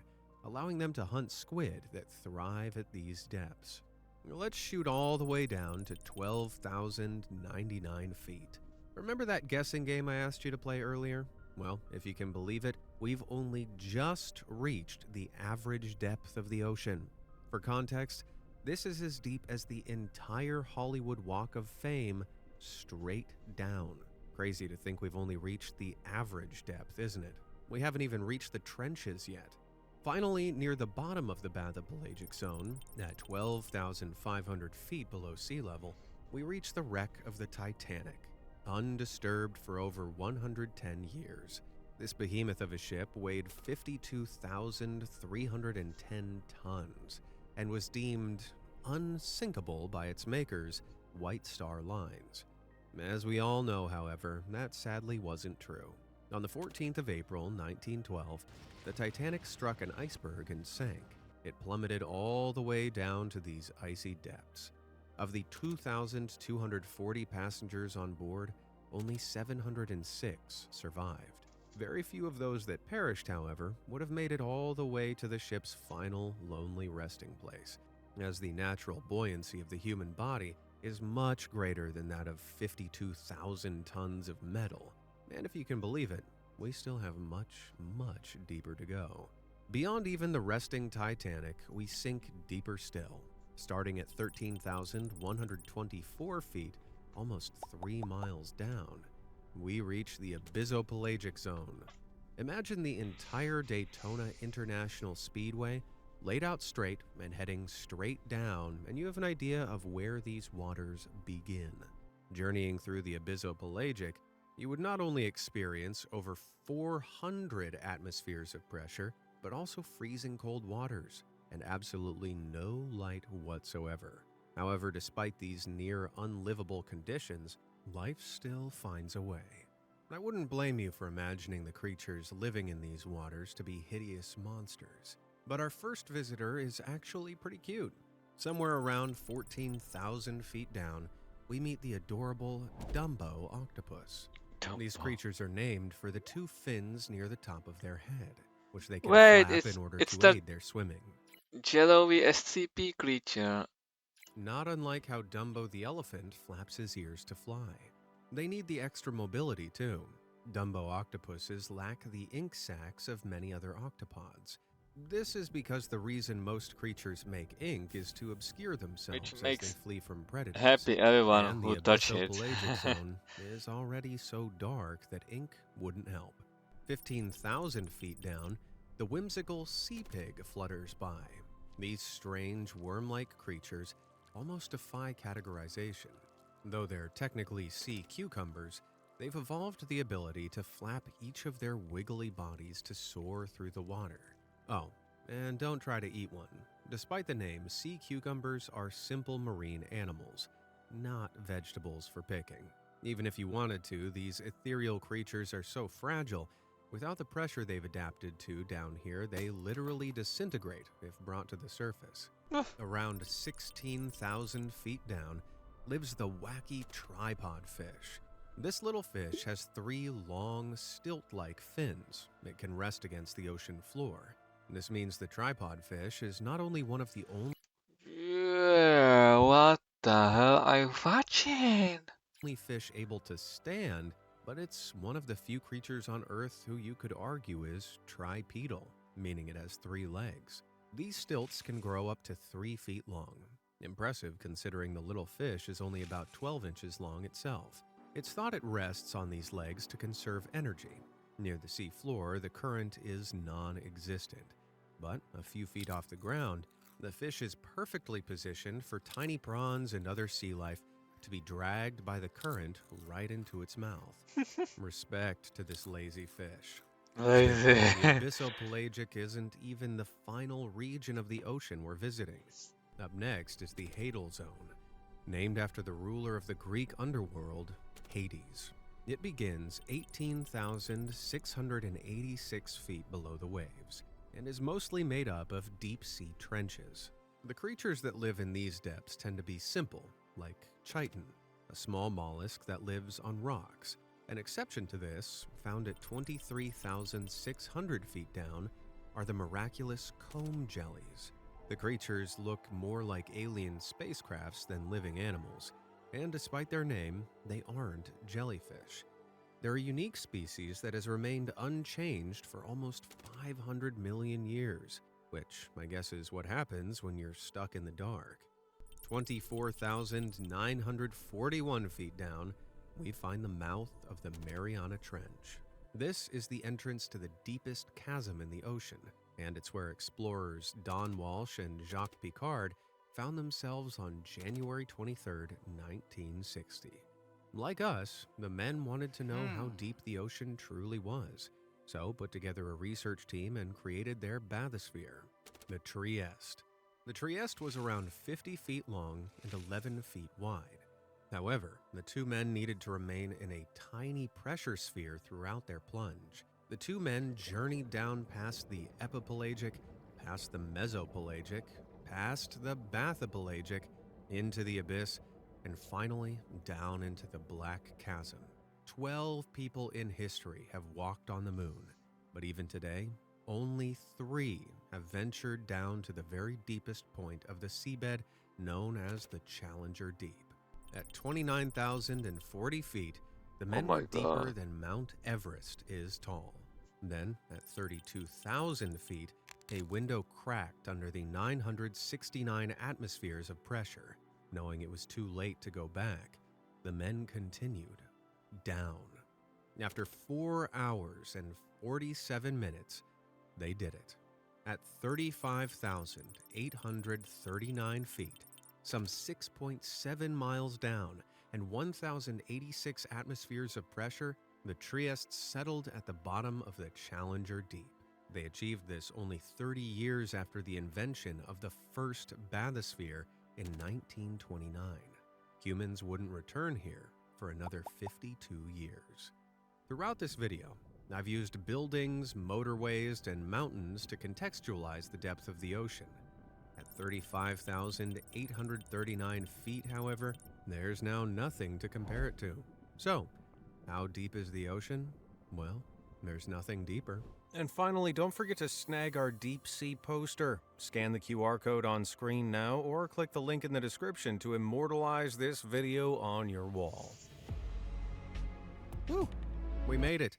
allowing them to hunt squid that thrive at these depths. Let's shoot all the way down to 12,099 feet. Remember that guessing game I asked you to play earlier? Well, if you can believe it, we've only just reached the average depth of the ocean. For context, this is as deep as the entire Hollywood Walk of Fame straight down. Crazy to think we've only reached the average depth, isn't it? We haven't even reached the trenches yet. Finally, near the bottom of the bathypelagic zone, at 12,500 feet below sea level, we reach the wreck of the Titanic, undisturbed for over 110 years. This behemoth of a ship weighed 52,310 tons and was deemed unsinkable by its makers, White Star Lines. As we all know, however, that sadly wasn't true. On the 14th of April, 1912, the Titanic struck an iceberg and sank. It plummeted all the way down to these icy depths. Of the 2,240 passengers on board, only 706 survived. Very few of those that perished, however, would have made it all the way to the ship's final lonely resting place, as the natural buoyancy of the human body is much greater than that of 52,000 tons of metal. And if you can believe it, we still have much, much deeper to go. Beyond even the resting Titanic, we sink deeper still, starting at 13,124 feet, almost 3 miles down. We reach the abyssopelagic zone. Imagine the entire Daytona International Speedway laid out straight and heading straight down, and you have an idea of where these waters begin. Journeying through the abyssopelagic, you would not only experience over 400 atmospheres of pressure, but also freezing cold waters and absolutely no light whatsoever. However, despite these near unlivable conditions, life still finds a way. I wouldn't blame you for imagining the creatures living in these waters to be hideous monsters. But our first visitor is actually pretty cute. Somewhere around 14,000 feet down, we meet the adorable Dumbo octopus. These creatures are named for the two fins near the top of their head, which they can Wait, flap in order it's to that aid their swimming. yellowy SCP creature. Not unlike how Dumbo the elephant flaps his ears to fly. They need the extra mobility too. Dumbo octopuses lack the ink sacs of many other octopods. This is because the reason most creatures make ink is to obscure themselves as they makes flee from predators. happy everyone And who the touch it. abyssopelagic zone is already so dark that ink wouldn't help. 15,000 feet down, the whimsical sea pig flutters by. These strange worm-like creatures almost defy categorization. Though they're technically sea cucumbers, they've evolved the ability to flap each of their wiggly bodies to soar through the water. Oh, and don't try to eat one. Despite the name, sea cucumbers are simple marine animals, not vegetables for picking. Even if you wanted to, these ethereal creatures are so fragile, without the pressure they've adapted to down here, they literally disintegrate if brought to the surface. Around 16,000 feet down lives the wacky tripod fish. This little fish has 3 long, stilt-like fins. It can rest against the ocean floor. This means the tripod fish is not only one of the only What the hell are you watching? fish able to stand, but it's one of the few creatures on Earth who you could argue is tripedal, meaning it has 3 legs. These stilts can grow up to 3 feet long. Impressive considering the little fish is only about 12 inches long itself. It's thought it rests on these legs to conserve energy. Near the sea floor, the current is non-existent. But a few feet off the ground, the fish is perfectly positioned for tiny prawns and other sea life to be dragged by the current right into its mouth. Respect to this lazy fish. Lazy. The abyssopelagic isn't even the final region of the ocean we're visiting. Up next is the Hadal Zone, named after the ruler of the Greek underworld, Hades. It begins 18,686 feet below the waves and is mostly made up of deep-sea trenches. The creatures that live in these depths tend to be simple, like chitin, a small mollusk that lives on rocks. An exception to this, found at 23,600 feet down, are the miraculous comb jellies. The creatures look more like alien spacecrafts than living animals, and despite their name, they aren't jellyfish. They're a unique species that has remained unchanged for almost 500 million years, which I guess is what happens when you're stuck in the dark. 24,941 feet down, we find the mouth of the Mariana Trench. This is the entrance to the deepest chasm in the ocean, and it's where explorers Don Walsh and Jacques Picard found themselves on January 23, 1960. Like us, the men wanted to know how deep the ocean truly was, so put together a research team and created their bathysphere, the Trieste. The Trieste was around 50 feet long and 11 feet wide. However, the 2 men needed to remain in a tiny pressure sphere throughout their plunge. The 2 men journeyed down past the epipelagic, past the mesopelagic, past the bathopelagic, into the abyss, and finally down into the black chasm. 12 people in history have walked on the moon, but even today, only 3 have ventured down to the very deepest point of the seabed known as the Challenger Deep. At 29,040 feet, the men were deeper than Mount Everest is tall. Then, at 32,000 feet, a window cracked under the 969 atmospheres of pressure. Knowing it was too late to go back, the men continued down. After 4 hours and 47 minutes, they did it. At 35,839 feet, some 6.7 miles down, and 1,086 atmospheres of pressure, the Trieste settled at the bottom of the Challenger Deep. They achieved this only 30 years after the invention of the first bathysphere in 1929. Humans wouldn't return here for another 52 years. Throughout this video, I've used buildings, motorways, and mountains to contextualize the depth of the ocean. At 35,839 feet, however, There's now nothing to compare it to. So, how deep is the ocean? Well, there's nothing deeper. And finally, don't forget to snag our deep sea poster. Scan the QR code on screen now or click the link in the description to immortalize this video on your wall. Woo! We made it!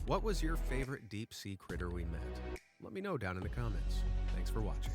What was your favorite deep sea critter we met? Let me know down in the comments. Thanks for watching.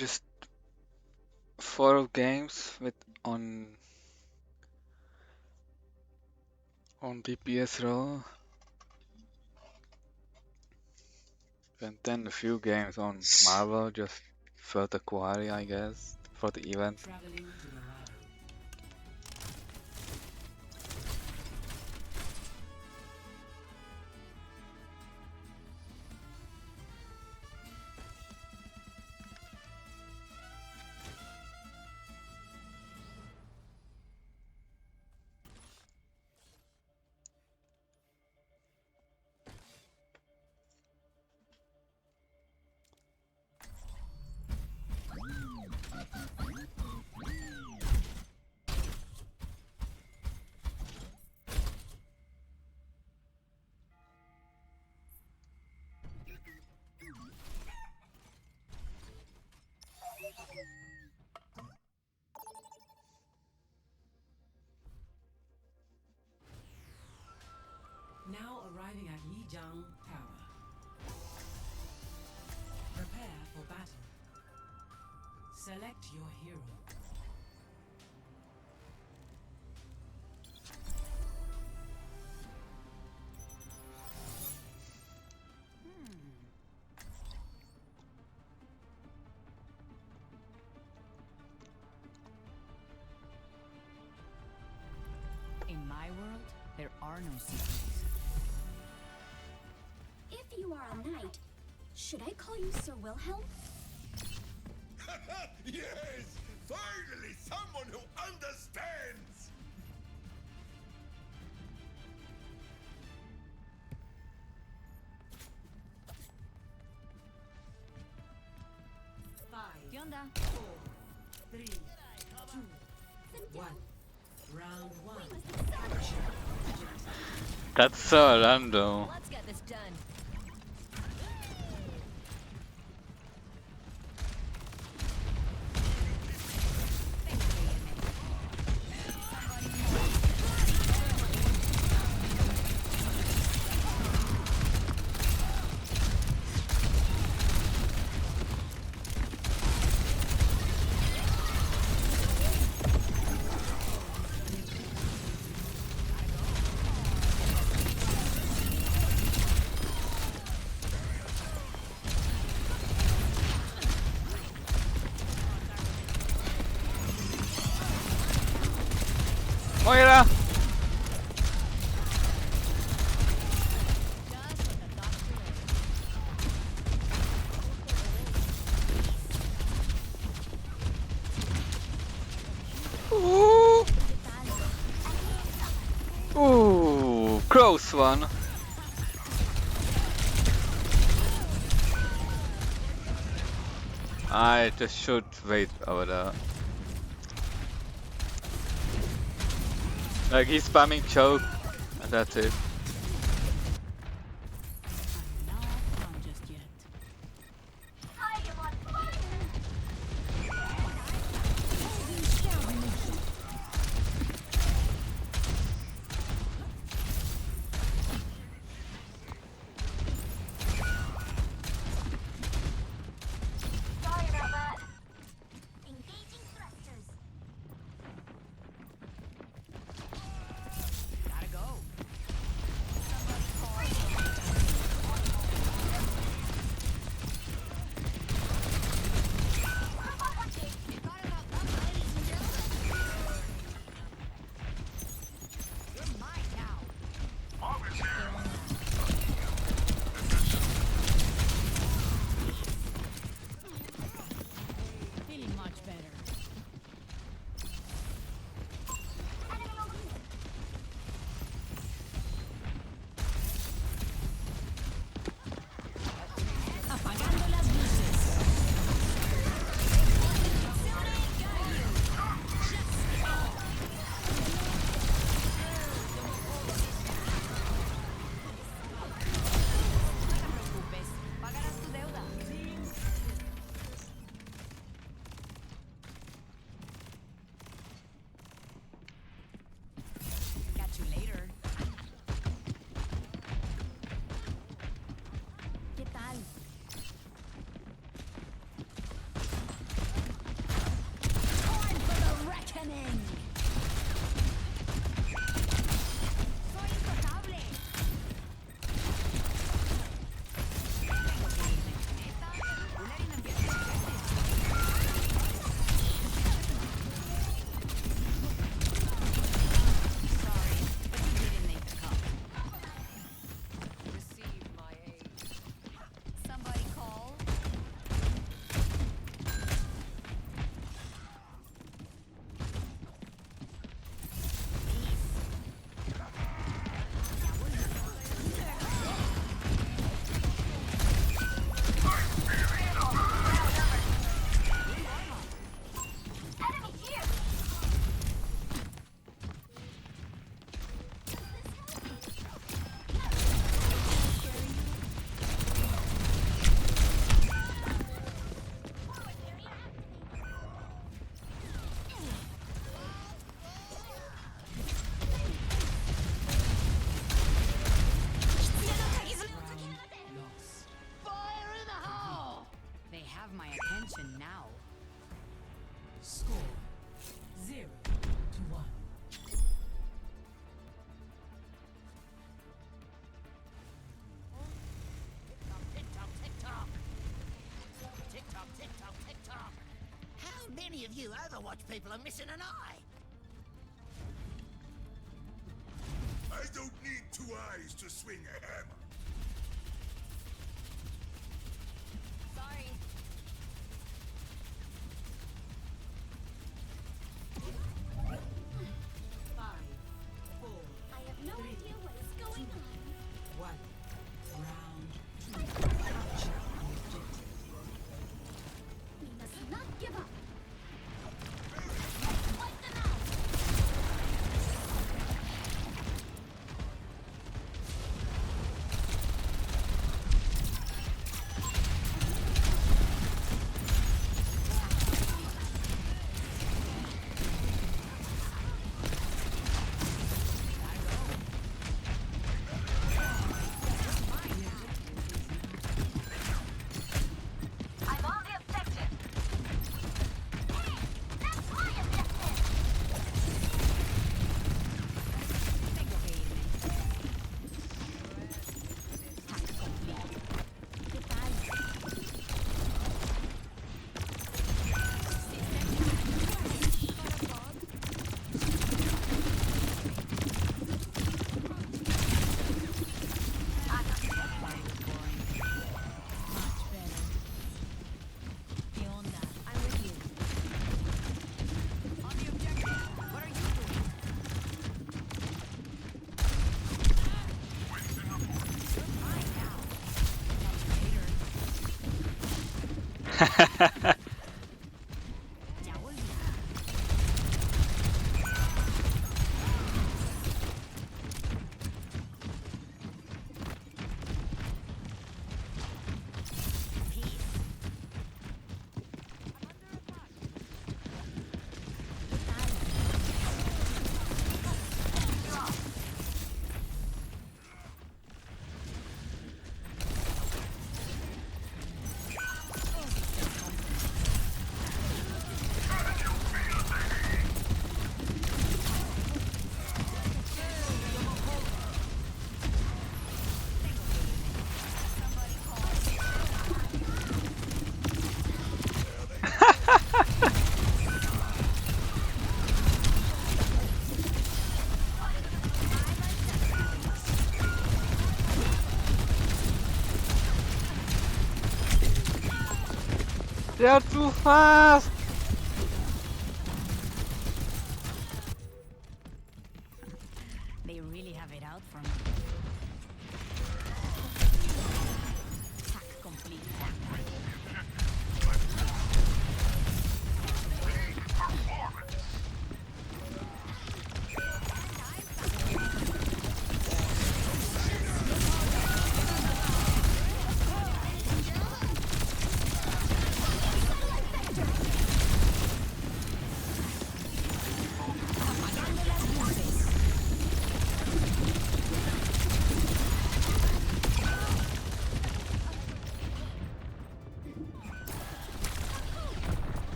just 4 games with on DPS role, and then a few games on Marvel just for the query, I guess, for the event. Now arriving at Lijiang Tower. Prepare for battle. Select your hero. In my world, there are no secrets. If you are a knight, should I call you Sir Wilhelm? Yes! Finally, someone who understands! Five, ¿Qué onda? 4, 3, 2, 1. Round 1. That's so random. Let's get this done. Moira! Ooh! Ooh, close one. I just should wait over there. Like he's spamming choke, and that's it. Overwatch people are missing an eye. I don't need two eyes to swing a hammer. Sorry. Five, four, I have no idea what is going on. 1. Round 2. Capture the objective. We must not give up. I'm on the objective. That's my objective. They are too fast! They really have it out for me. Hack complete.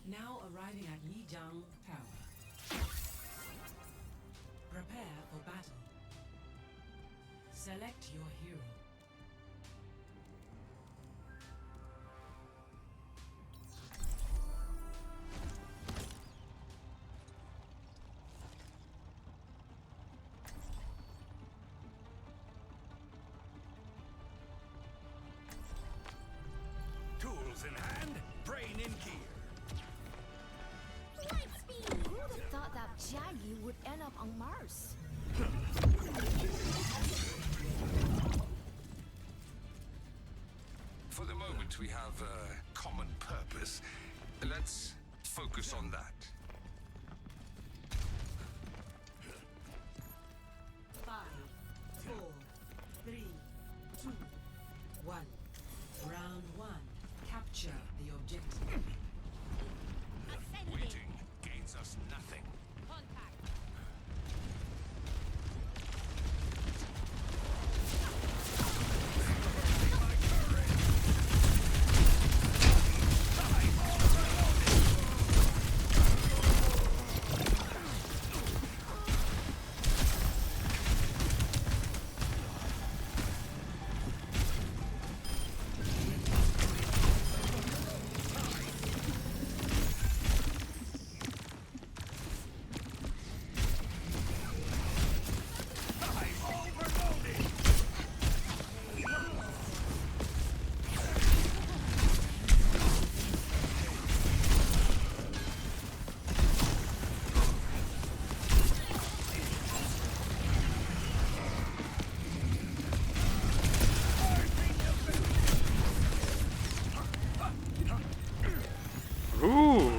Now arriving at Lijiang Tower. Prepare for battle. Select your hero. Tools in hand, brain in gear. Light speed! Who would have thought that Jaggy would end up on Mars? For the moment, we have a common purpose. Let's focus on that. 5, 4, 3, 2, 1. Round 1. Capture the objective. Waiting gains us nothing. Ooh.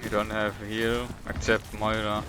You don't have a hero except Moira.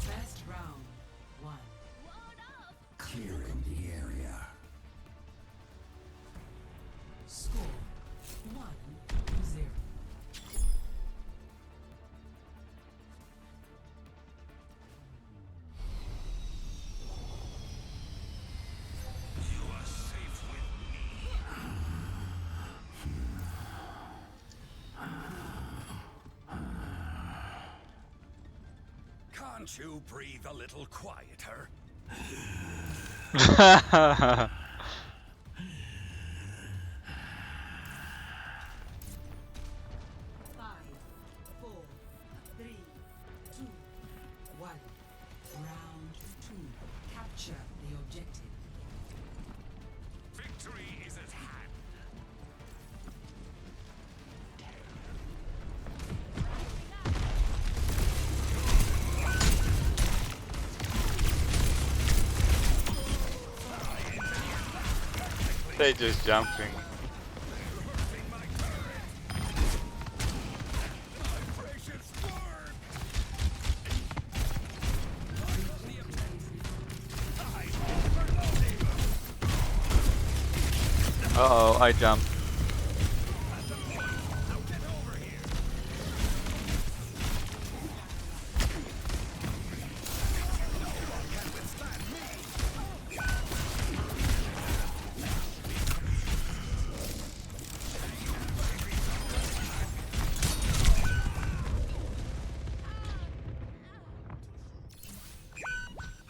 Best round 1. Clearing the area. Score 1-0. You are safe with me. Can't you breathe a little quieter? 5, 4, 3, 2, 1. Round 2. Capture the objective. Victory is at hand. They just jumping. Uh-oh, I jumped.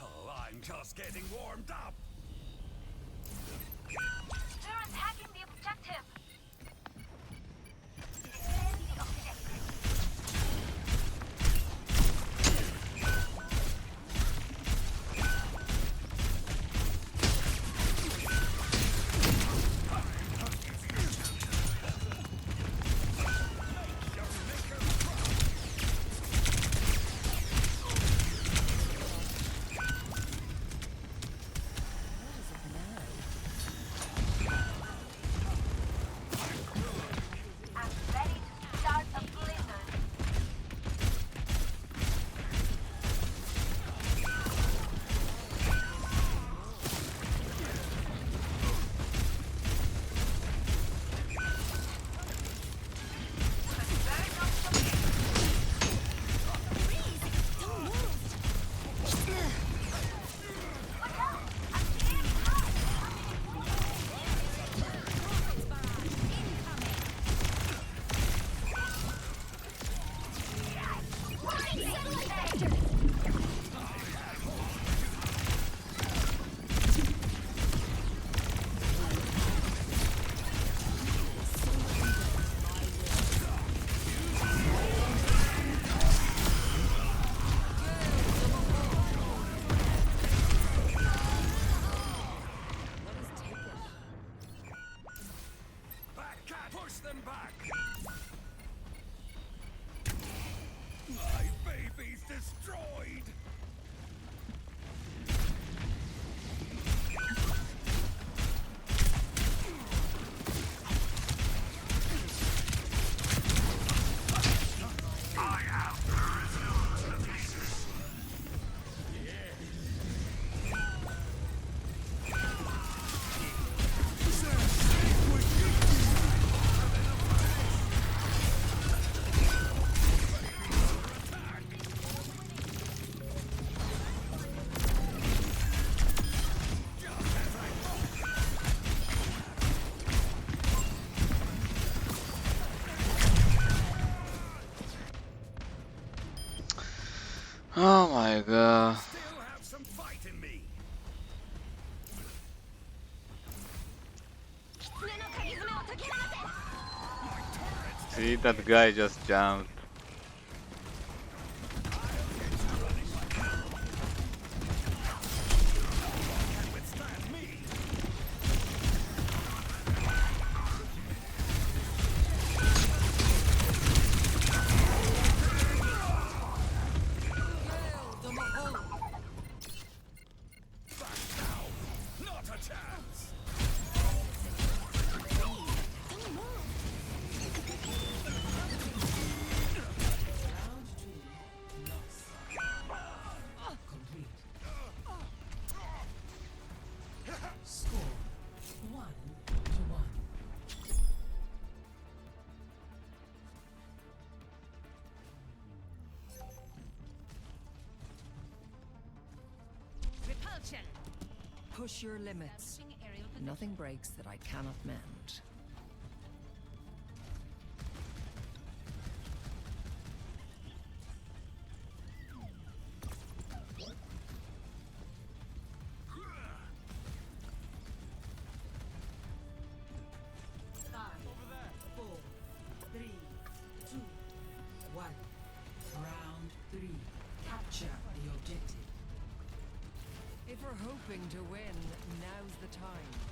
Oh, I'm just getting warmed up. They're attacking the objective. I'm ready to start a blizzard. Push them back. My baby's destroyed. I have resumed the pieces. Oh my god. Still have some fight in me. See, that guy just jumped. Not a chance. Score 1-1. Repulsion. Push your limits. Nothing breaks that I cannot mend. hoping to win, now's the time.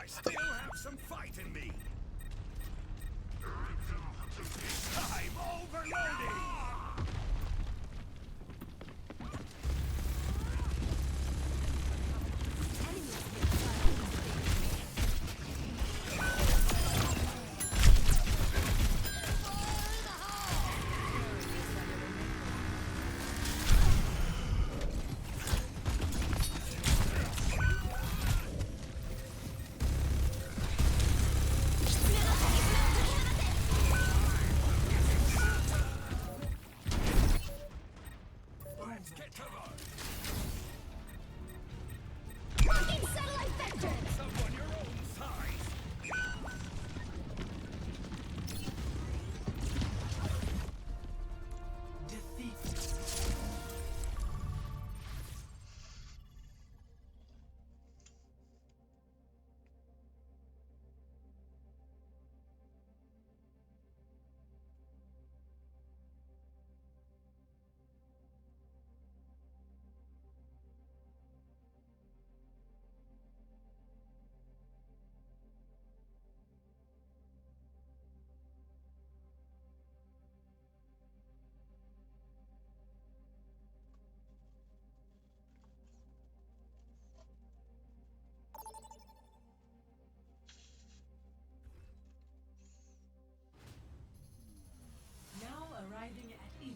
Still have some fight in me. I'm overloading. arriving at ease.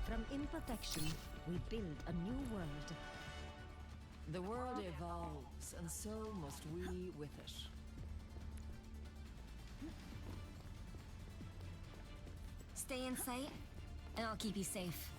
From imperfection, we build a new world. The world evolves, and so must we with it. Stay in sight, and I'll keep you safe.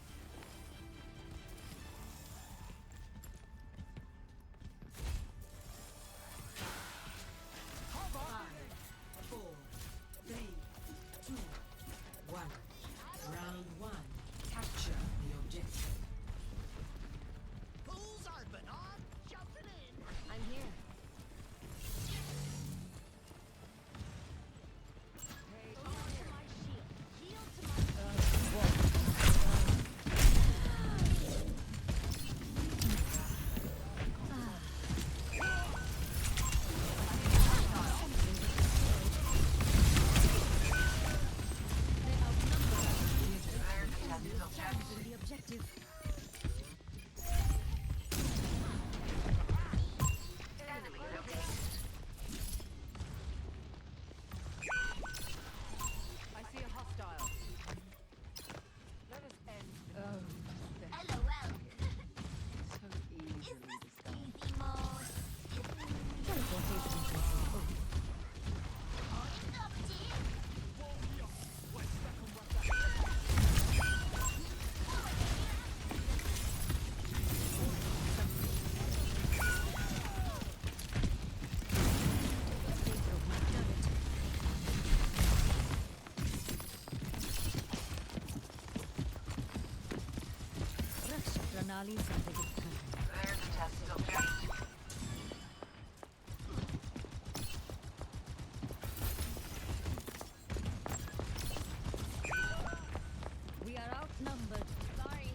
There's a tested objective. We are outnumbered. Sorry.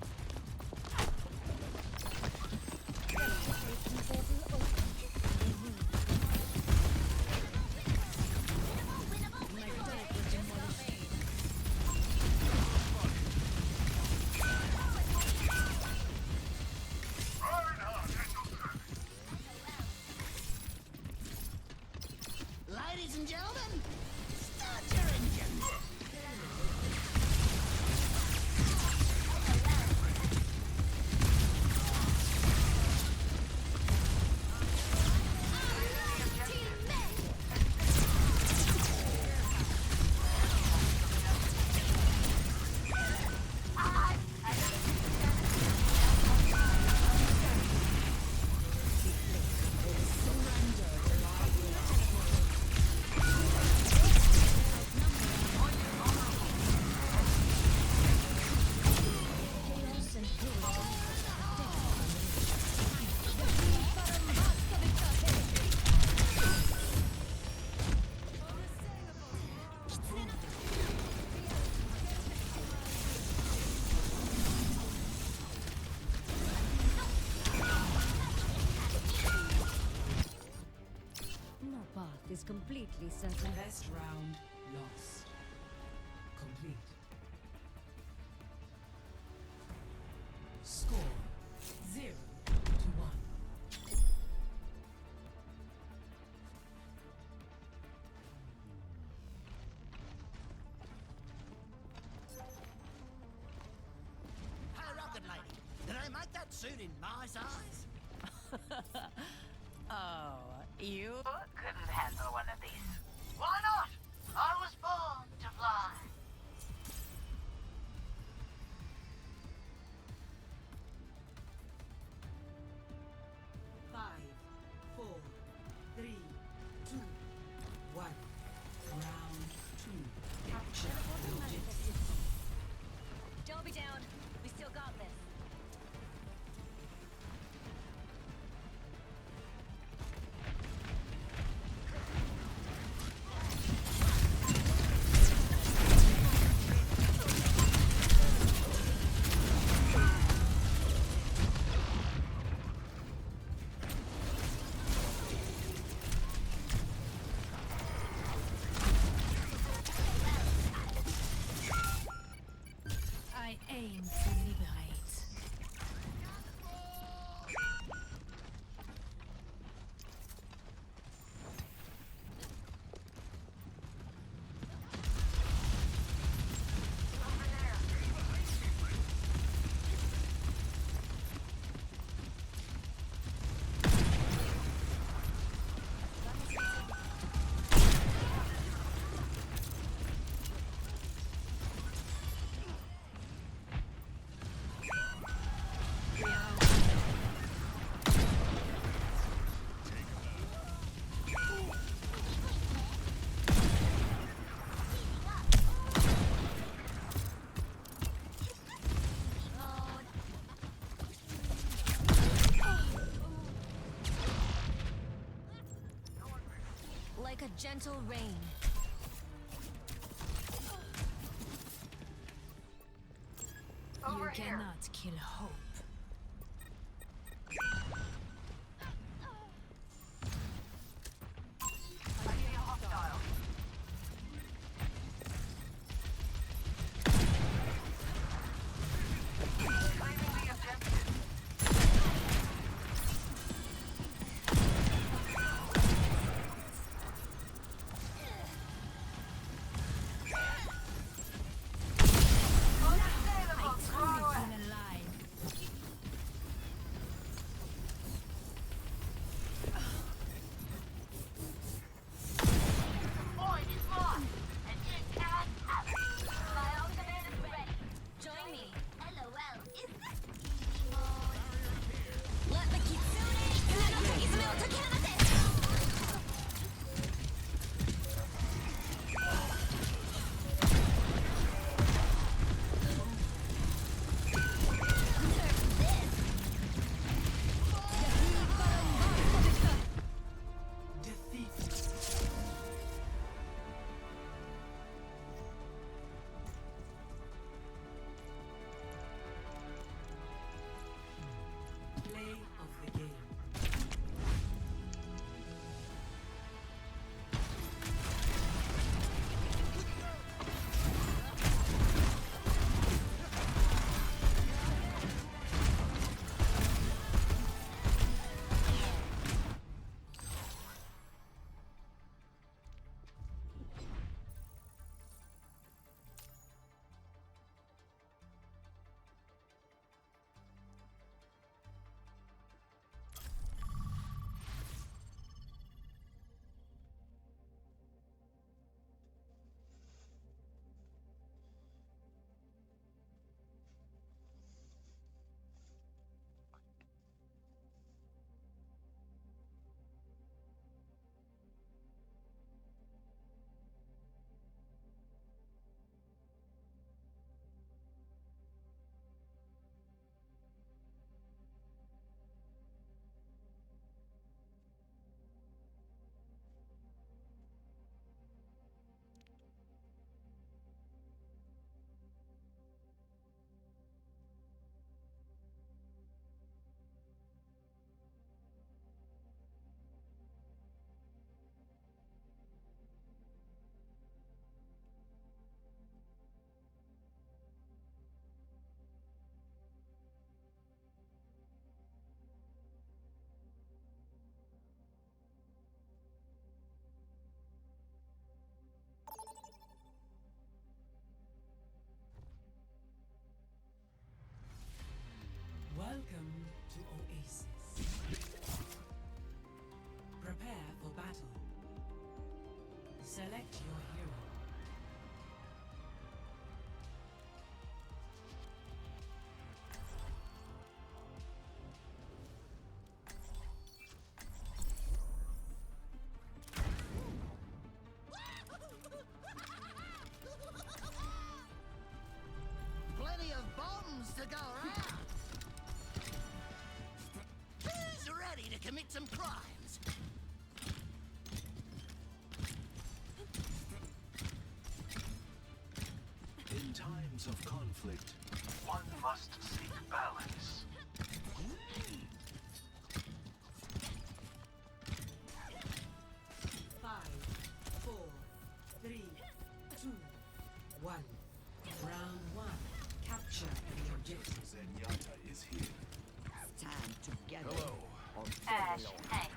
Ladies and gentlemen, start your engines. No path is completely certain. Best round lost. Complete. Score 0-1. Hey, Rocket Lady, did I make that suit in my size? Oh, you Couldn't handle one of these. Why not? I was born to fly. Five, 4, 3, 2, 1. Round 2. Capture the objective. Don't be down. We still got this. gentle rain. Over You here. cannot kill hope. I see a hostile. Claiming the objective. Unassailable, throw it. Point is lost, and you can't have it. My ultimate is ready. Join me. LOL, is this Let the kitsune izme o takenamate. Play of the game. Welcome to Oasis. Prepare for battle. Select your hero. plenty of bombs to go around? Who's ready to commit some crimes? In times of conflict, one must seek balance. 5, 4, 3, 2, 1. Round 1. Capture the objective. Zenyatta is here. Time together. Hello. Ash, hey.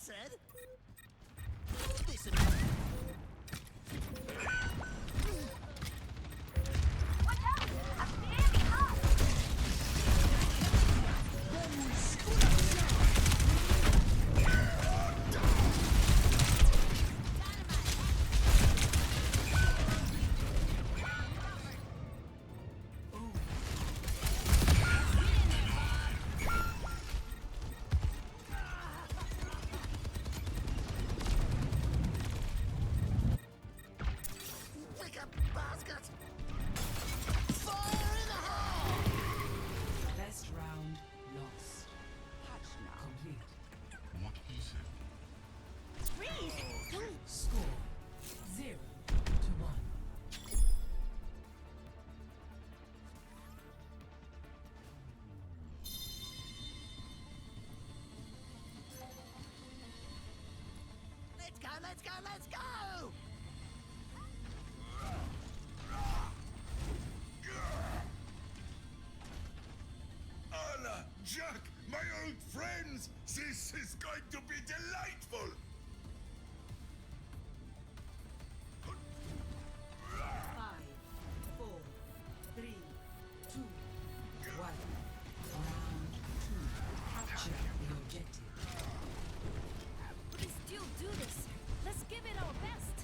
said. Best round lost. Complete. Score 0-1. Let's go, let's go, let's go! Anna, Jack, my old friends, this is going to be delightful! 5, 4, 3, 2, 1. Round 2. Capture the objective. We still do this. Let's give it our best.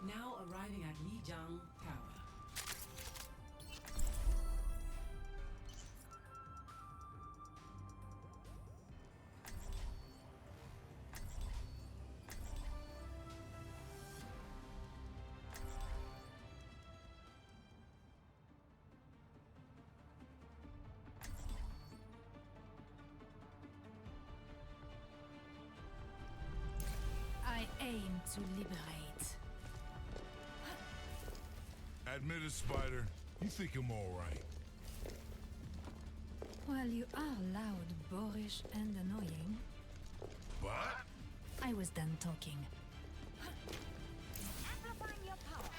Now arriving at Lijiang Tower. I aim to liberate. Admit it, Spider. You think I'm alright. Well, you are loud, boorish, and annoying. What? I was done talking. Amplifying your power.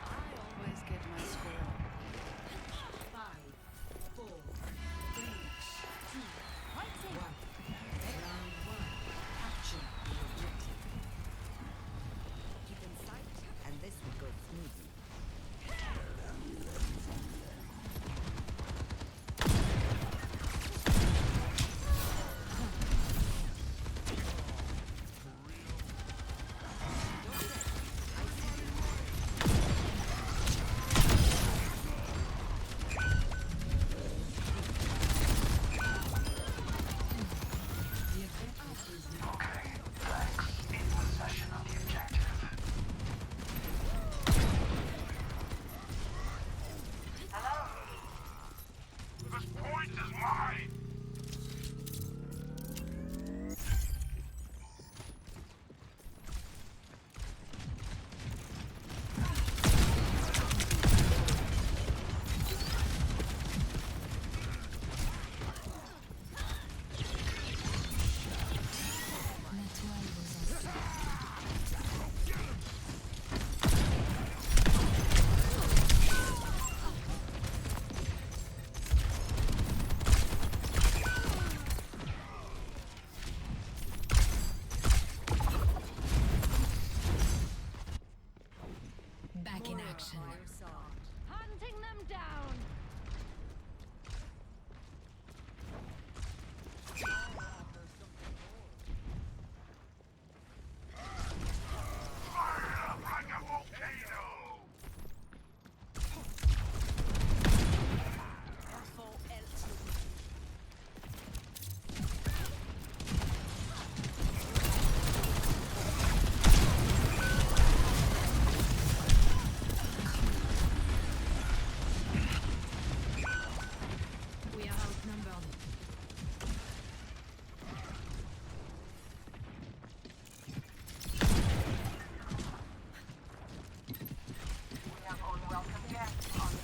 I always get my score. 5, 4, 3, 2, 1. Round 1. Capture the objective. Keep in sight, and this will go smoothly. This point is mine! Back in action. Hunting them down. Like a volcano! We are outnumbered. We have unwelcome guests on the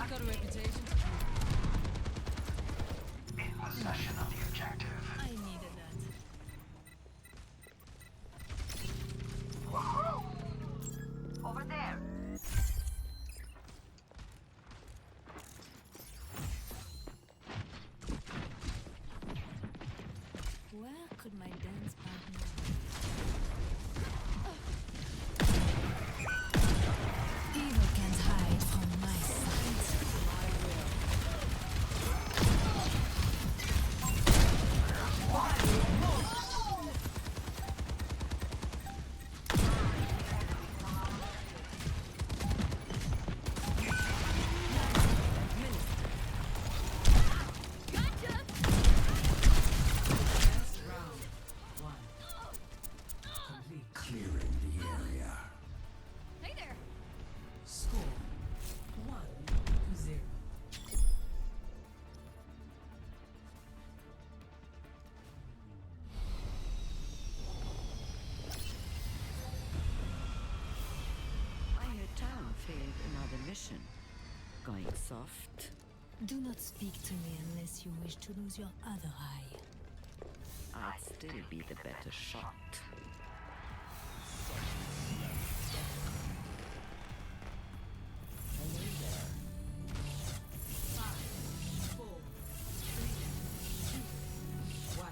I've got a reputation to keep. In possession of the objective. I needed that. over there. Where could my dance partner be? Evil can't hide from my sight. First round 1. Complete. Clearing the area. Hey there. Score 1-0. I heard town failed another mission. Going soft. Do not speak to me unless you wish to lose your other eye. I'd still be the better shot. Hello there. 5, 4, 3, 2, 1.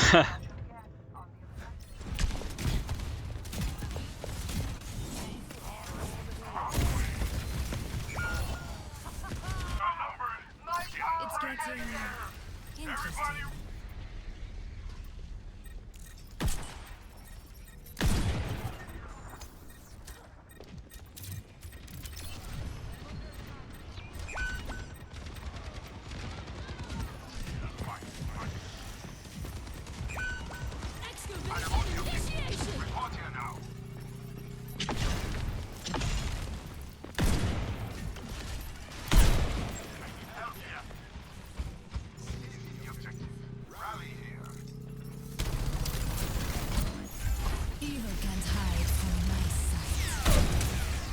It's getting interesting. Evil can't hide from my sight.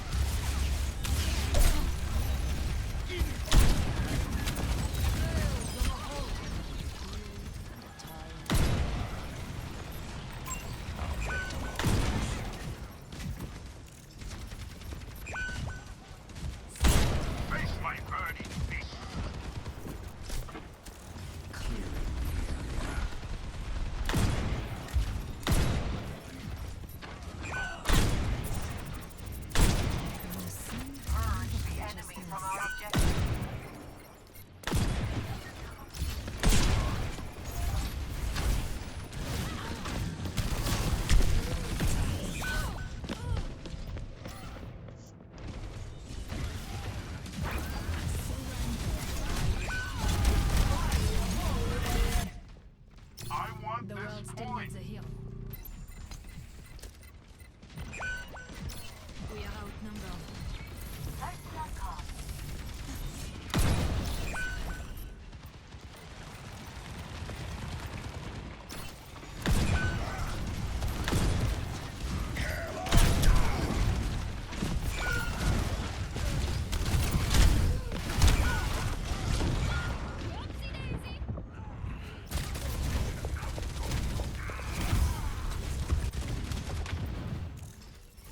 Face my burning fist. Purge the enemy from our objective. I want The this world still point. needs a hero. We are outnumbered. First blood call.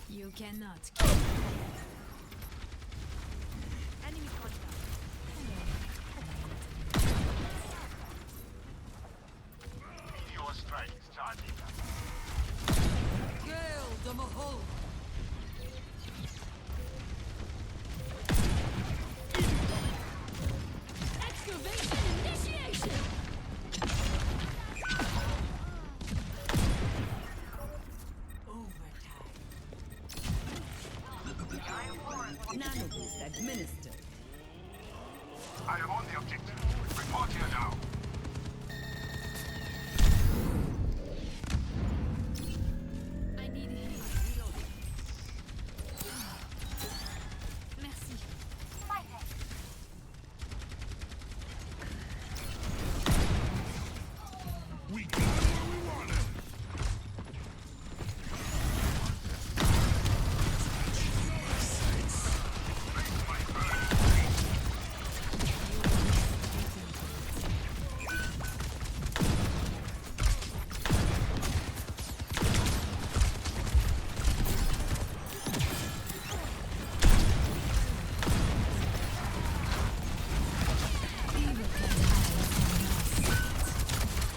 You cannot kill me. Enemy contact. Meteor strike is charging. Gale the Mahal. Excavation initiation. Nanoboost administered. I am on the objective. Report here now. I need healing. Merci. We got what we wanted. Evil can't hide from my sight.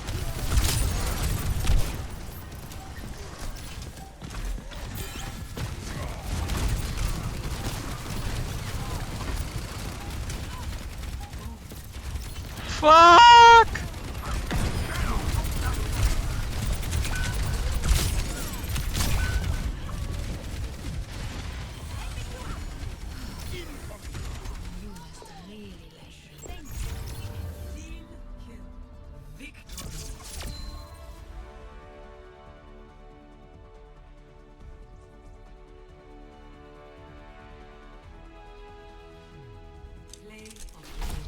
Fuck! You must really like me. Team kill. Victory. Play of the game.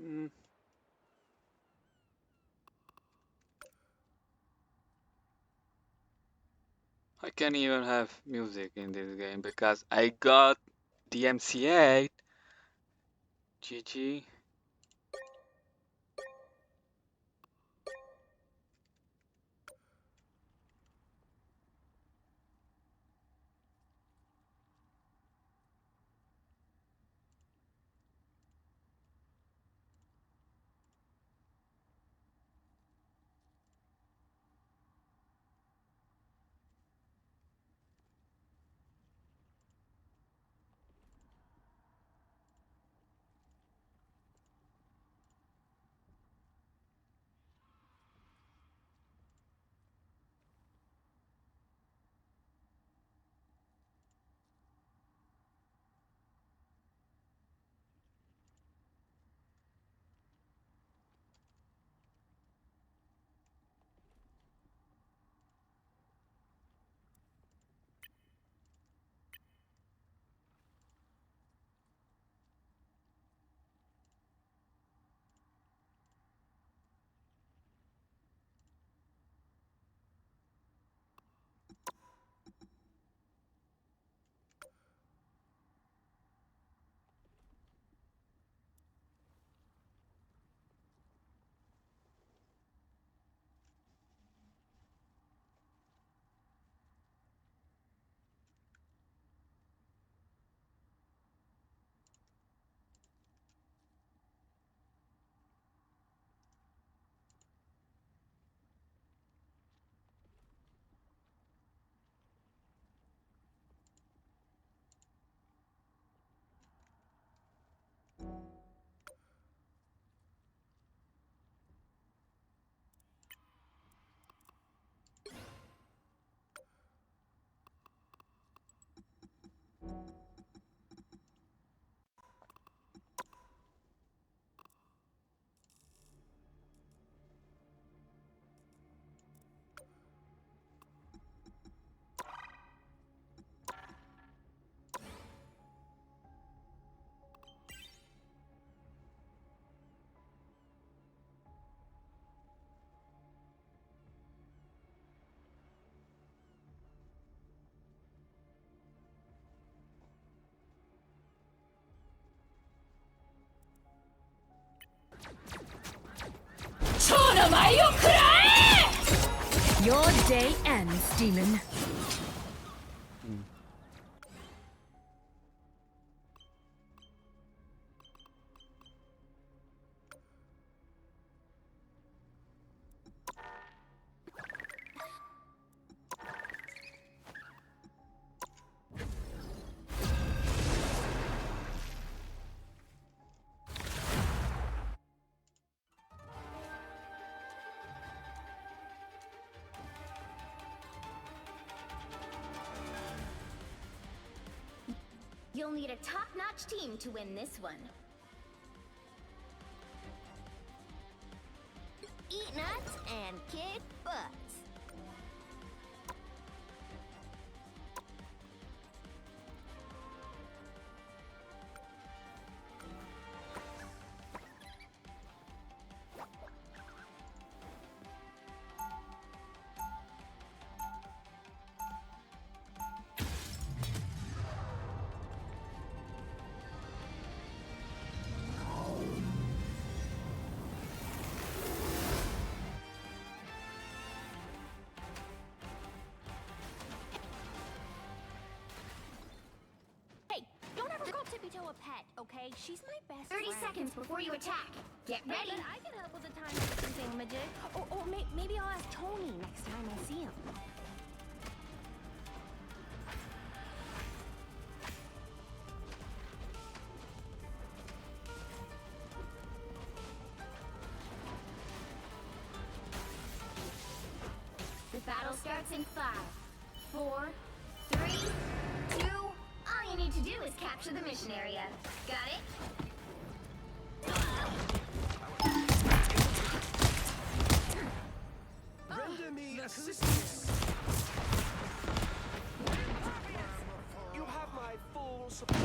I can't even have music in this game because I got the MC8. GG. Your day ends, demon. You'll need a top-notch team to win this one. Eat nuts and kick butts. A pet, okay? She's my best 30 friend. seconds before you attack. Get ready. But I can help with the time thingamajig. Or maybe I'll ask Tony next time I see him. The battle starts in 5, 4, 3, 2. All you need to do is capture the mission area. Got it? Render me assistance. You have my full support.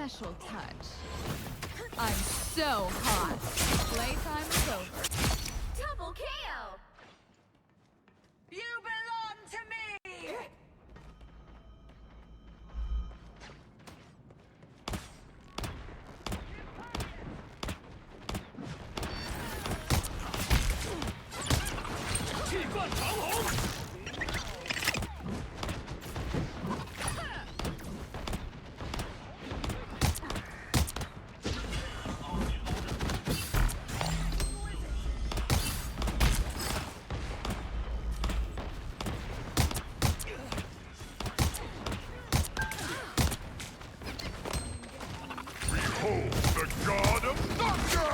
special touch. I'm so hot. Playtime is over. Double KO! You belong to me! Behold the god of thunder!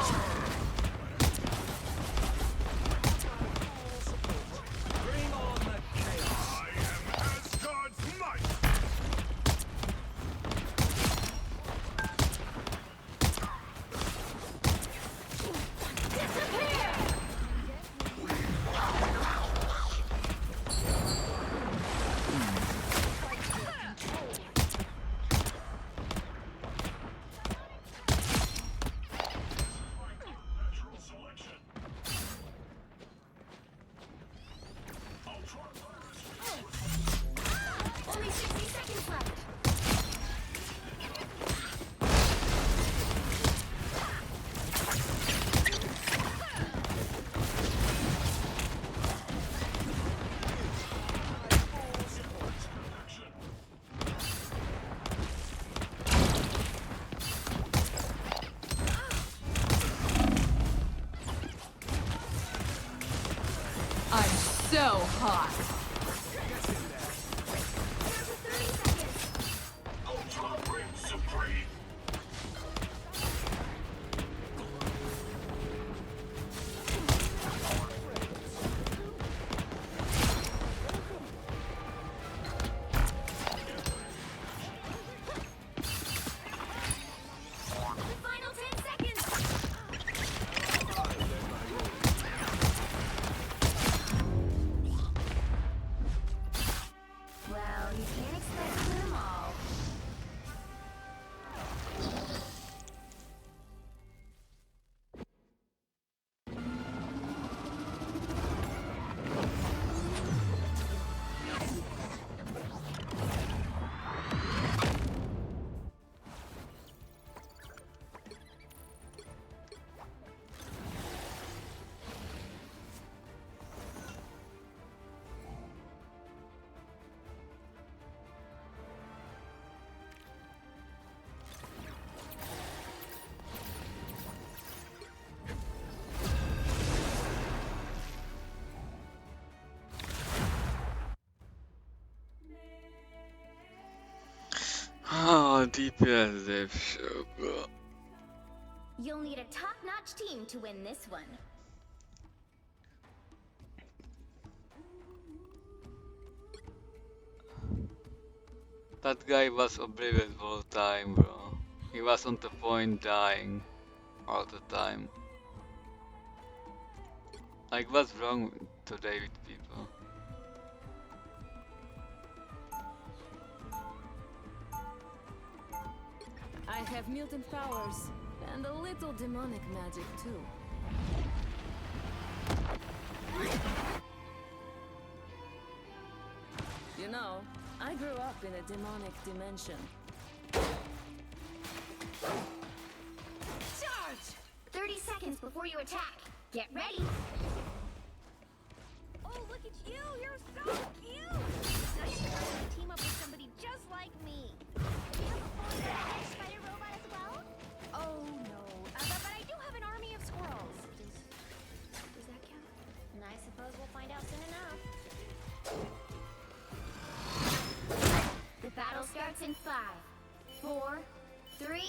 Bring on the chaos. I am Asgard's might! Only 60 seconds left. I'm so hot. Ultra Ring Supreme! The final 10 seconds. Well, you can't expect to win them all. Oh, DPS Dave show, bro. You'll need a top-notch team to win this one. That guy was oblivious all the time, bro. He was on the point dying all the time. Like, what's wrong today with people? I have mutant powers and a little demonic magic too. You know, I grew up in a demonic dimension. Charge! 30 seconds before you attack. Get ready. Oh, look at you! You're so cute! Nice to team up with somebody just like me. Do you have a fully fledged spider robot as well? Oh no, but I do have an army of squirrels. Does that count? And I suppose we'll find out soon enough. The battle starts in 5, 4, 3,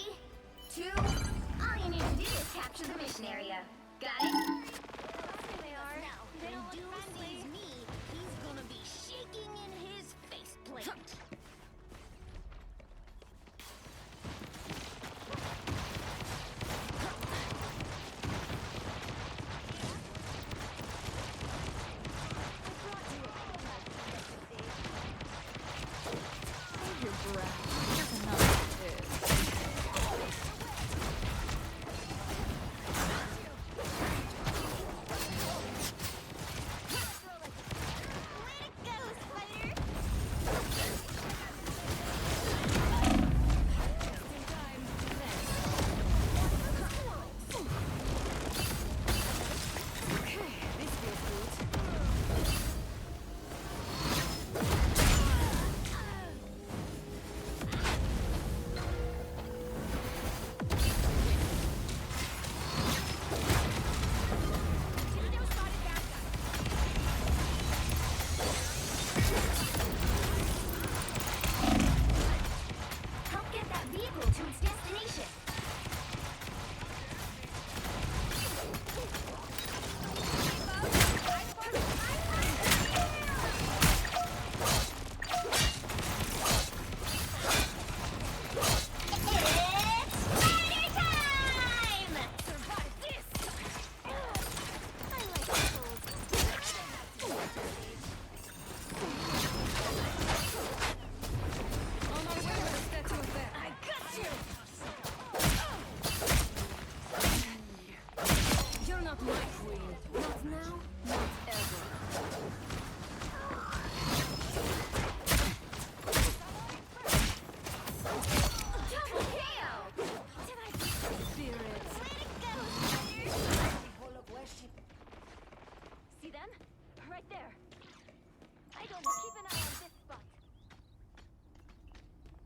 2. All you need to do is capture the mission area. Got it? There they are. When Doom sees me, he's gonna be shaking in his faceplate. Save your breath. Here's another.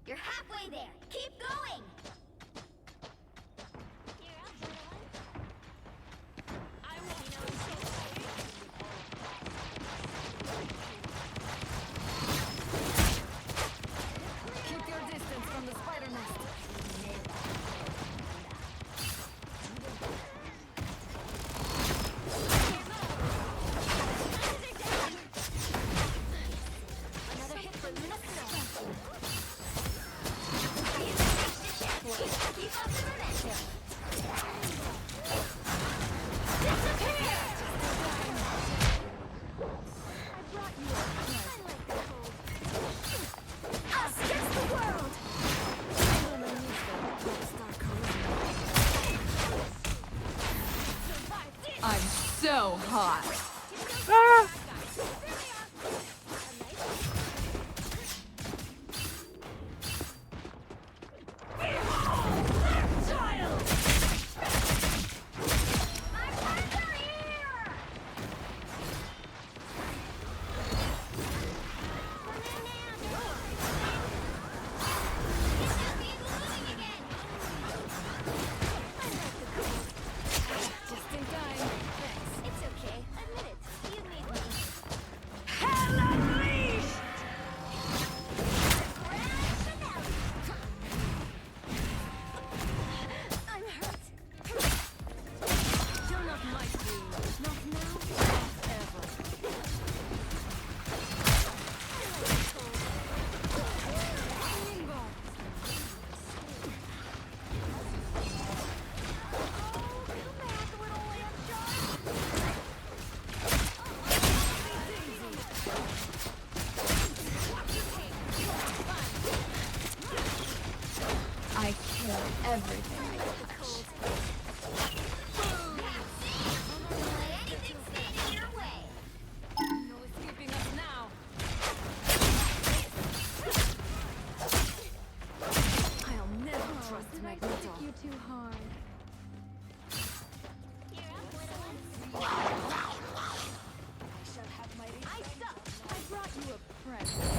You're halfway there. Keep going. Keep your distance from the spider nest. Another hit for Luna. Keep up the momentum. Disappear! Us against the world! I'm so hot. Just in time. Thanks. It's okay. Admit it. You need me. Hell unleashed! I'm hurt. You're not my queen. Not now, not ever. I kill everything I touch. Anything stand in your way. No escaping us now. I'll never trust Magneto. You too hard. I suck. I brought you a present.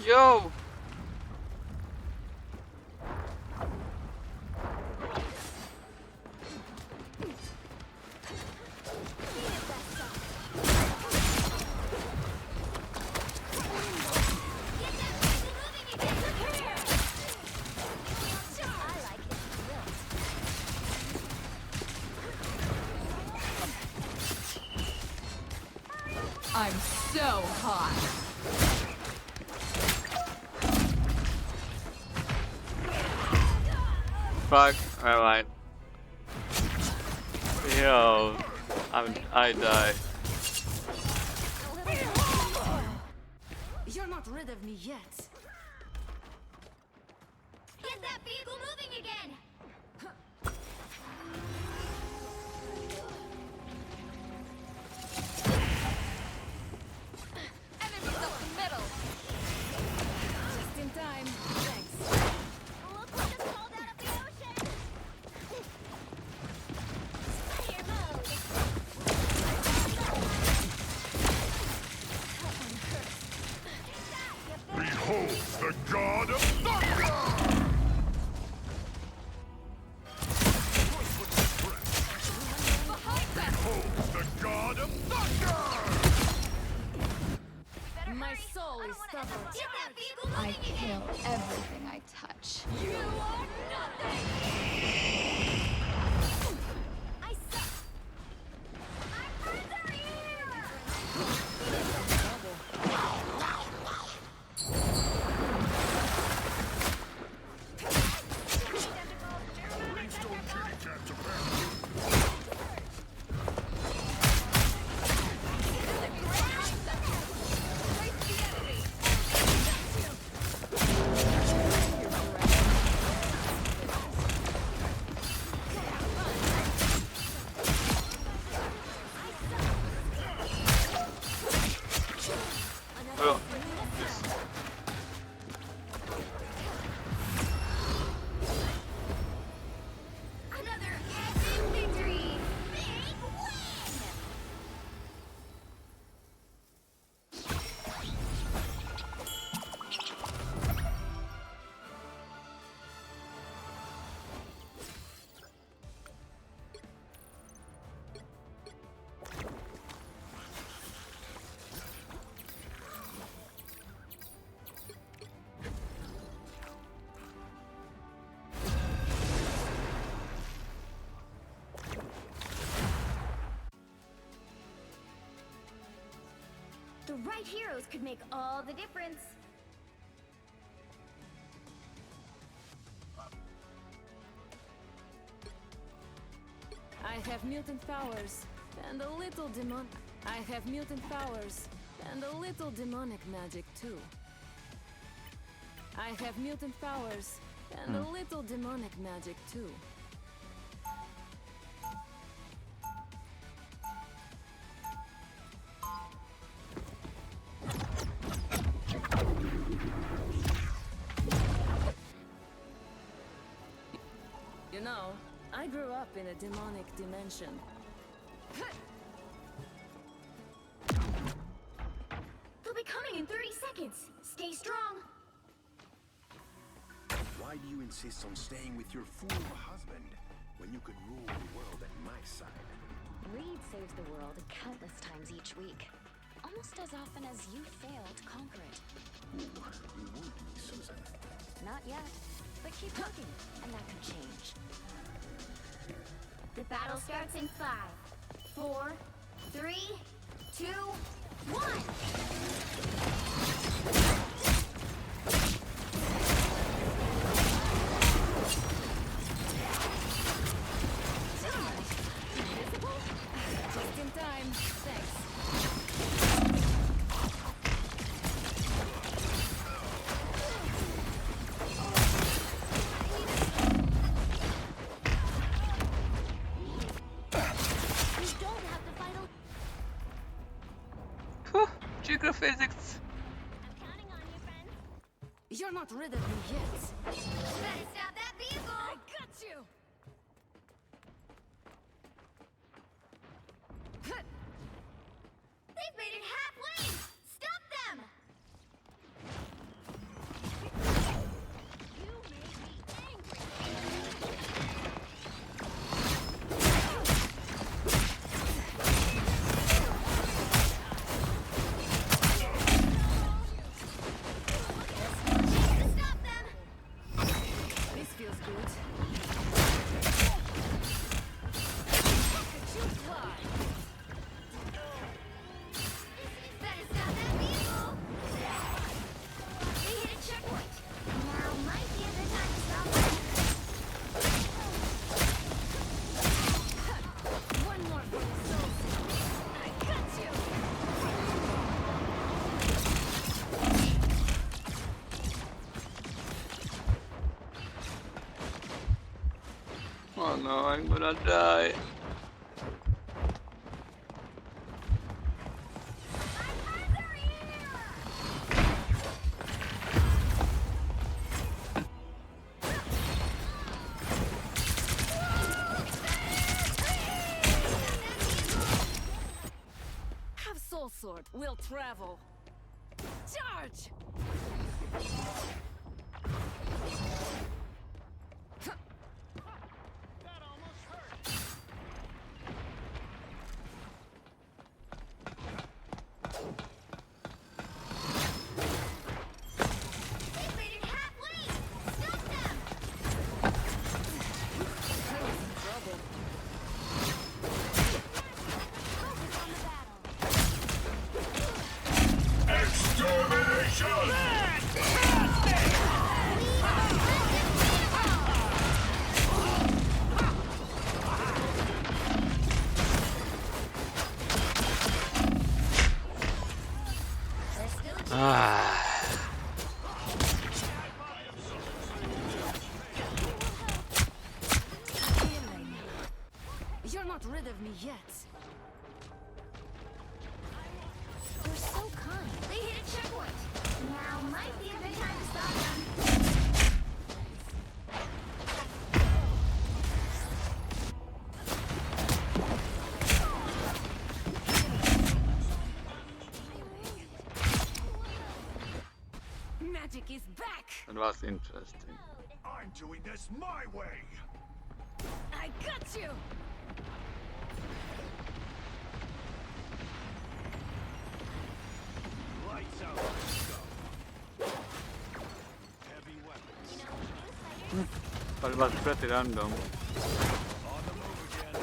Yo! I'm so hot. Fuck, alright. Yo, I die. You're not rid of me yet. Get that vehicle moving again. Enemies up the middle. Just in time. Thanks. Look what just called out of the ocean. Fire mode. Behold the god of thunder! Behold the god of thunder! My soul is stubborn. Get that vehicle I moving again. kill everything I touch. You are nothing. I suck. My friends are here. The right heroes could make all the difference. I have mutant powers and a little demon. I have mutant powers and a little demonic magic too. I have mutant powers and a little demonic magic too. You know, I grew up in a demonic dimension. They'll be coming in 30 seconds. Stay strong. Why do you insist on staying with your fool of a husband when you could rule the world at my side? Reed saves the world countless times each week. Almost as often as you fail to conquer it. Ooh, you won't be, Susan. Not yet, but keep looking, and that could change. The battle starts in 5, 4, 3, 2, 1. Just in time. Thanks. Physics. You're not rid of me yet. Better stop that vehicle! I got you! They've made it halfway! Stop them! You made me angry! Oh no, I'm gonna die. Have soul sword. We'll travel. Charge! You're not rid of me yet. They're so kind. They hit a checkpoint. Now might be a good time to stop them. Magic is back. That was interesting. I'm doing this my way. I got you. Lights out. Let's go. Heavy weapons. But it was pretty random. On the move again.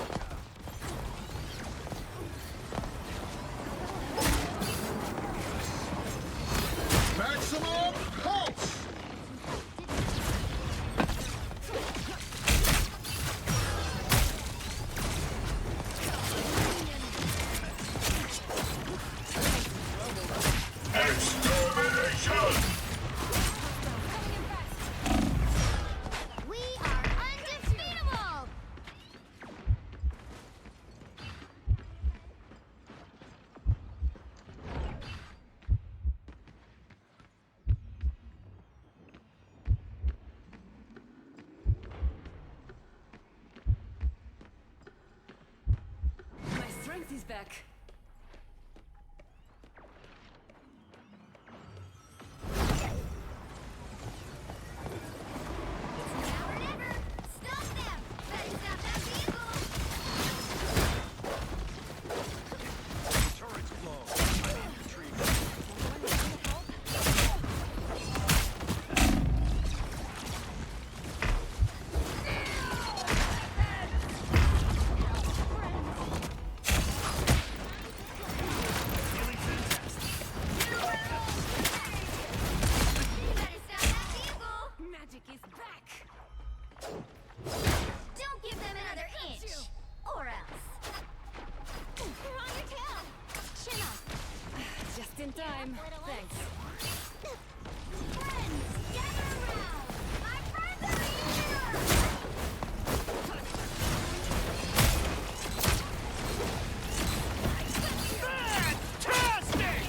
back. In time. Thanks. Friends, gather around. My friends are here. Fantastic!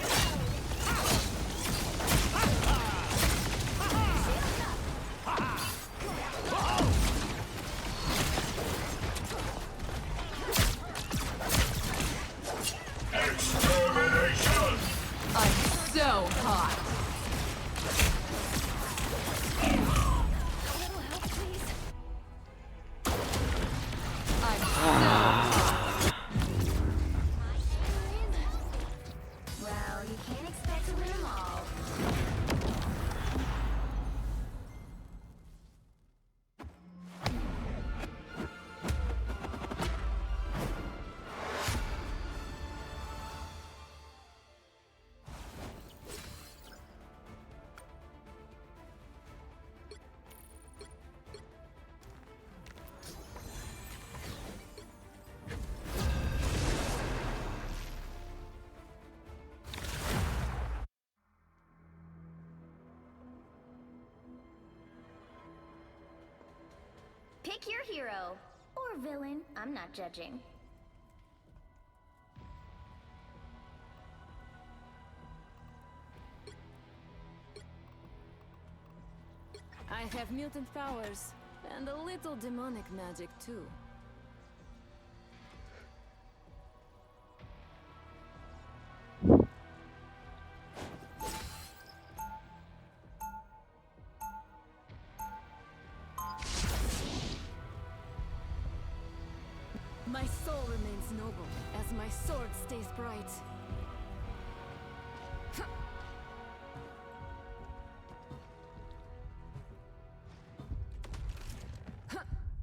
Extermination! I'm so hot. Well, you can't expect to win them all. Pick your hero. Or villain. I'm not judging. I have mutant powers, and a little demonic magic too. My soul remains noble, as my sword stays bright.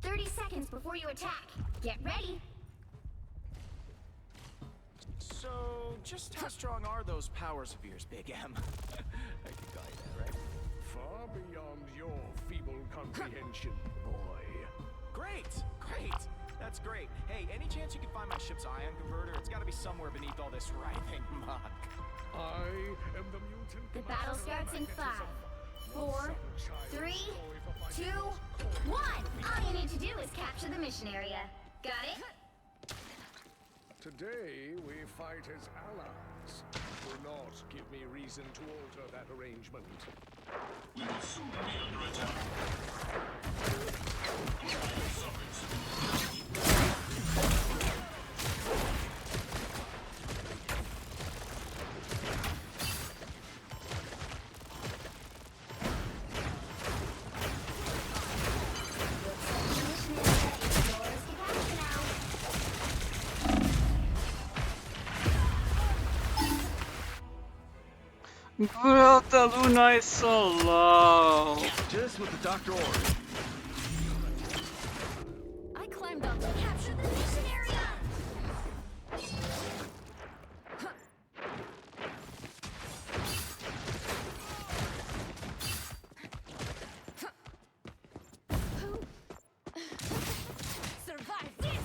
30 seconds before you attack. Get ready. So, just how strong are those powers of yours, Big M? I can call you that, right? Far beyond your feeble comprehension, boy. Great! Great! That's great. Hey, any chance you can find my ship's ion converter? It's gotta be somewhere beneath all this writhing muck. I am the mutant. The battle starts in 5, 4, 3, 2, 1. All you need to do is capture the mission area. Got it? Today we fight as allies. Do not give me reason to alter that arrangement. We will soon be under attack. Bro, the Luna is so low. Just what the doctor ordered. I climbed up to capture the mission area. Survive this!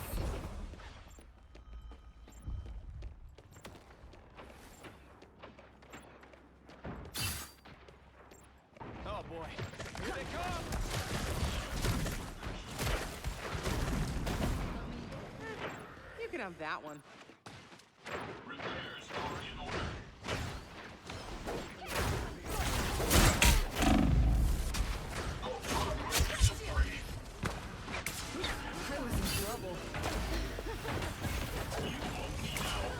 Oh boy, here they come! You can have that one. Repairs are in order. I was in trouble. You won't need our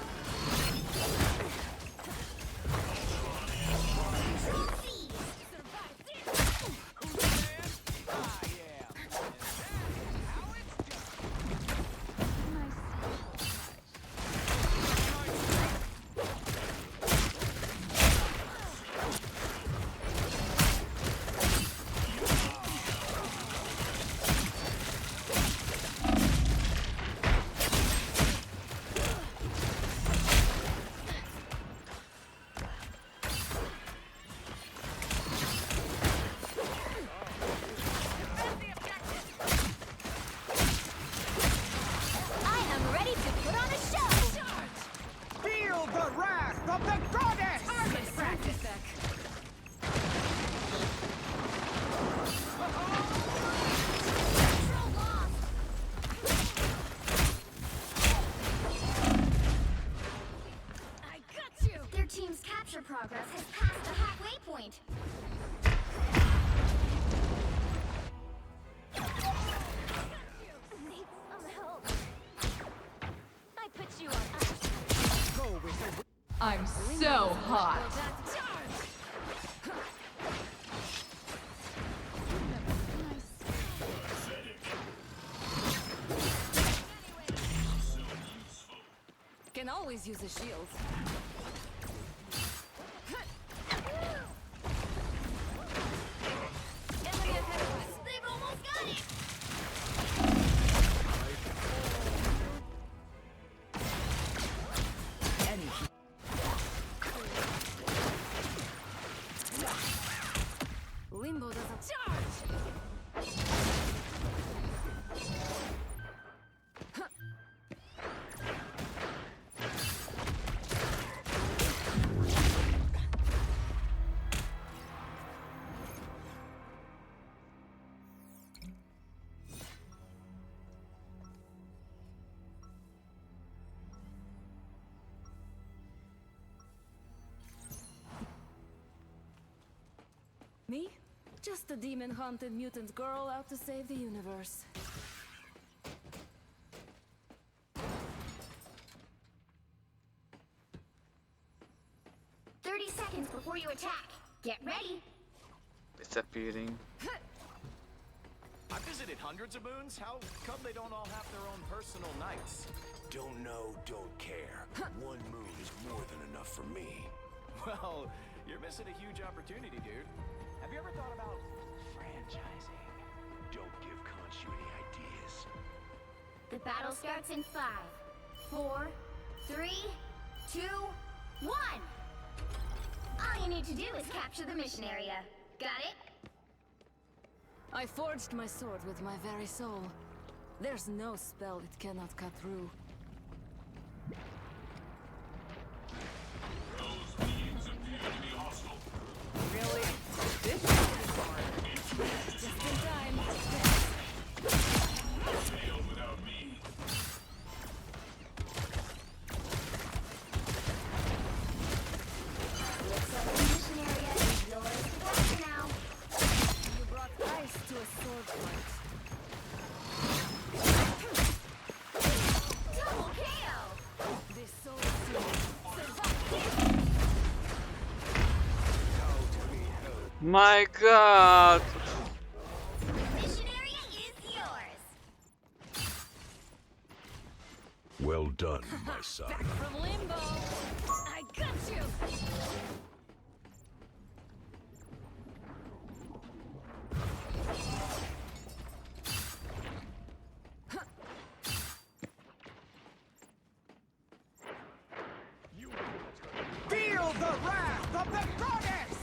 I'm so hot. Can always use a shield. They've almost got it! Limbo doesn't charge. Me? Just a demon-haunted mutant girl out to save the universe. Seconds before you attack. Get ready. Disappearing. I visited hundreds of moons. How come they don't all have their own personal nights? Don't know, don't care. One moon is more than enough for me. Well, you're missing a huge opportunity, dude. Have you ever thought about franchising? Don't give Conch any ideas. The battle starts in 5, 4, 3, 2, 1. All you need to do is capture the mission area. Got it? I forged my sword with my very soul. There's no spell it cannot cut through. Really? This is hard. Just in time. Without me. Looks like the mission area is yours for now. You brought ice to a sword fight. Double KO! This soul series. My God! Mission area is yours. Well done, my son. Back from limbo. I got you. Feel the wrath of the goddess!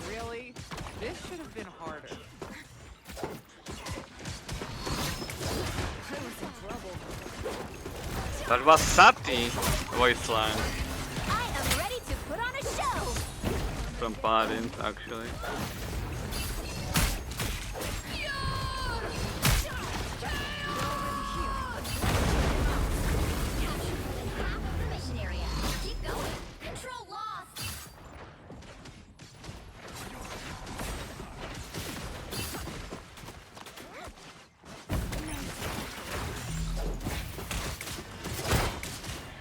Really? This should have been harder. I was in trouble. That was Sati voice line I am ready to put on a show. from Paladin, actually. Half of the mission area. Keep going. Control lost.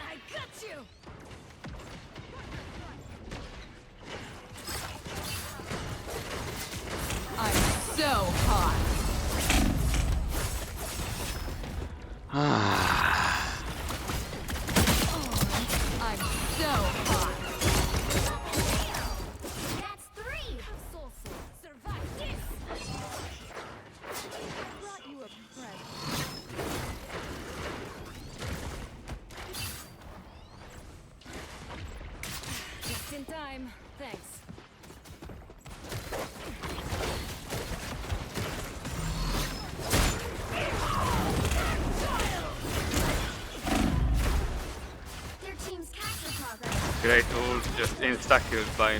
I got you. I'm so hot. I'm so hot. That's 3. Soul sword. Survive this. I brought you a present. Just in time. Thanks. Their team's capture progress. Great ult, just insta-killed by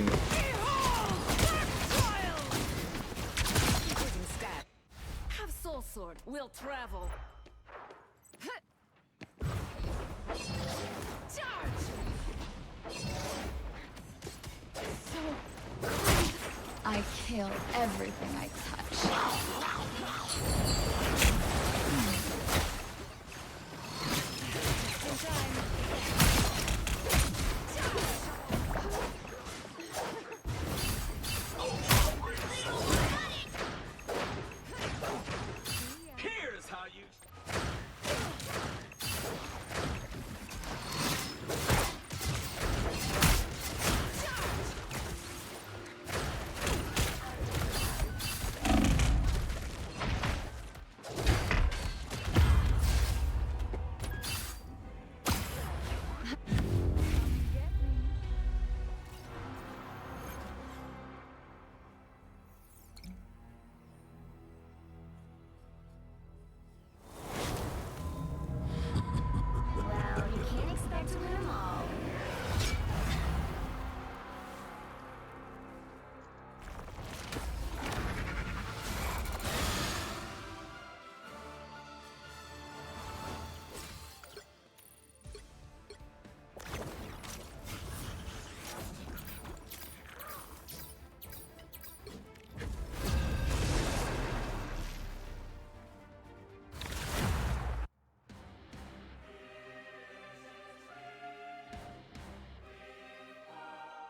Have soul sword. We'll travel. Charge! I can't exhale everything I touch. In time. Here's how you... Well, you can't expect to win them all.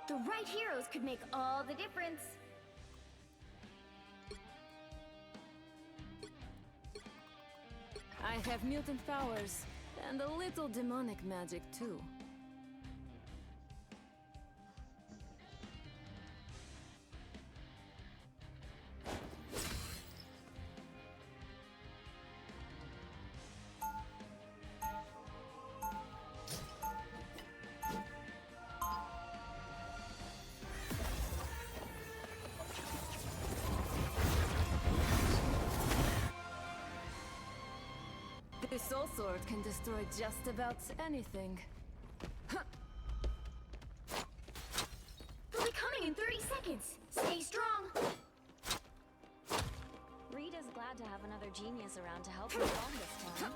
The right heroes could make all the difference. I have mutant powers, and a little demonic magic too. This soul sword can destroy just about anything. They'll be coming in 30 seconds. Stay strong. Rita's glad to have another genius around to help him along this time.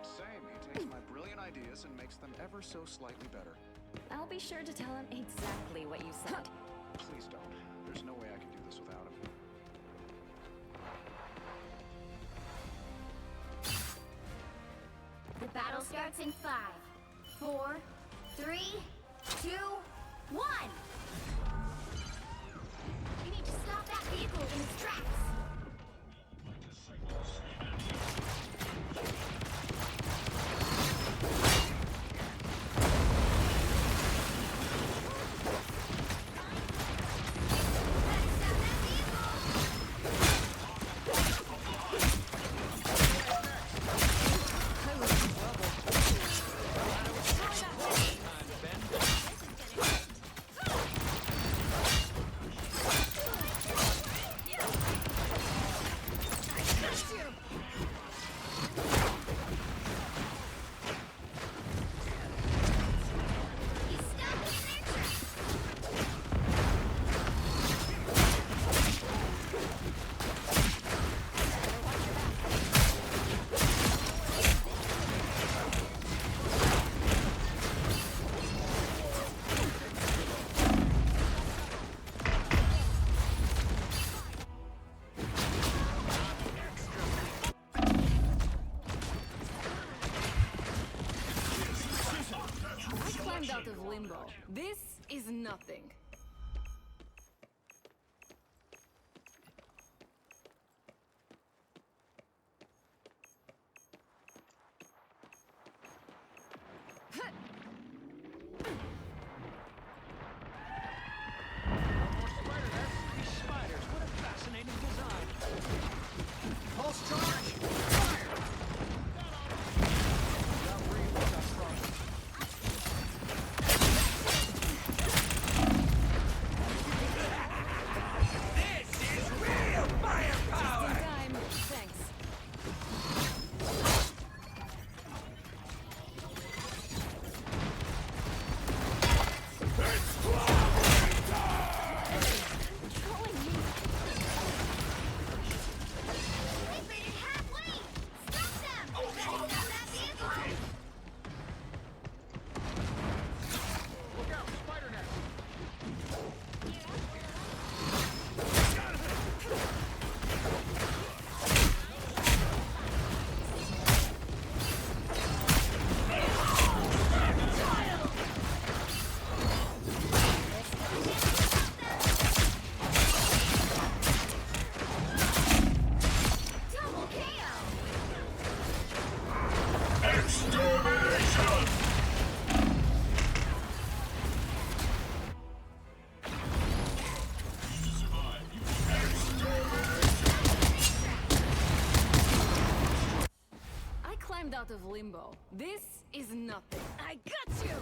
Same. He takes my brilliant ideas and makes them ever so slightly better. I'll be sure to tell him exactly what you said. Please don't. There's no way I can do this without him. The battle starts in 5, 4, 3, 2, 1. We need to stop that vehicle in its tracks. Out of limbo. This is nothing. These spiders, what a fascinating design. Pulse charge! Fire! Got real, got strong. of limbo. This is nothing. I got you!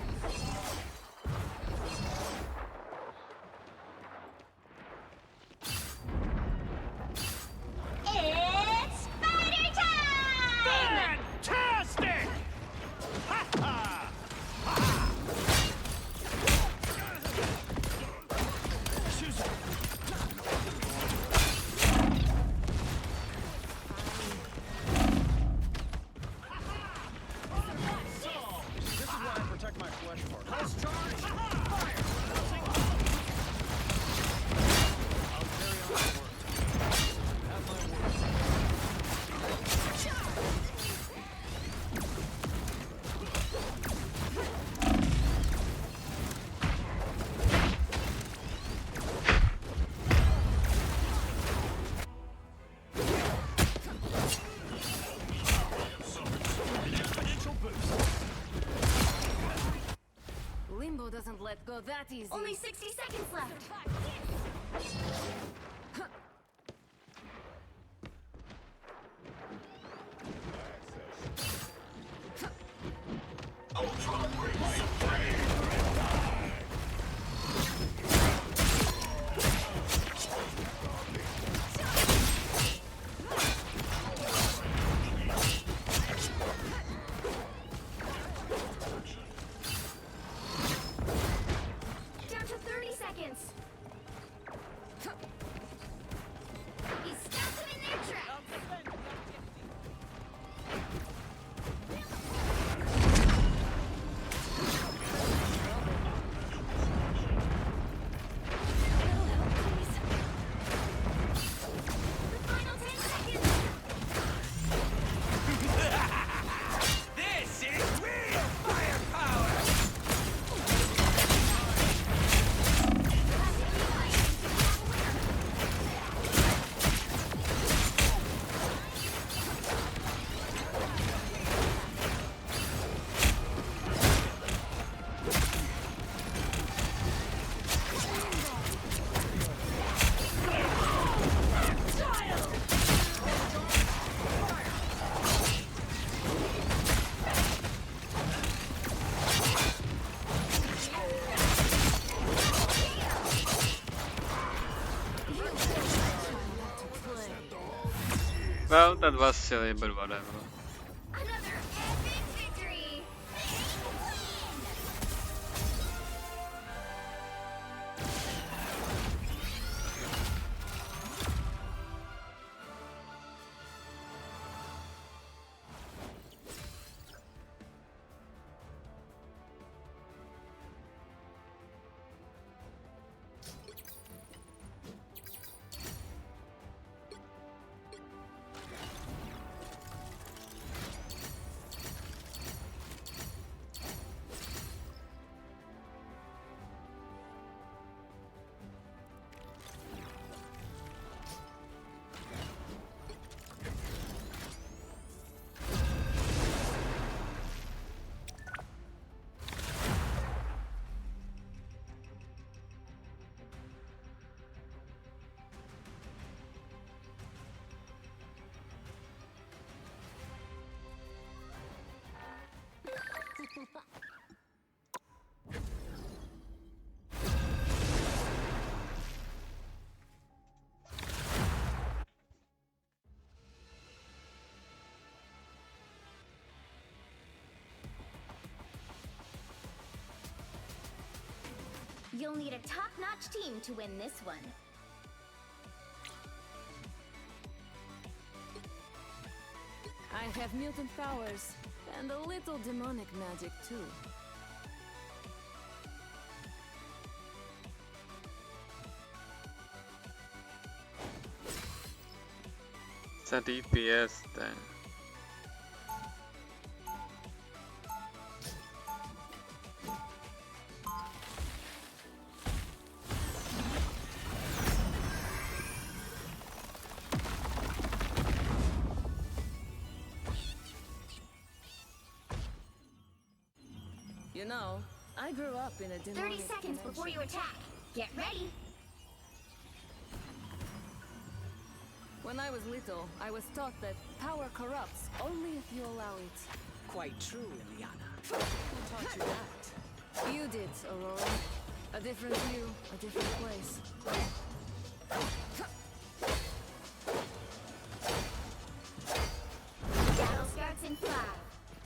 It's spider time! Fantastic! Ha ha! Ha! This is why I protect my flesh part. Pulse charge! Fire! I'll carry on my work. Have my word. Limbo doesn't let go that easy. Only 60 seconds left. Down to 30 seconds. He stopped him in their tracks. The final 10 seconds. This is real firepower! Well, that was silly, but whatever. Another epic victory. You'll need a top-notch team to win this one. I have mutant powers and a little demonic magic too. It's a DPS then. You know, I grew up in a demonic 30 seconds before you dimension. attack. Get ready. When I was little, I was taught that power corrupts only if you allow it. quite true, Liliana. Who taught you that? You did, Aurora. A different view, a different place. Battle starts in 5,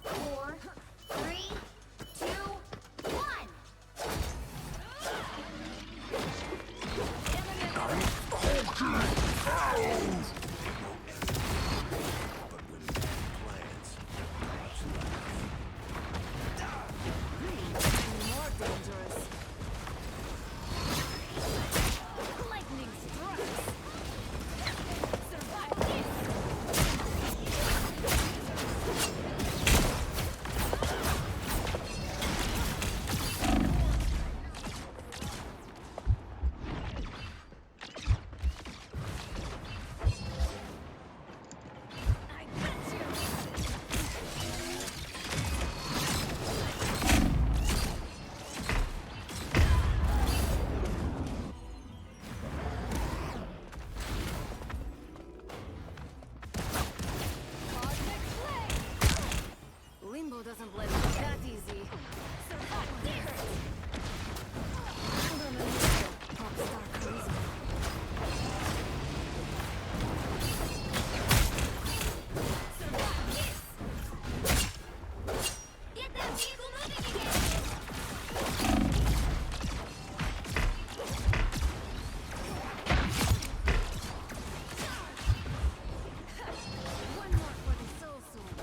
4, 3, 2, 1. More dangerous. Lightning strikes. Survive this. Limbo doesn't let it that easy. Survive this. Popstar charisma. Survive this. Get that vehicle moving again. One more for the soul sword.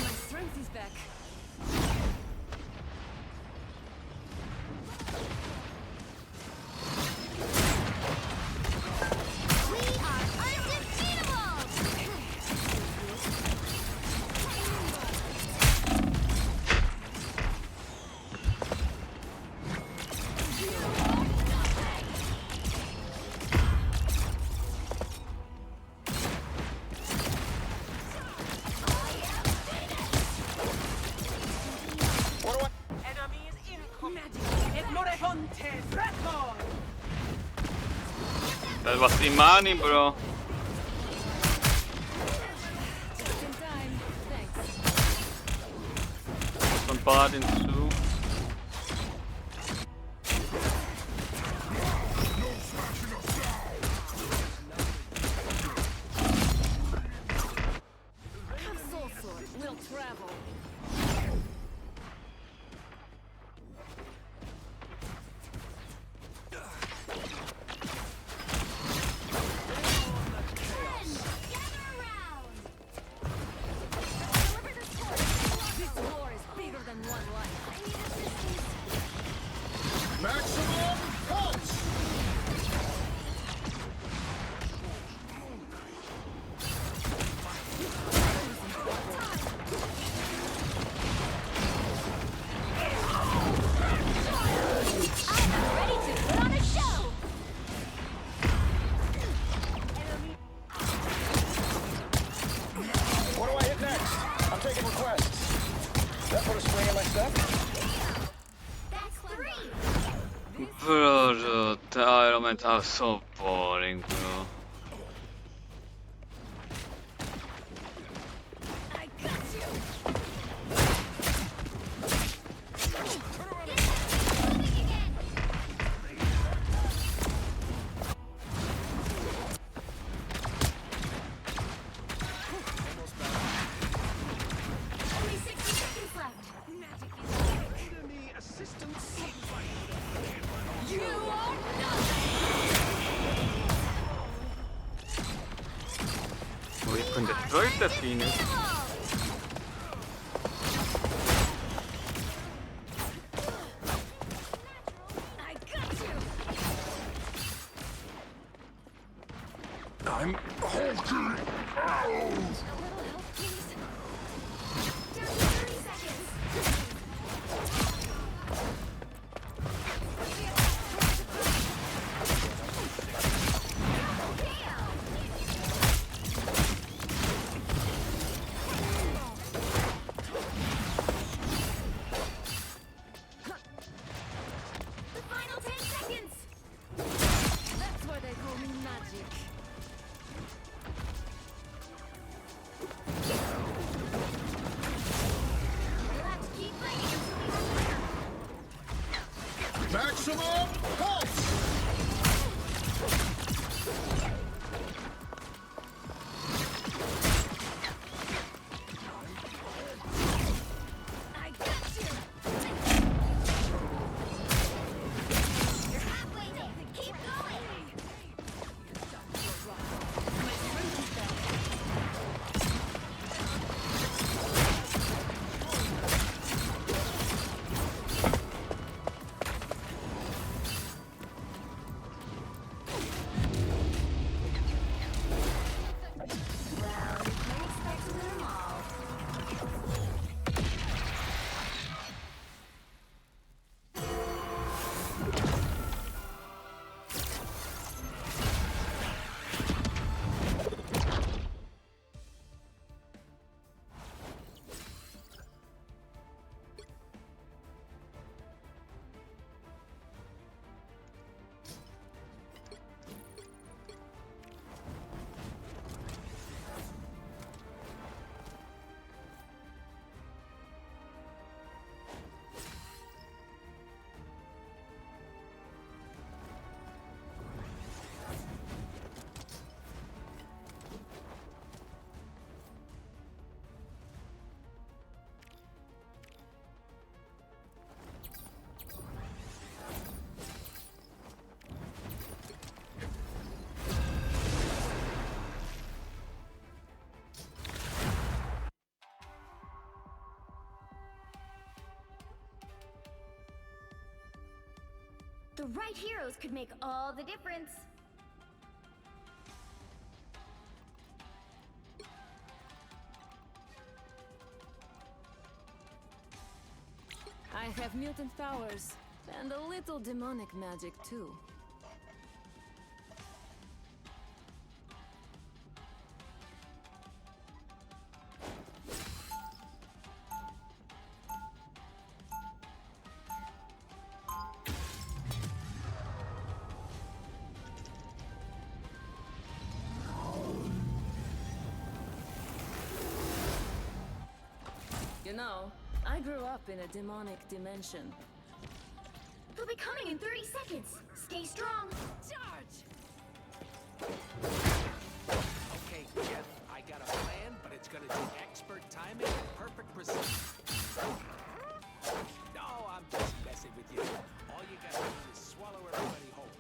My strength is back. We are undefeatable! Enemies incoming. Ignorefontes record. That was Imani, bro. Just in time. Thanks. Some paladins too. Soul sword will travel. This war is bigger than one life. Maximum punch! I'm ready to put on a show! What do I hit next? I'm taking requests. That put a spring in my step? That's 3! Bro, the elements are so boring, bro. I got you. Moving again! Only 60 seconds left. Magic is Enemy assistance. You are We can destroy the Phoenix. I got you! I'm hulking out! A little help, please. Down to 30 seconds. Maximum pulse! I got you! You're halfway there. Keep going! Well, you can't expect to win them all. The right heroes could make all the difference. I have mutant powers, and a little demonic magic too. You know, I grew up in a demonic dimension. They'll be coming in 30 seconds. Stay strong. Charge! Okay, Jeff, I got a plan, but it's gonna take expert timing and perfect precision. No, I'm just messing with you. All you gotta do is swallow everybody whole.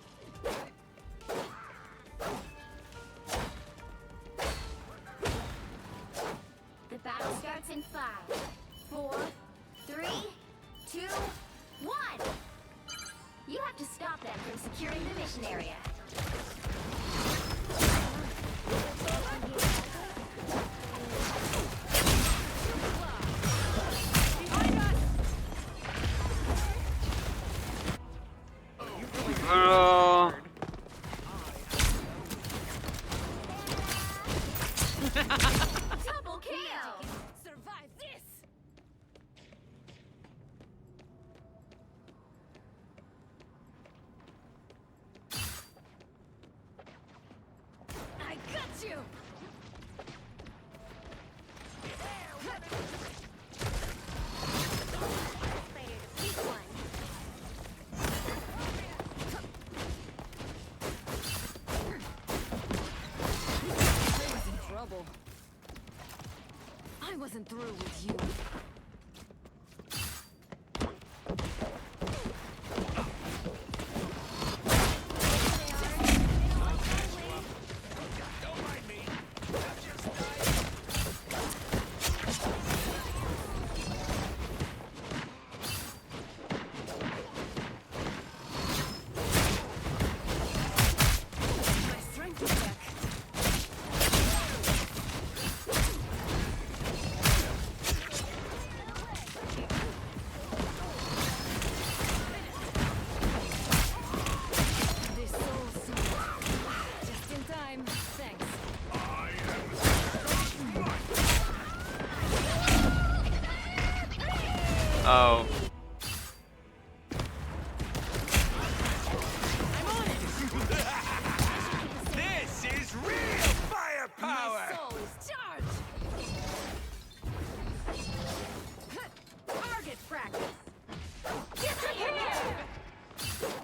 The battle starts in 5, 4, 3, 2, 1! You have to stop them from securing the mission area. Double kill! Survive this! I got you! Trouble. I wasn't through with you. Don't mind me. My strength is back. This soul suit. Just in time. Thanks. Oh. This is real firepower! My soul is charged! Target practice! Get here!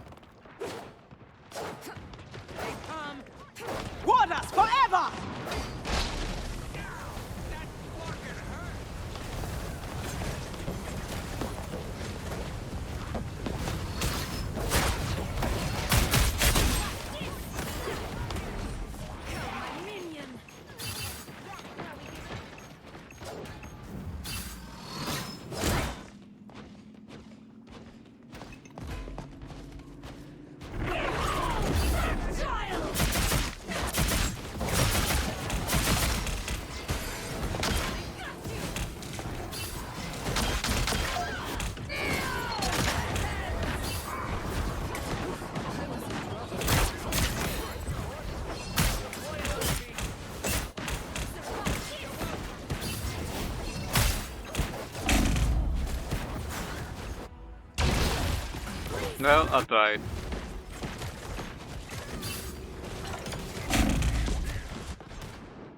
Well, I tried.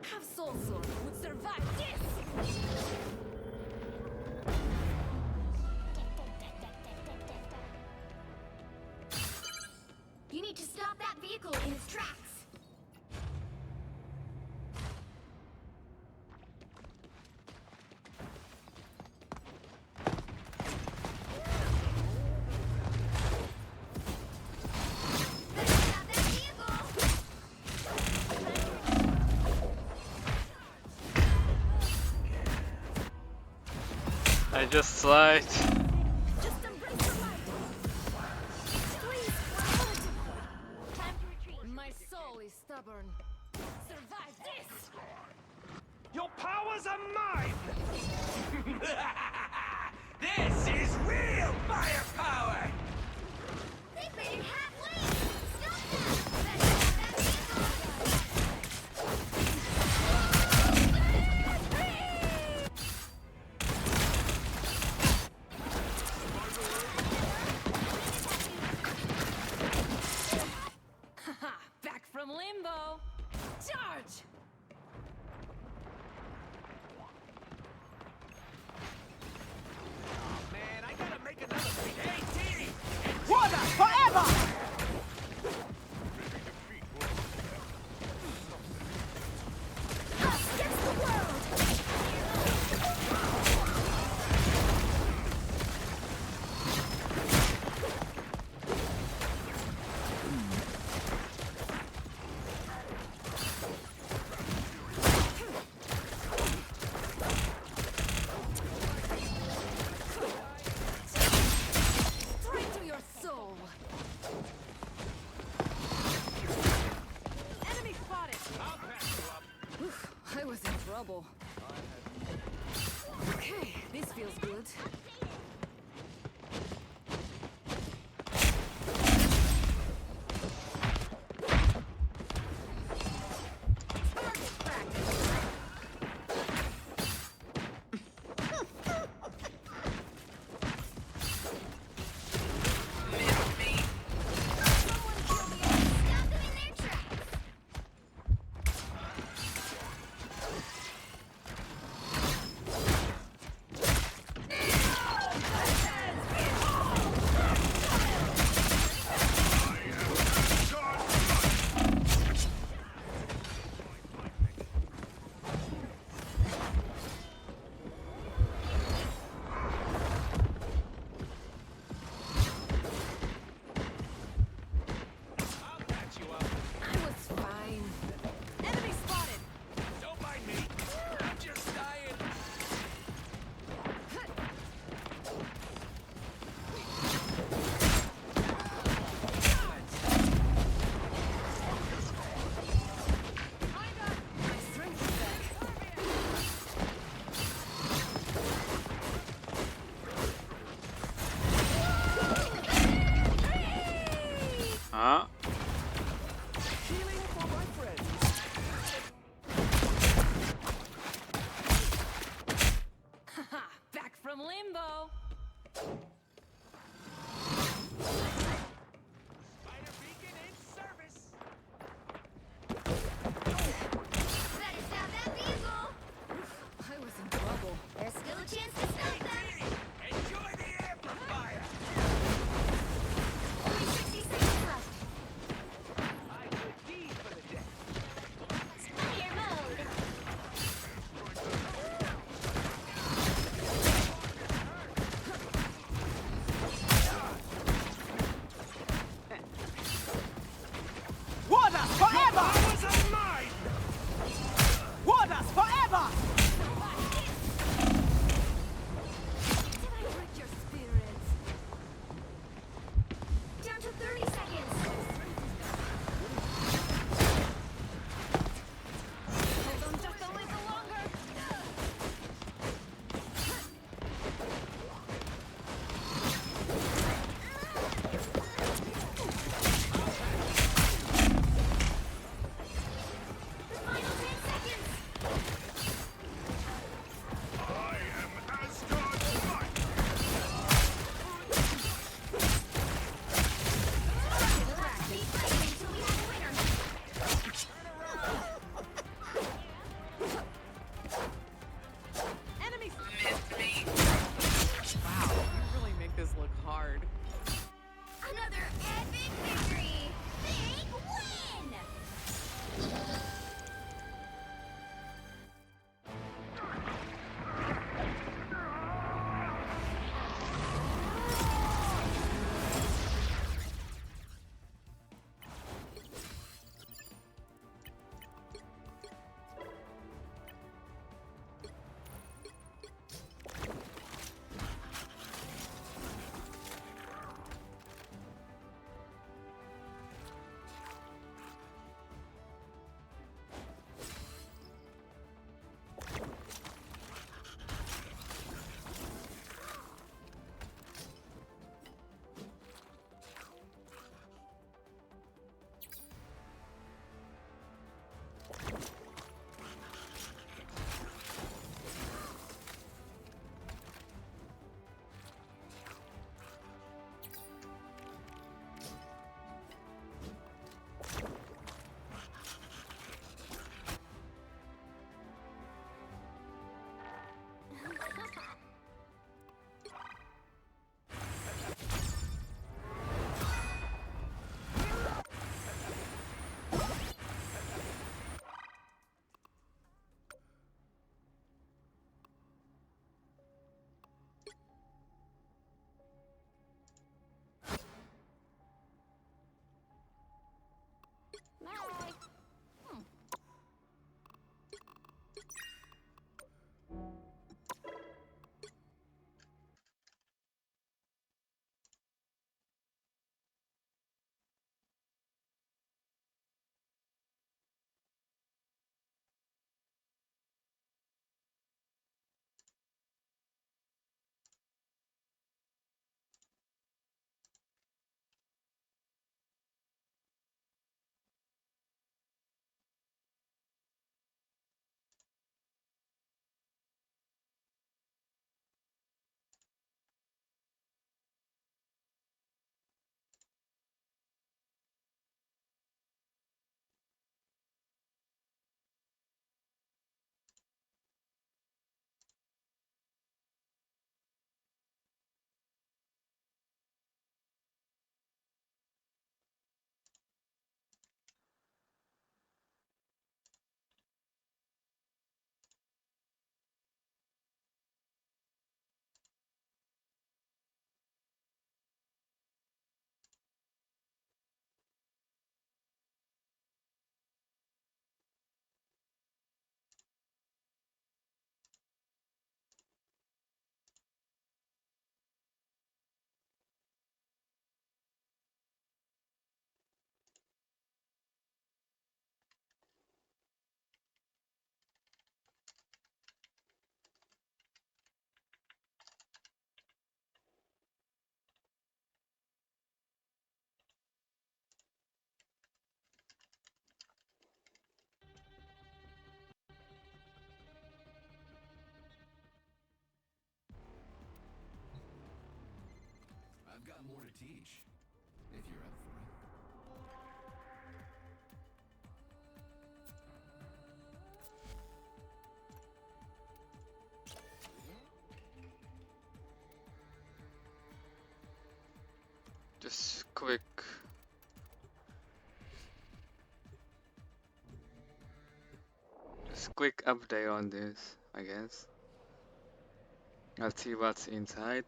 Have Soul Sword would survive this! You need to stop that vehicle in its tracks. I just slide. My soul is stubborn. Survive this! Your powers are mine! This is real firepower! They've made it halfway! Stop them! Let's stop that Haha! Back from limbo! Charge! Man, I gotta make another thing. Hey, T! Water forever! Us against the world! Straight to your soul! Enemy spotted! Oof, I was in trouble. Okay, this feels good. I was fine. Enemy spotted! Don't mind me. I'm just dying. My strength is back. Huh? Healing for my friends. Haha! Back from limbo! Spider beacon in service. Better stop that vehicle! I was in trouble. There's still a chance to stop them! Enjoy the amplifier. Only 60 seconds left. I've got more to teach, if you're up for it. Just quick update on this, I guess. Let's see what's inside.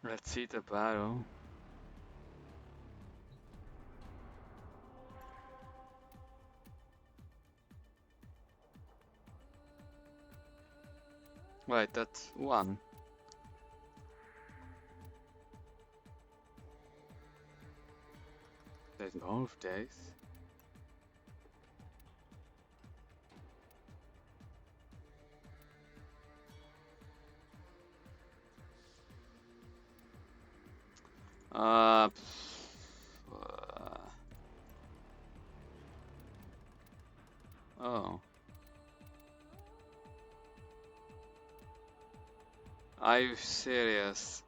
Let's see the battle. Wait, that's one. There's more of days. Uh, oh. Are you serious?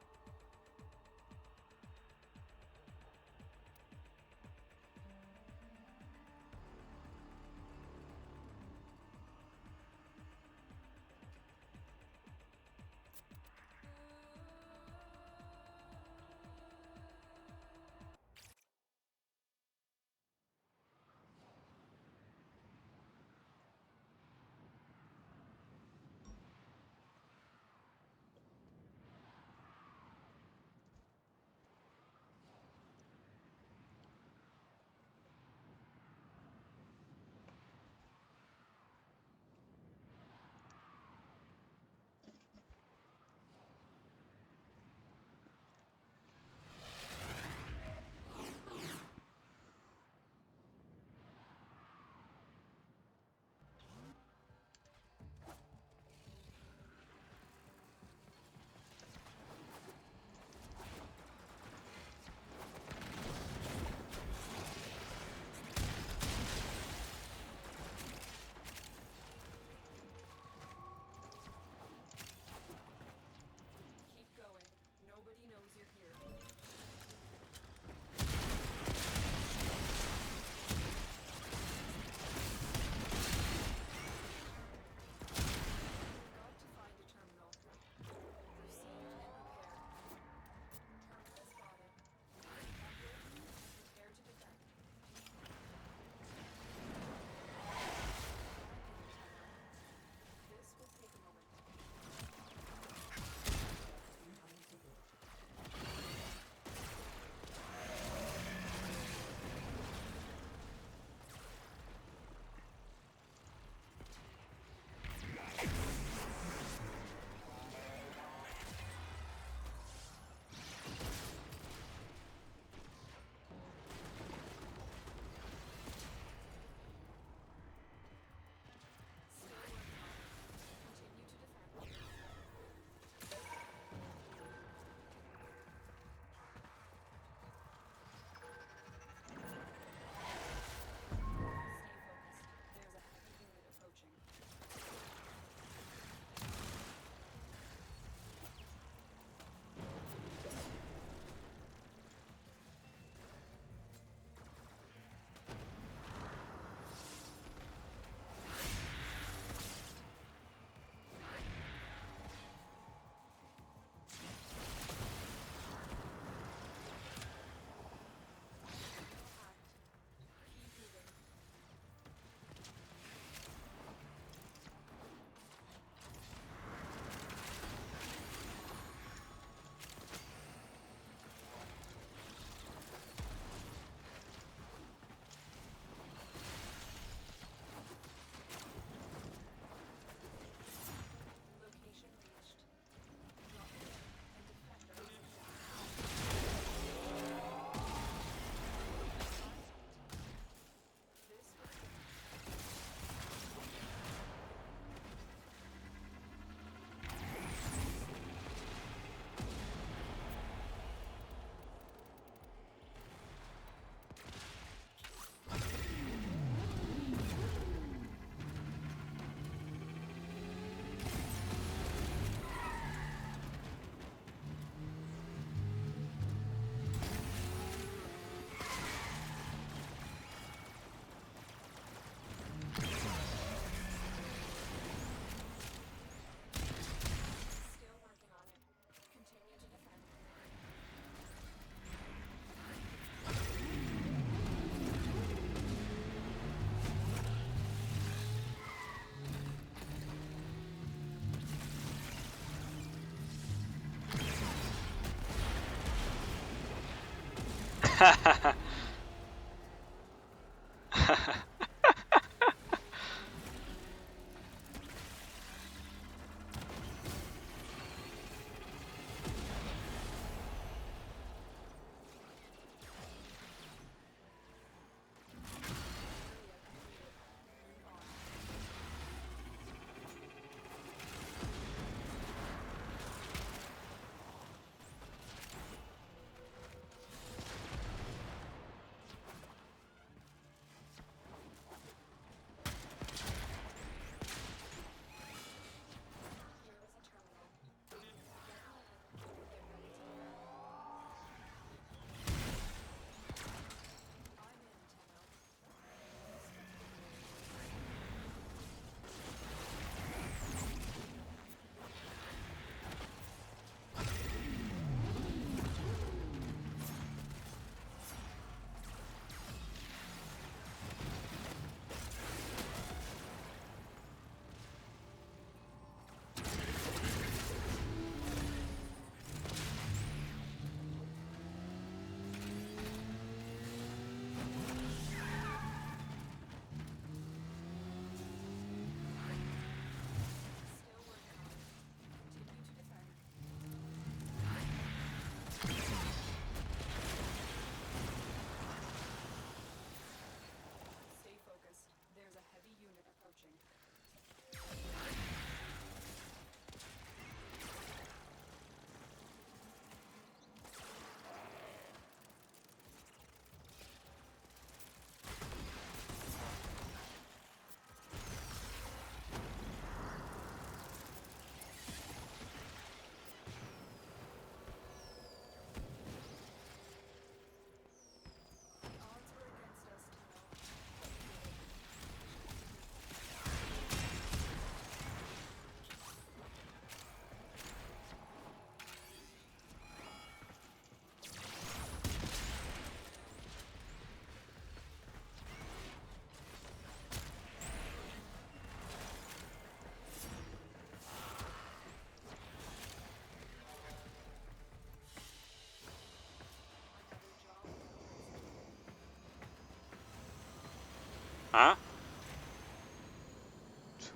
Huh?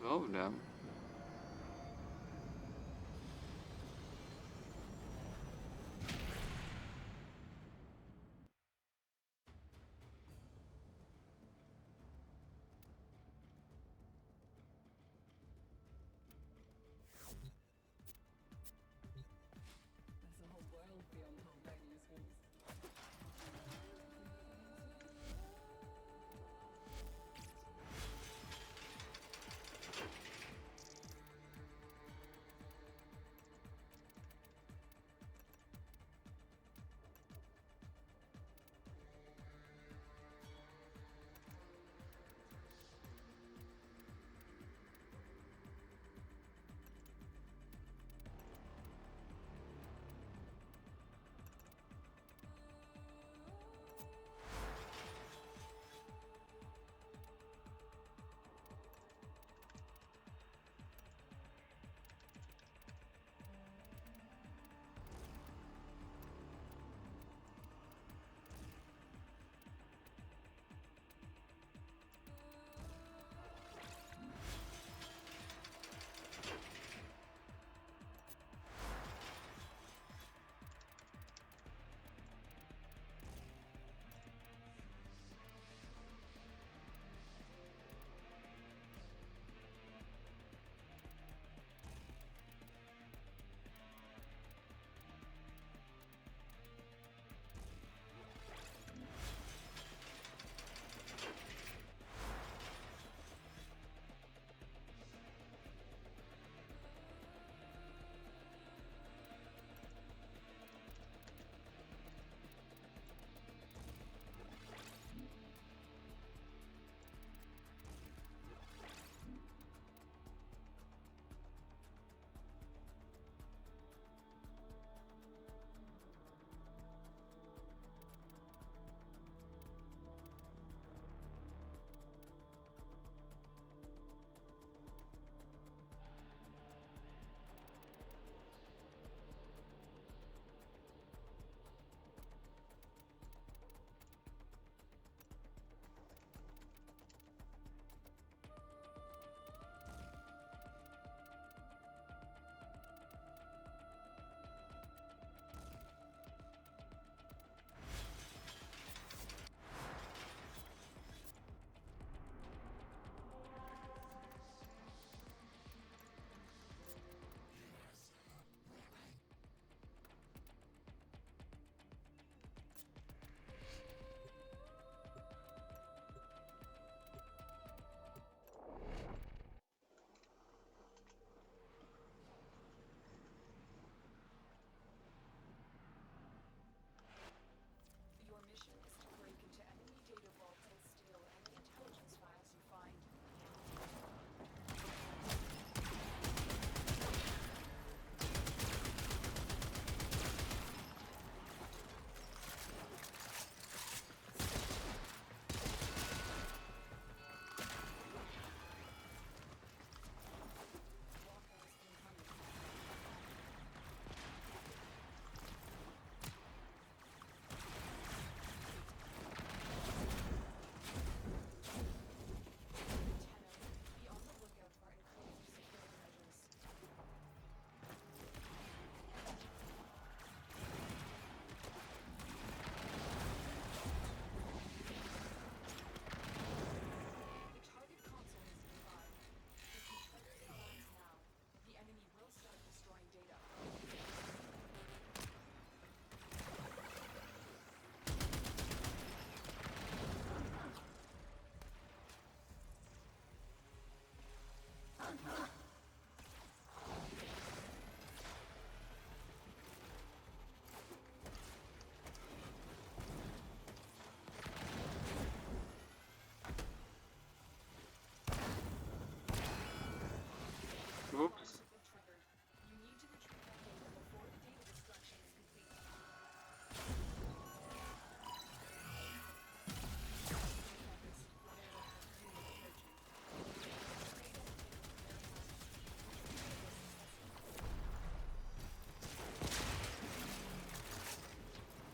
2 of them? There's a whole world beyond Magnus walls. Whoops.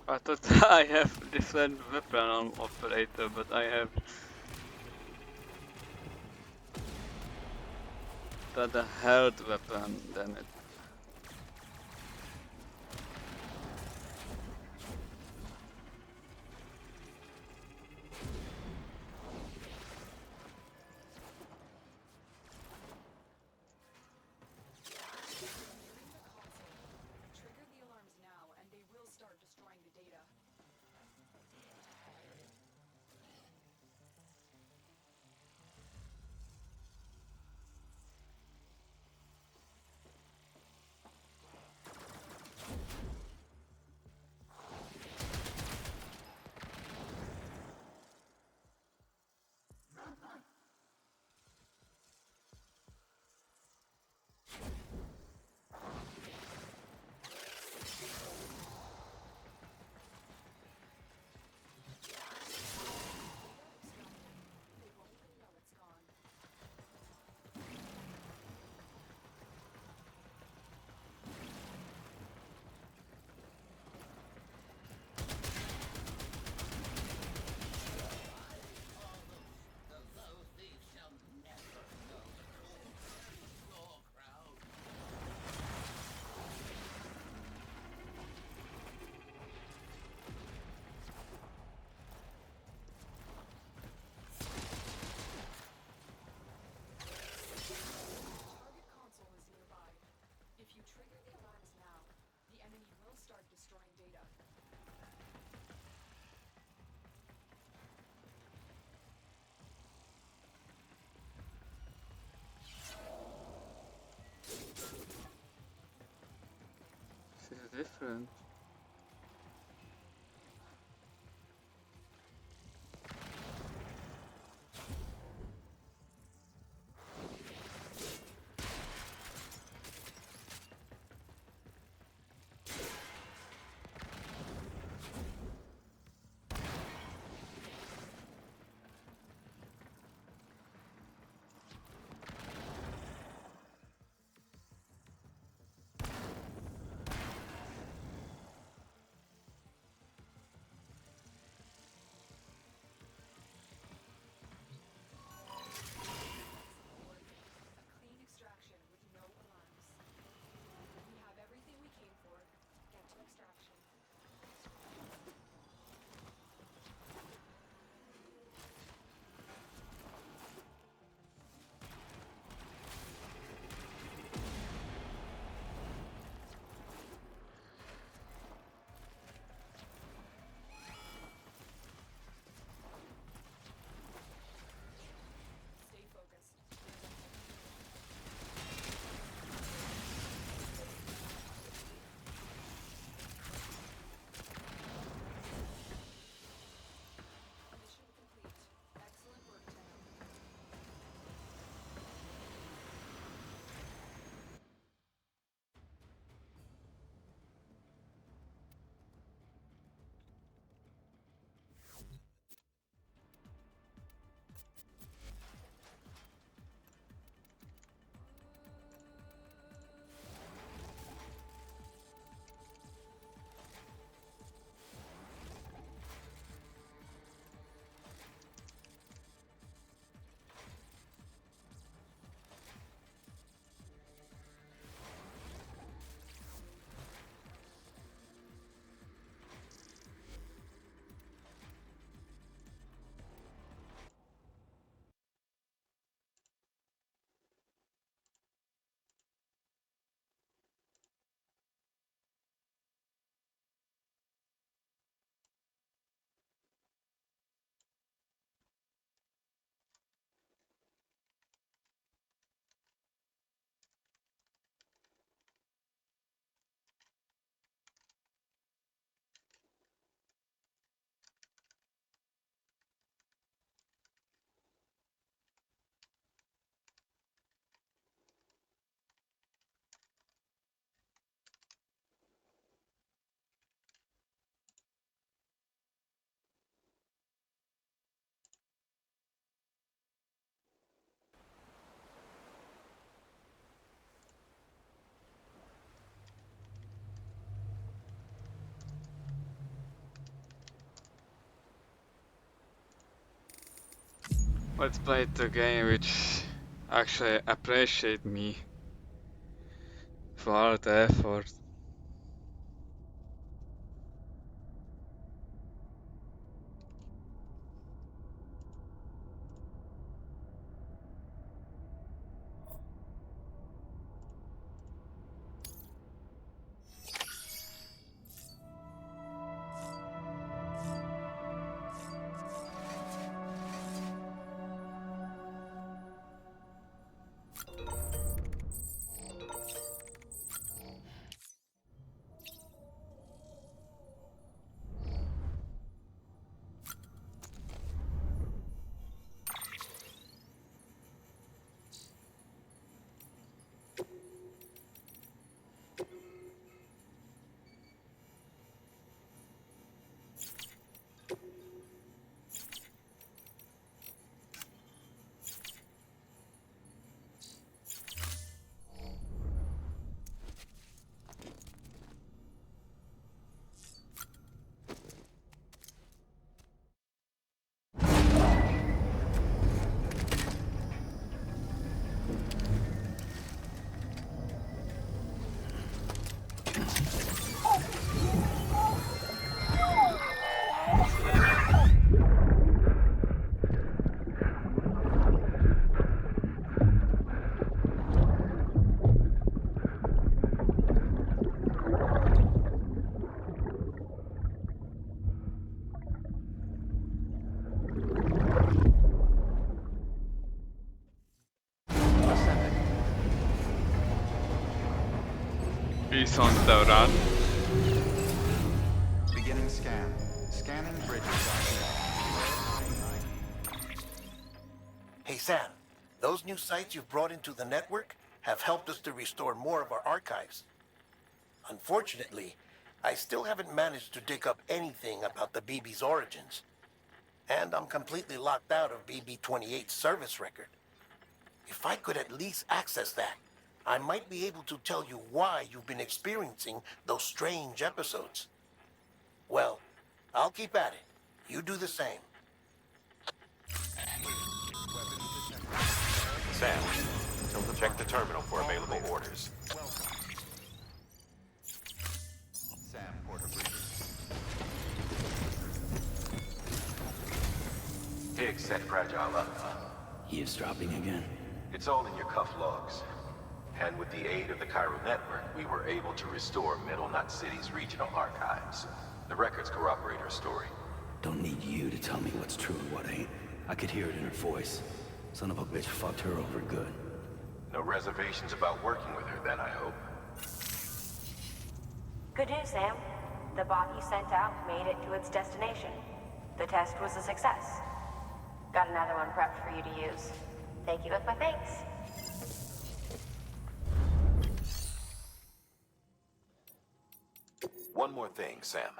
I thought I have different weapon on operator, but I have But a held weapon, damn it. Trigger the alarms now, and they will start destroying the data. Target console is nearby. If you trigger the alarms now, the enemy will start destroying data. This is different. A clean extraction with no alarms. We have everything we came for. Get to extraction. Stay focused. Mission complete. Excellent work, Tennocon. Let's play the game which actually appreciate me for all the effort. He's on the run. Beginning scan. Scanning bridges. Hey Sam, those new sites you've brought into the network have helped us to restore more of our archives. Unfortunately, I still haven't managed to dig up anything about the BB's origins. And I'm completely locked out of BB-28's service record. If I could at least access that, I might be able to tell you why you've been experiencing those strange episodes. Well, I'll keep at it. You do the same. Sam, check the terminal for available orders. Sam, Porter Bridges. Higgs set Fragile up. Eavesdropping again? It's all in your cuff logs. And with the aid of the Cairo network, we were able to restore Middle Knot City's regional archives. The records corroborate her story. Don't need you to tell me what's true and what ain't. I could hear it in her voice. Son of a bitch fucked her over good. No reservations about working with her then, I hope. Good news, Sam. The bot you sent out made it to its destination. The test was a success. Got another one prepped for you to use. Thank you with my thanks. One more thing, Sam.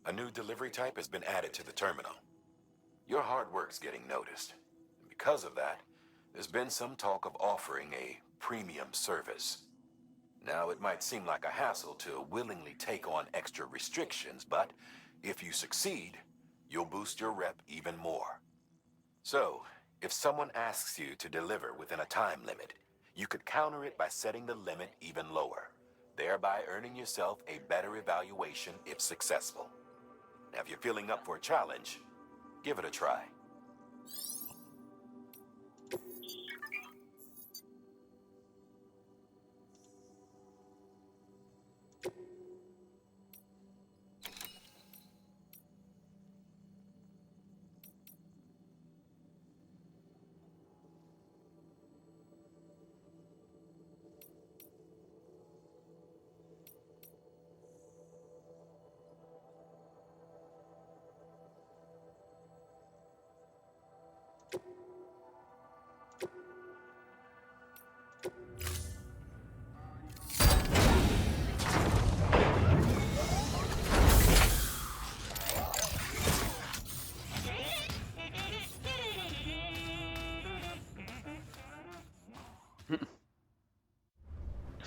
A new delivery type has been added to the terminal. Your hard work's getting noticed. And because of that, there's been some talk of offering a premium service. Now, it might seem like a hassle to willingly take on extra restrictions, but if you succeed, you'll boost your rep even more. So, if someone asks you to deliver within a time limit, you could counter it by setting the limit even lower, thereby earning yourself a better evaluation if successful. Now, if you're feeling up for a challenge, give it a try.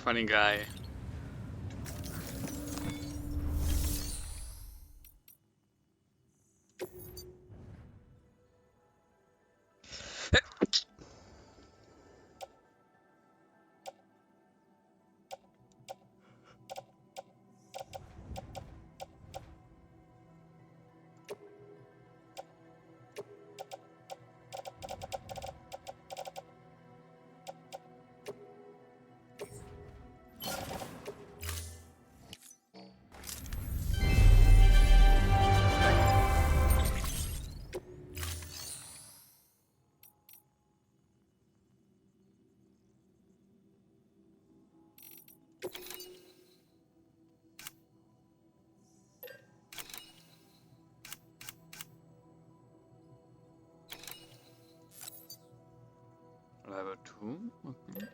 Funny guy. 2? Okay.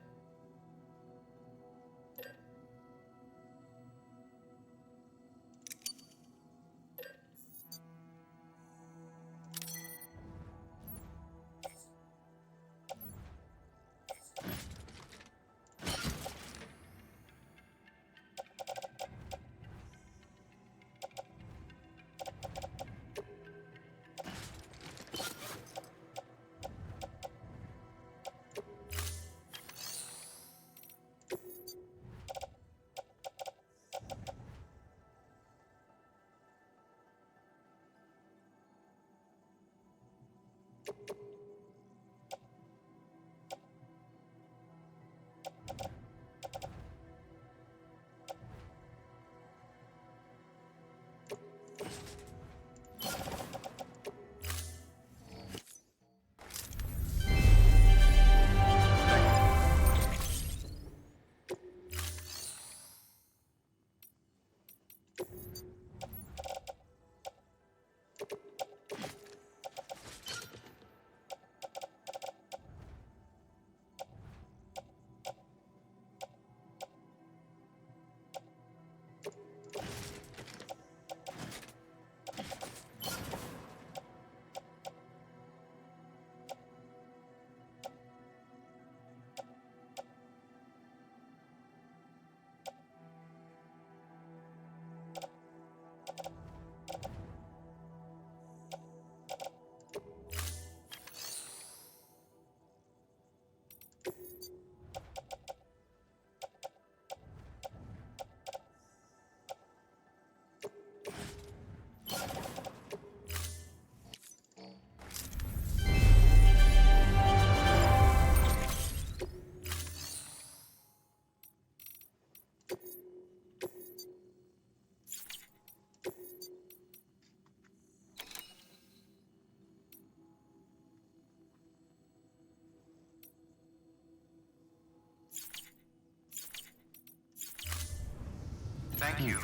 Thank you.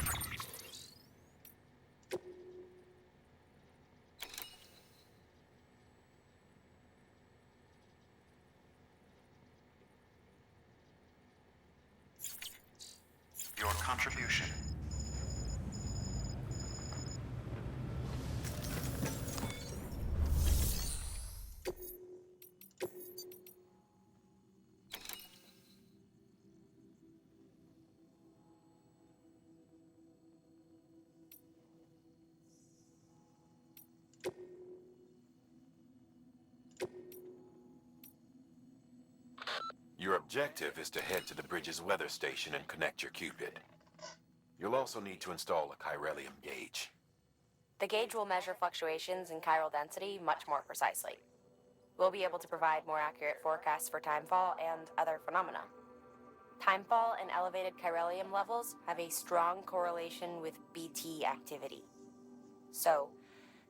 Your contribution. Your objective is to head to the bridge's weather station and connect your Cupid. You'll also need to install a chiralium gauge. The gauge will measure fluctuations in chiral density much more precisely. We'll be able to provide more accurate forecasts for timefall and other phenomena. Timefall and elevated chiralium levels have a strong correlation with BT activity. So,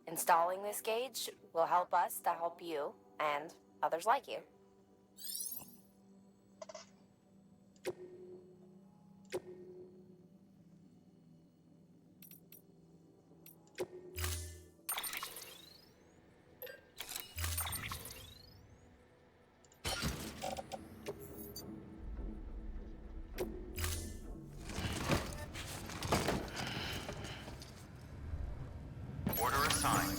installing this gauge will help us to help you and others like you. Order assigned.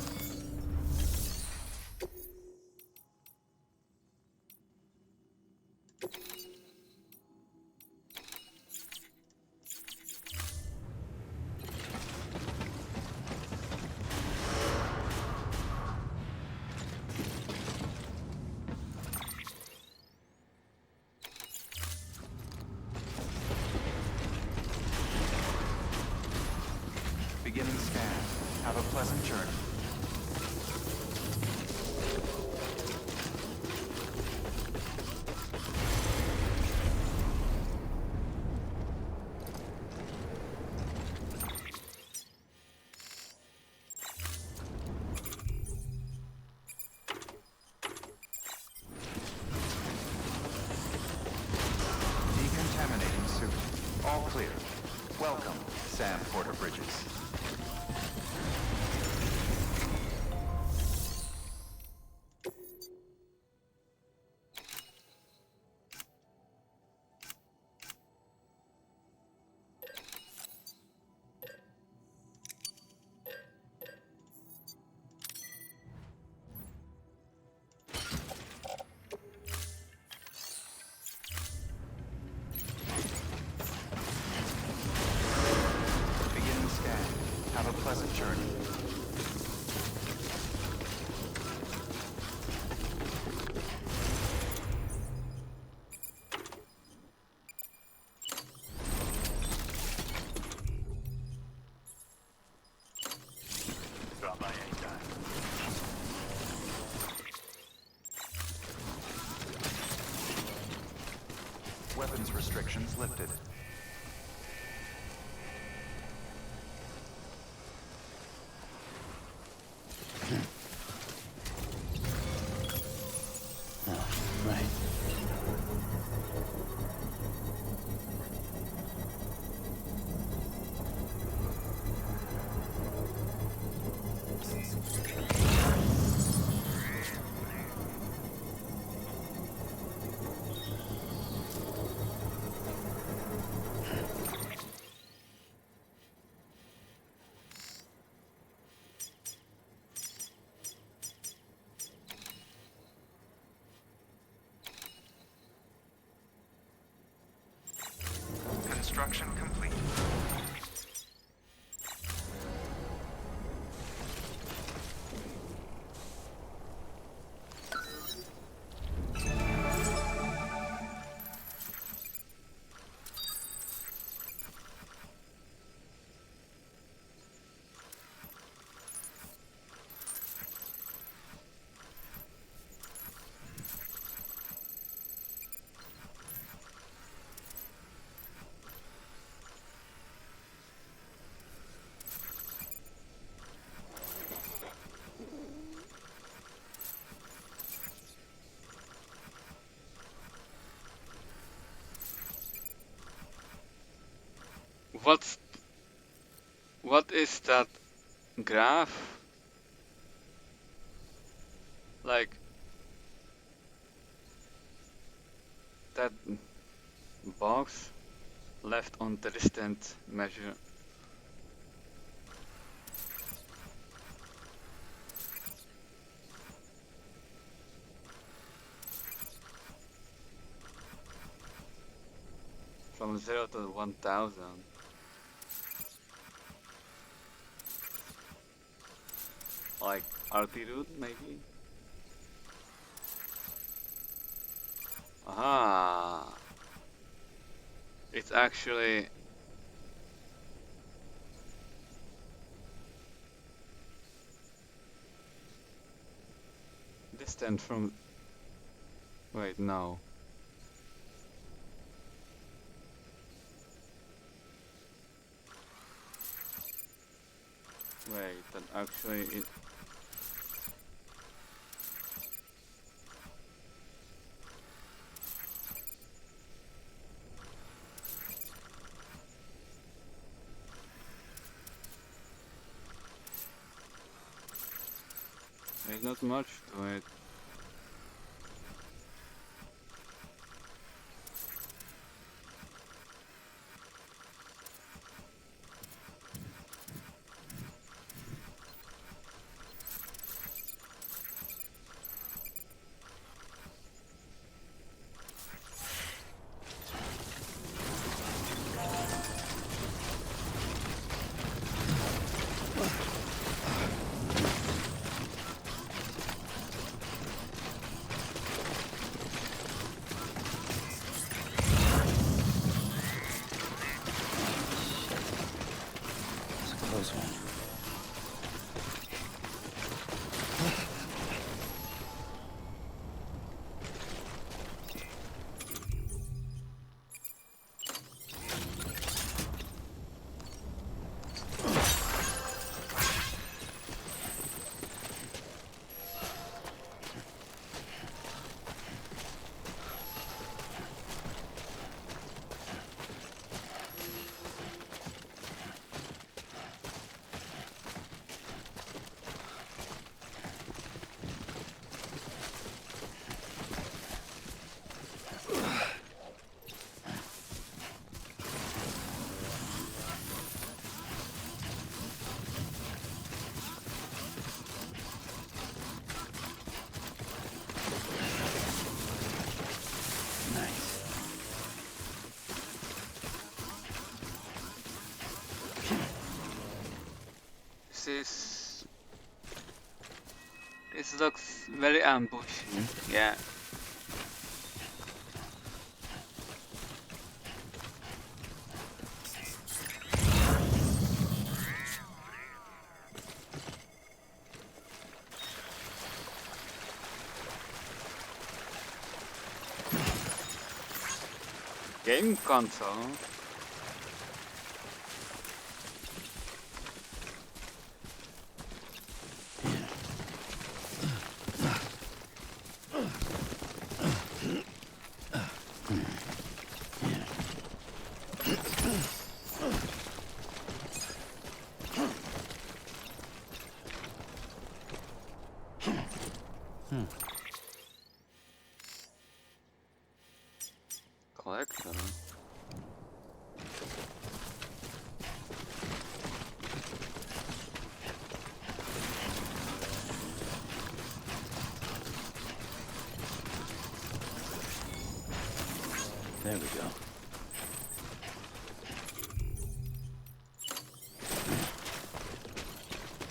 Beginning scan. Have a pleasant journey. restrictions lifted. Right. Construction complete. What's what is that graph? Like that box left on the distant measure. From 0 to 1000. Like altitude maybe? Aha! It's actually distant from... Wait, no. Wait, that actually it... There's not much to it. Close one. This looks very ambushy, yeah. Game console. Collector. There we go.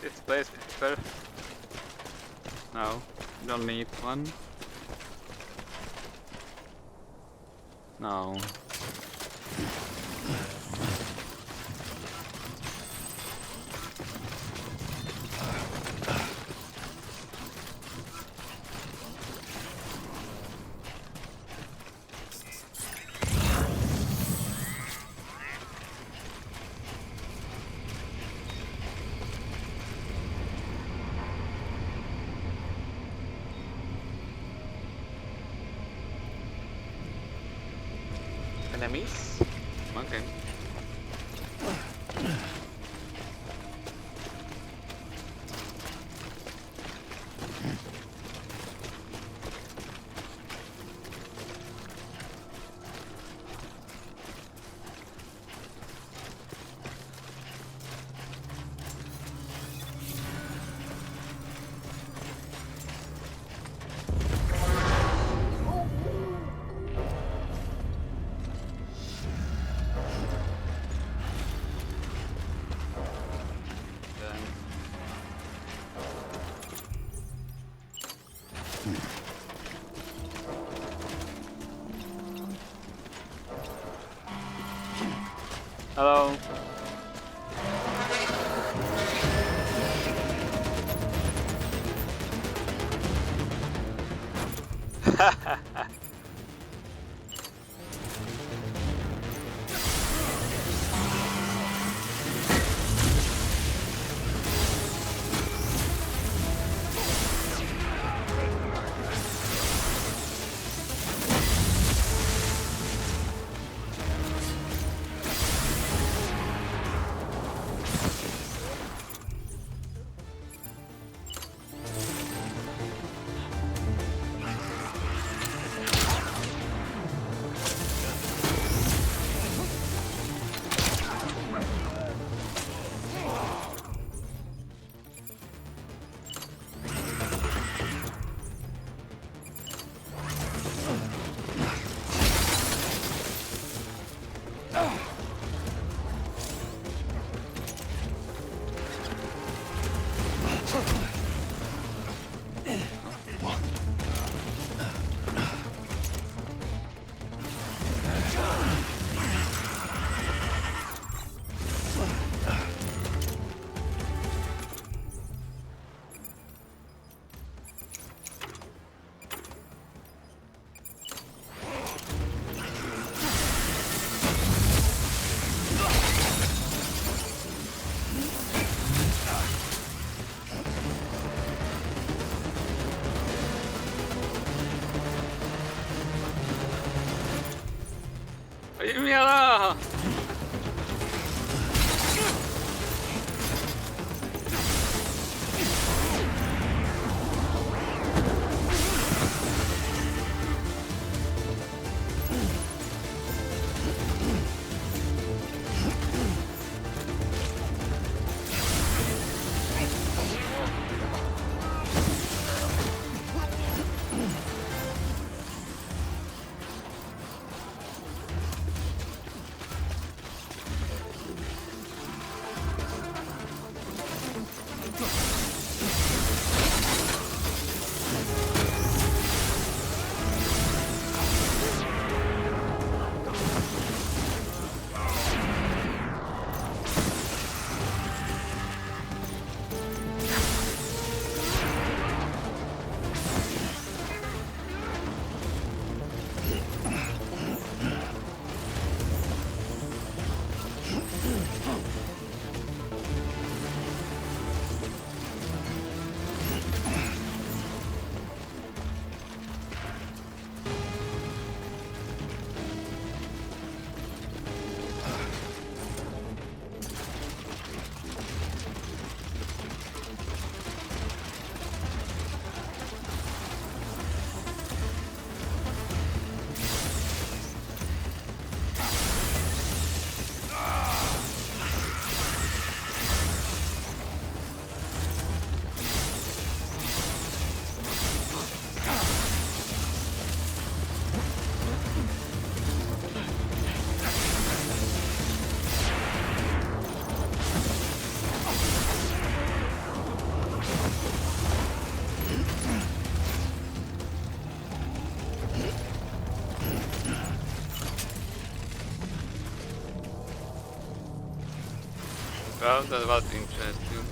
This place is perfect. No, don't need one. No. Enemies? Okay. Hello. Well, that was interesting.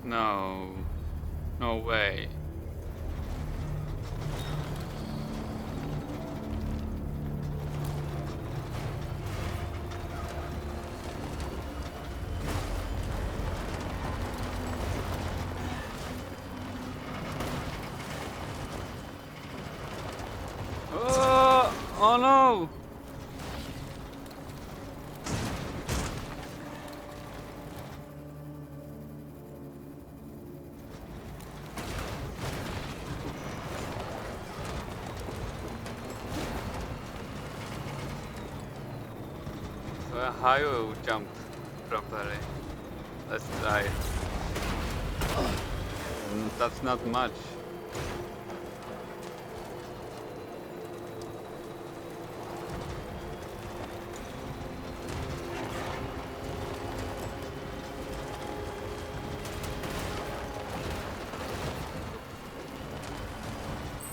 No. No way. Oh no! So how you jump properly? Let's try. That's not much.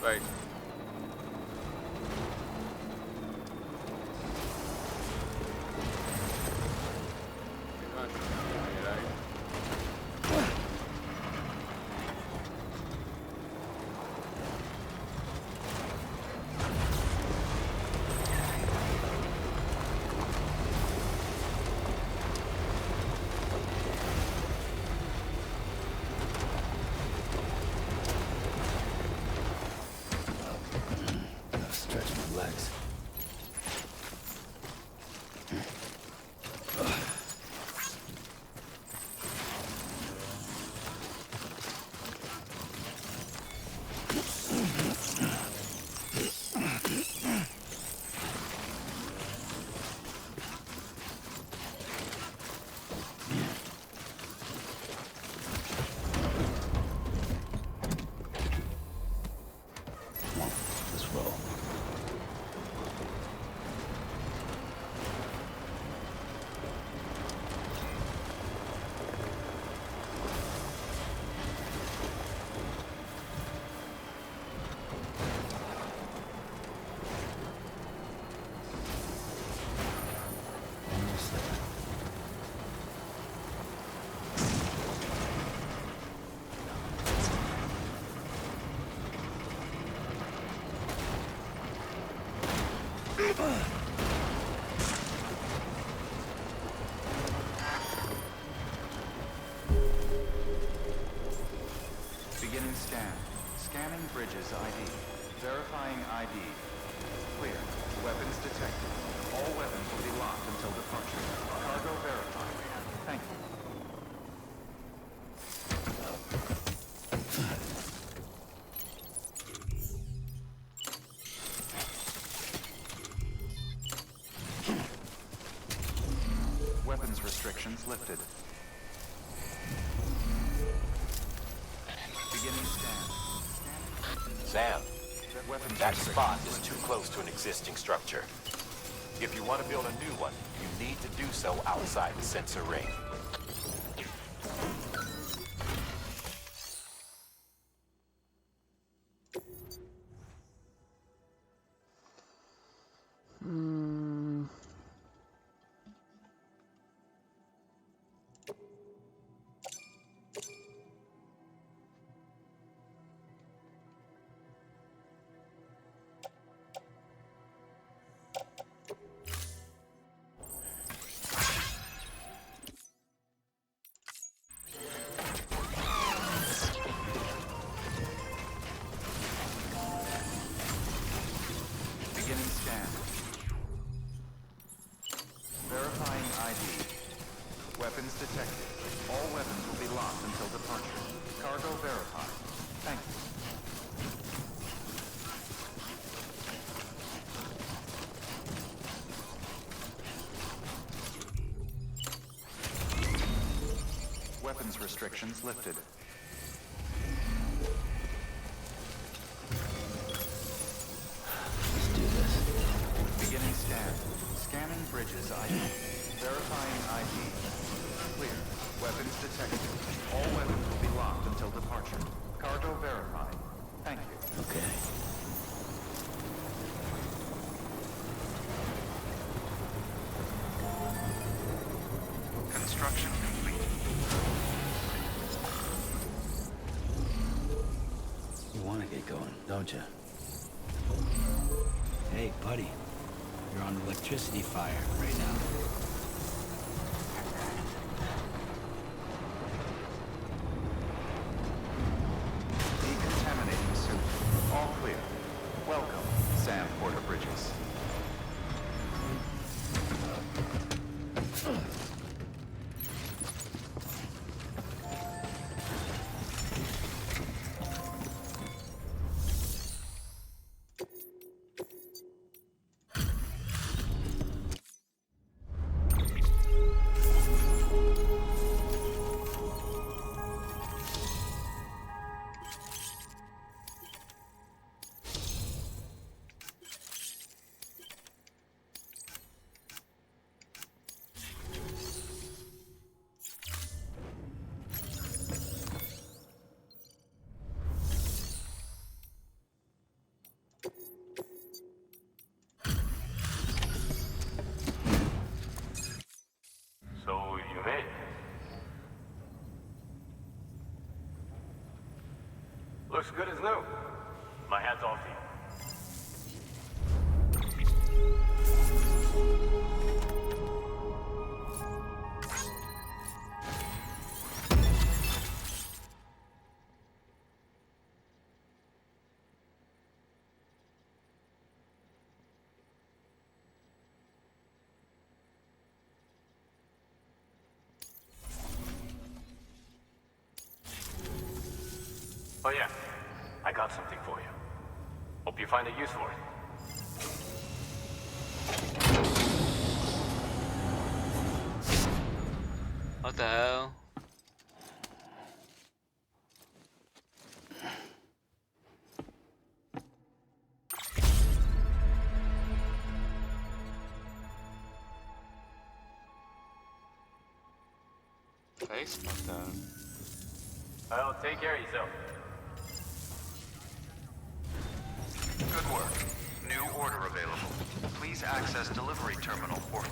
Right. Stretch my legs. Let's roll. Almost there. Beginning scan. Scanning bridges ID. Verifying ID. Clear. Weapons detected. All weapons will be locked until departure. Cargo verified. Thank you. lifted. Beginning scan. Sam, that spot is too close to an existing structure. If you want to build a new one, you need to do so outside the sensor ring. Beginning scan. Verifying ID. Weapons detected. All weapons will be locked until departure. Cargo verified. Thank you. Weapons restrictions lifted. Let's do this. Beginning scan. Scanning bridges ID. Verifying ID. Clear. Weapons detected. All weapons will be locked until departure. Cargo verified. Thank you. Okay. Construction complete. You want to get going, don't you? Hey, buddy. You're on electricity fire right now. Decontaminating suit. All clear. Welcome, Sam Porter Bridges. So you made it. Looks good as new. My hat's off to you. Oh yeah, I got something for you. Hope you find a use for it. What the hell? Face button. Well, take care of yourself. Good work. New order available. Please access delivery terminal or...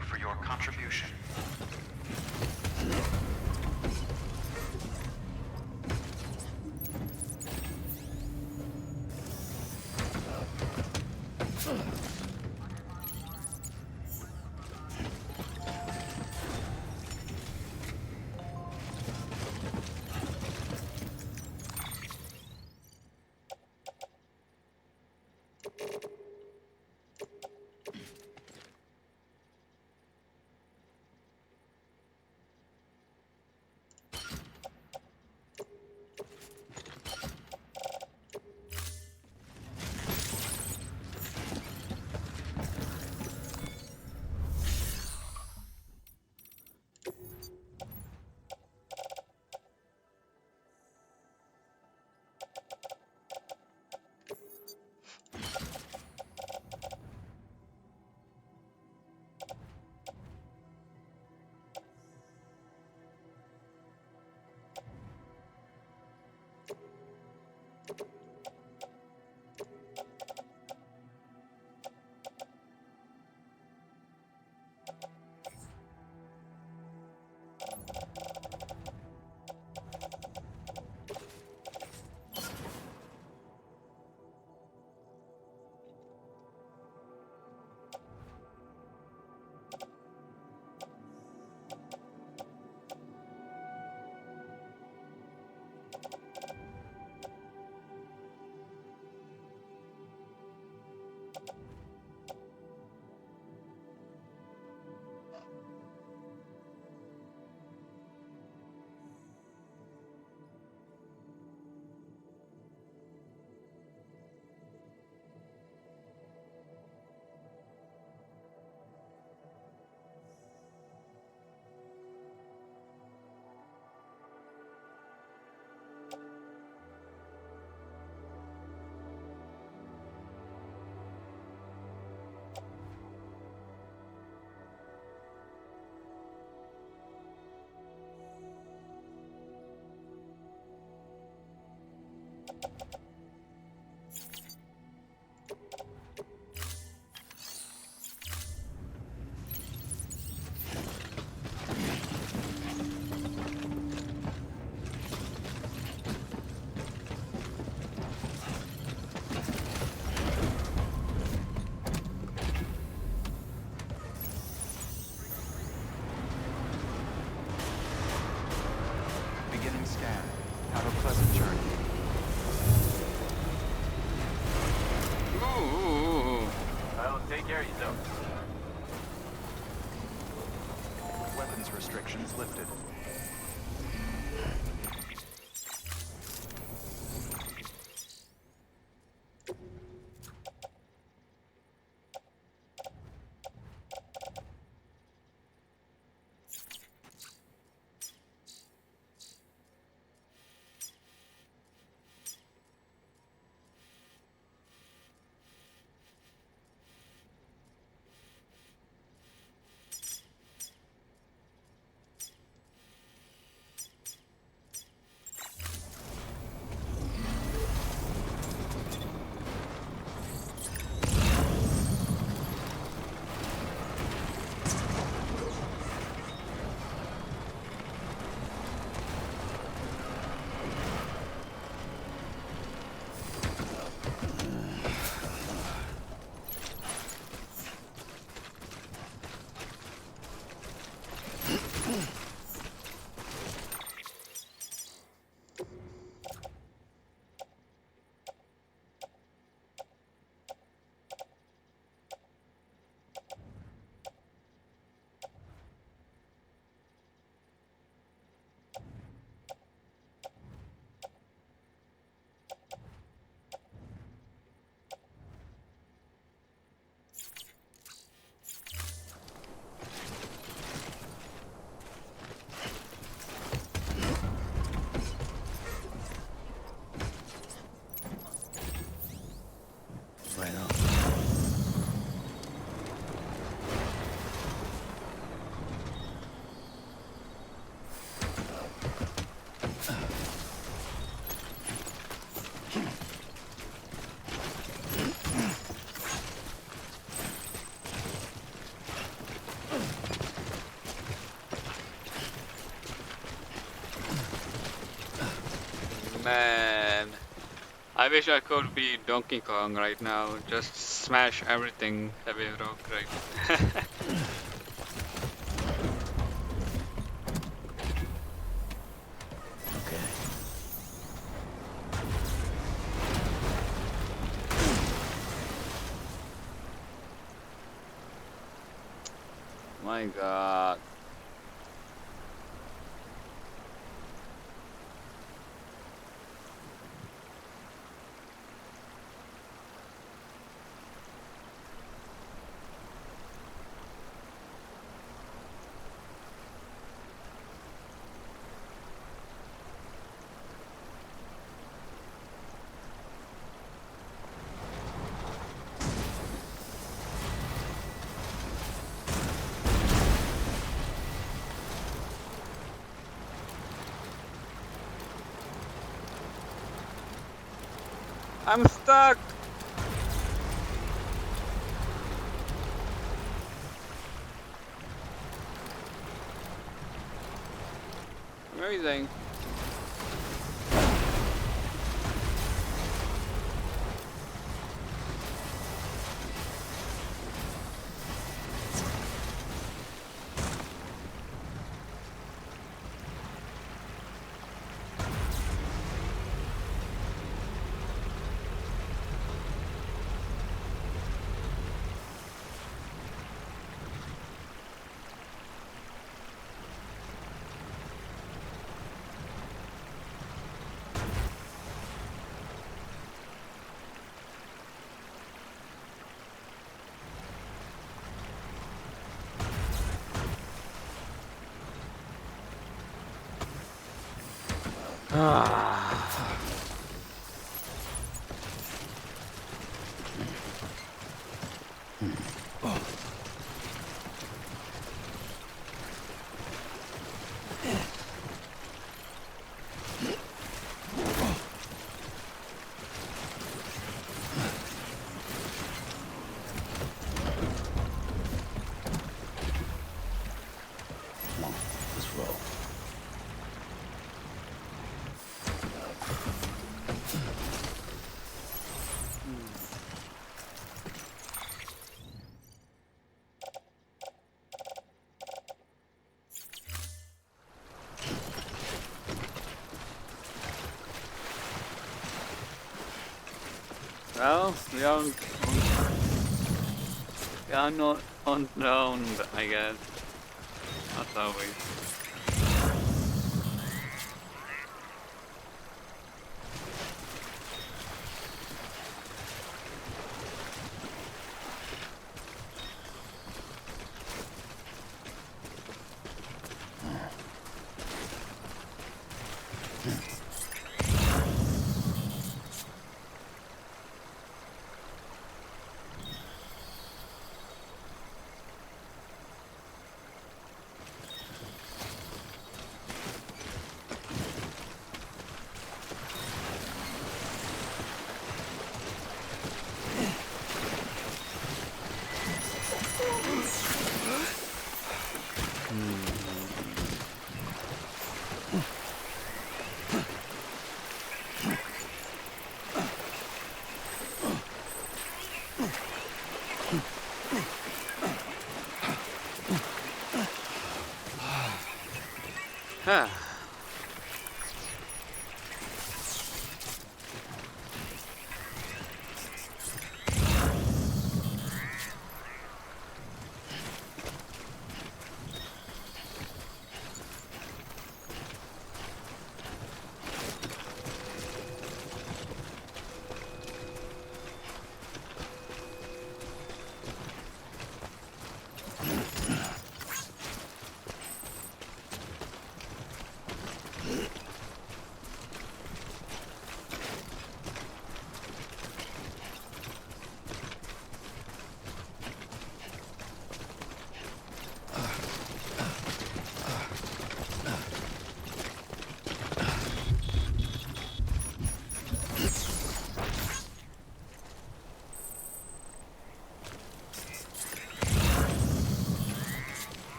you for your contribution. Beginning scan. Have a pleasant journey. Ooh. Well, take care of yourself. Weapons restrictions lifted. Man, I wish I could be Donkey Kong right now. Just smash everything heavy rock, right? Okay. My God. I'm stuck. Amazing. Ah. Come on, let's roll. Well, we are not on round, I guess. That's always. Huh.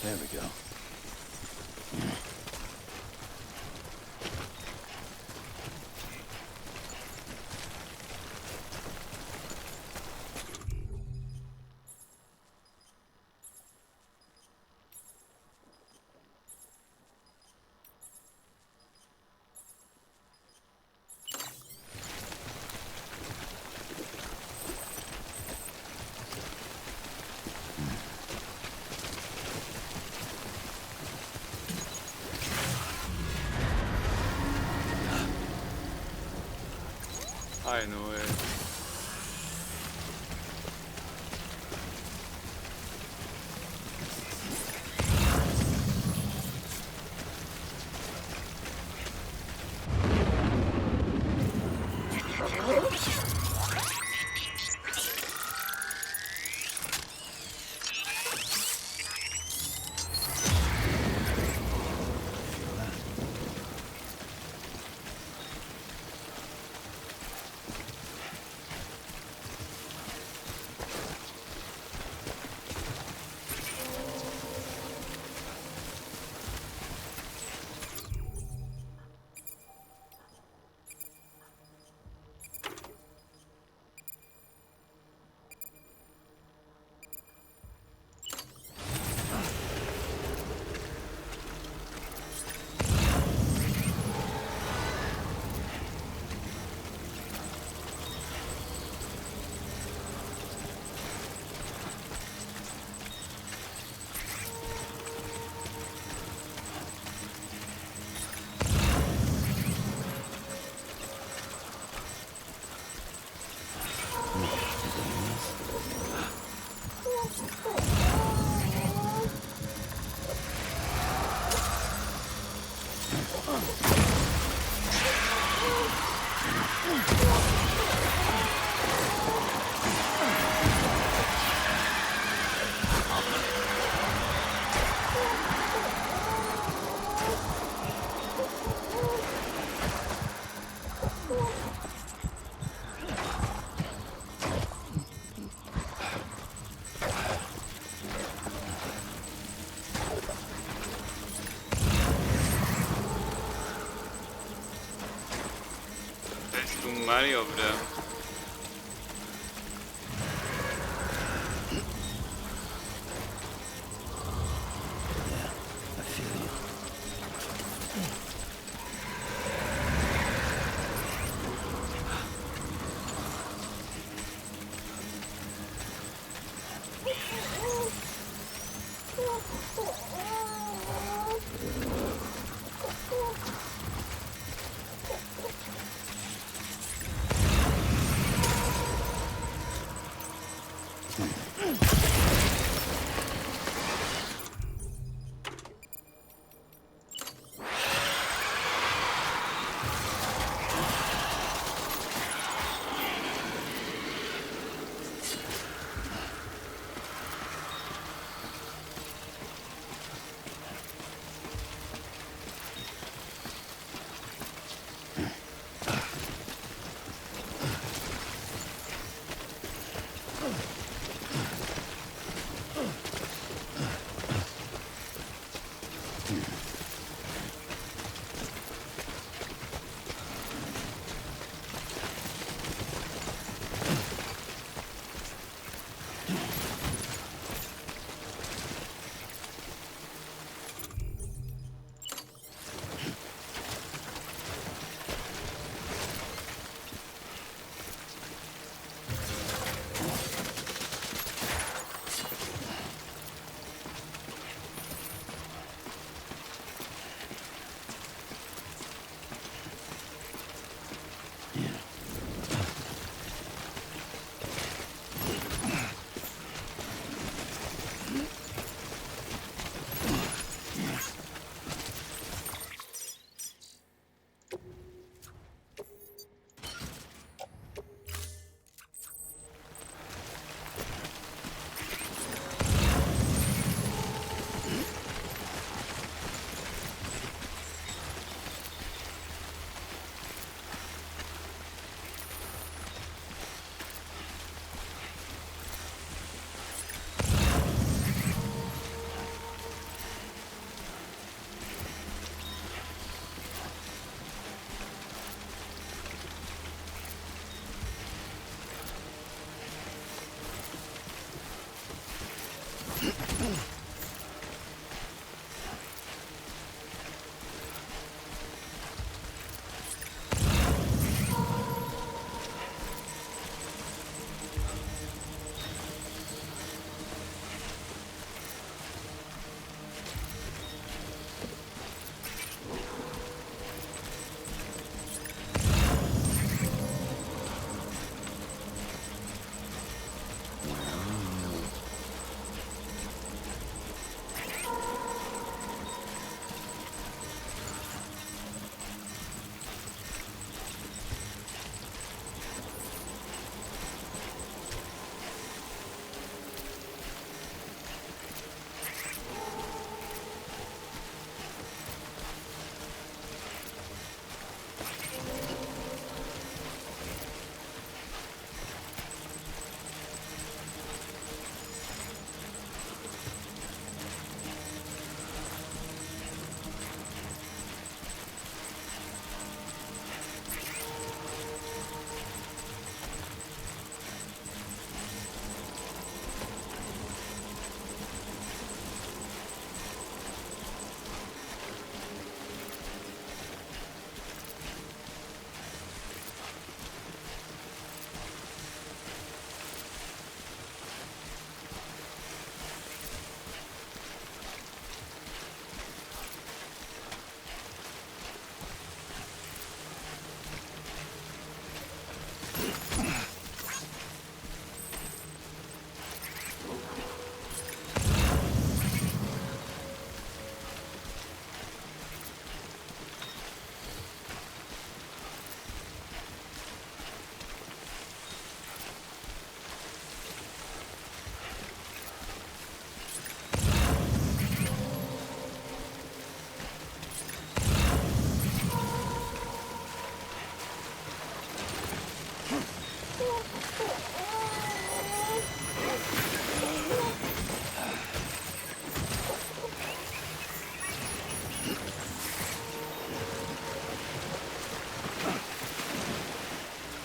There we go. I know it. There's too many of them.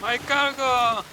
My cargo!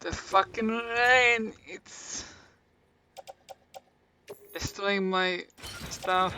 The fucking rain, it's destroying my stuff.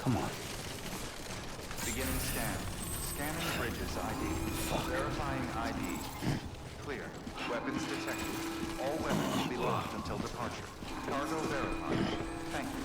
Come on. Beginning scan. Scanning bridges ID. Verifying ID. Clear. Weapons detected. All weapons will be locked until departure. Cargo verified. Thank you.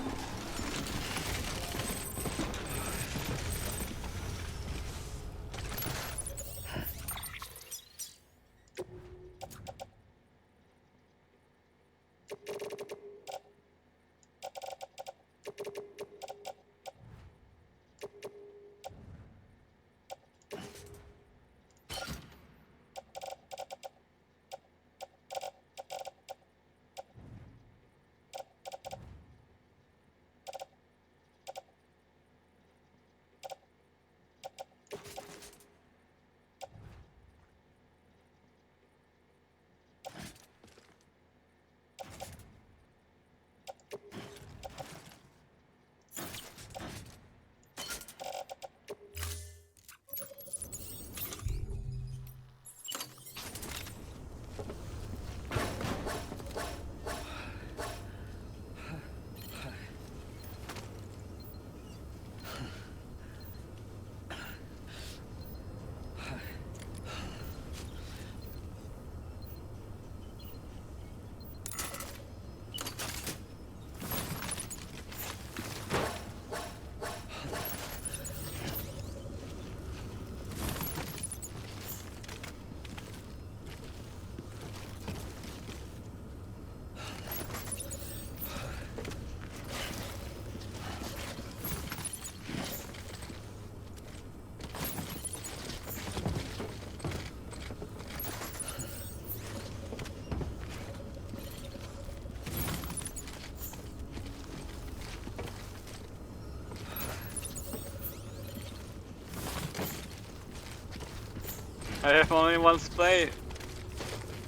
I have only one spray.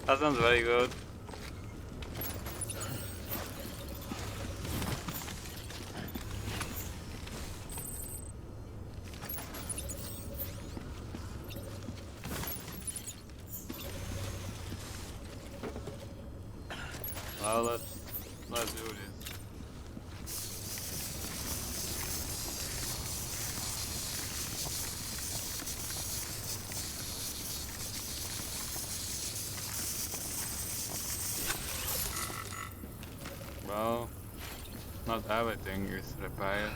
That sounds very good. Well, let's do this. Well, not everything is repaired.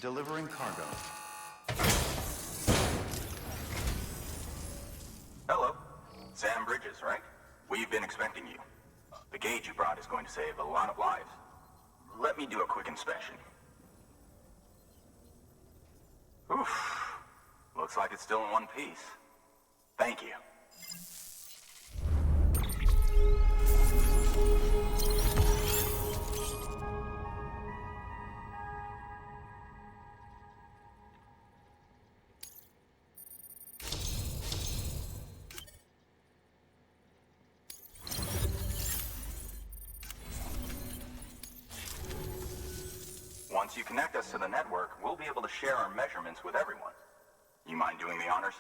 Delivering cargo. Hello. Sam Bridges, right? We've been expecting you. The gauge you brought is going to save a lot of lives. Let me do a quick inspection. Oof. Looks like it's still in one piece. Thank you. Once you connect us to the network, we'll be able to share our measurements with everyone. You mind doing the honors?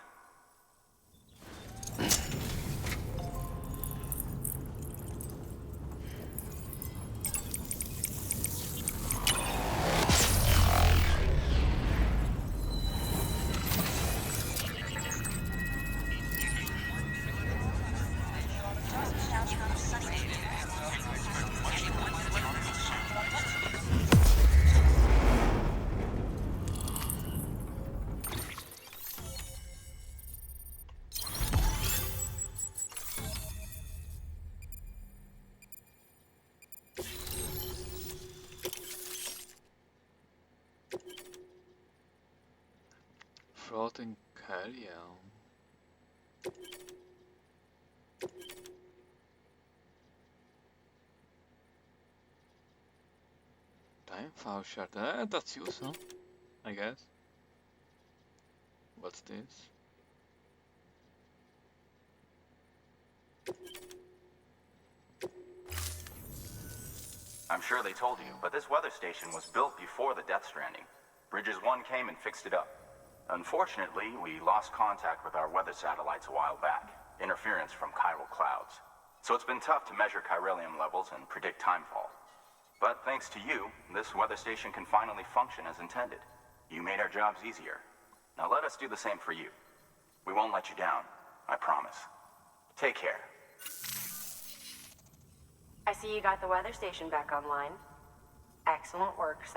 Floating carry-on. Time file shutter. That's useful, I guess. What's this? I'm sure they told you, but this weather station was built before the Death Stranding. Bridges 1 came and fixed it up. Unfortunately, we lost contact with our weather satellites a while back. Interference from chiral clouds. So it's been tough to measure chiralium levels and predict timefall. But thanks to you, this weather station can finally function as intended. You made our jobs easier. Now let us do the same for you. We won't let you down, I promise. Take care. I see you got the weather station back online. Excellent work,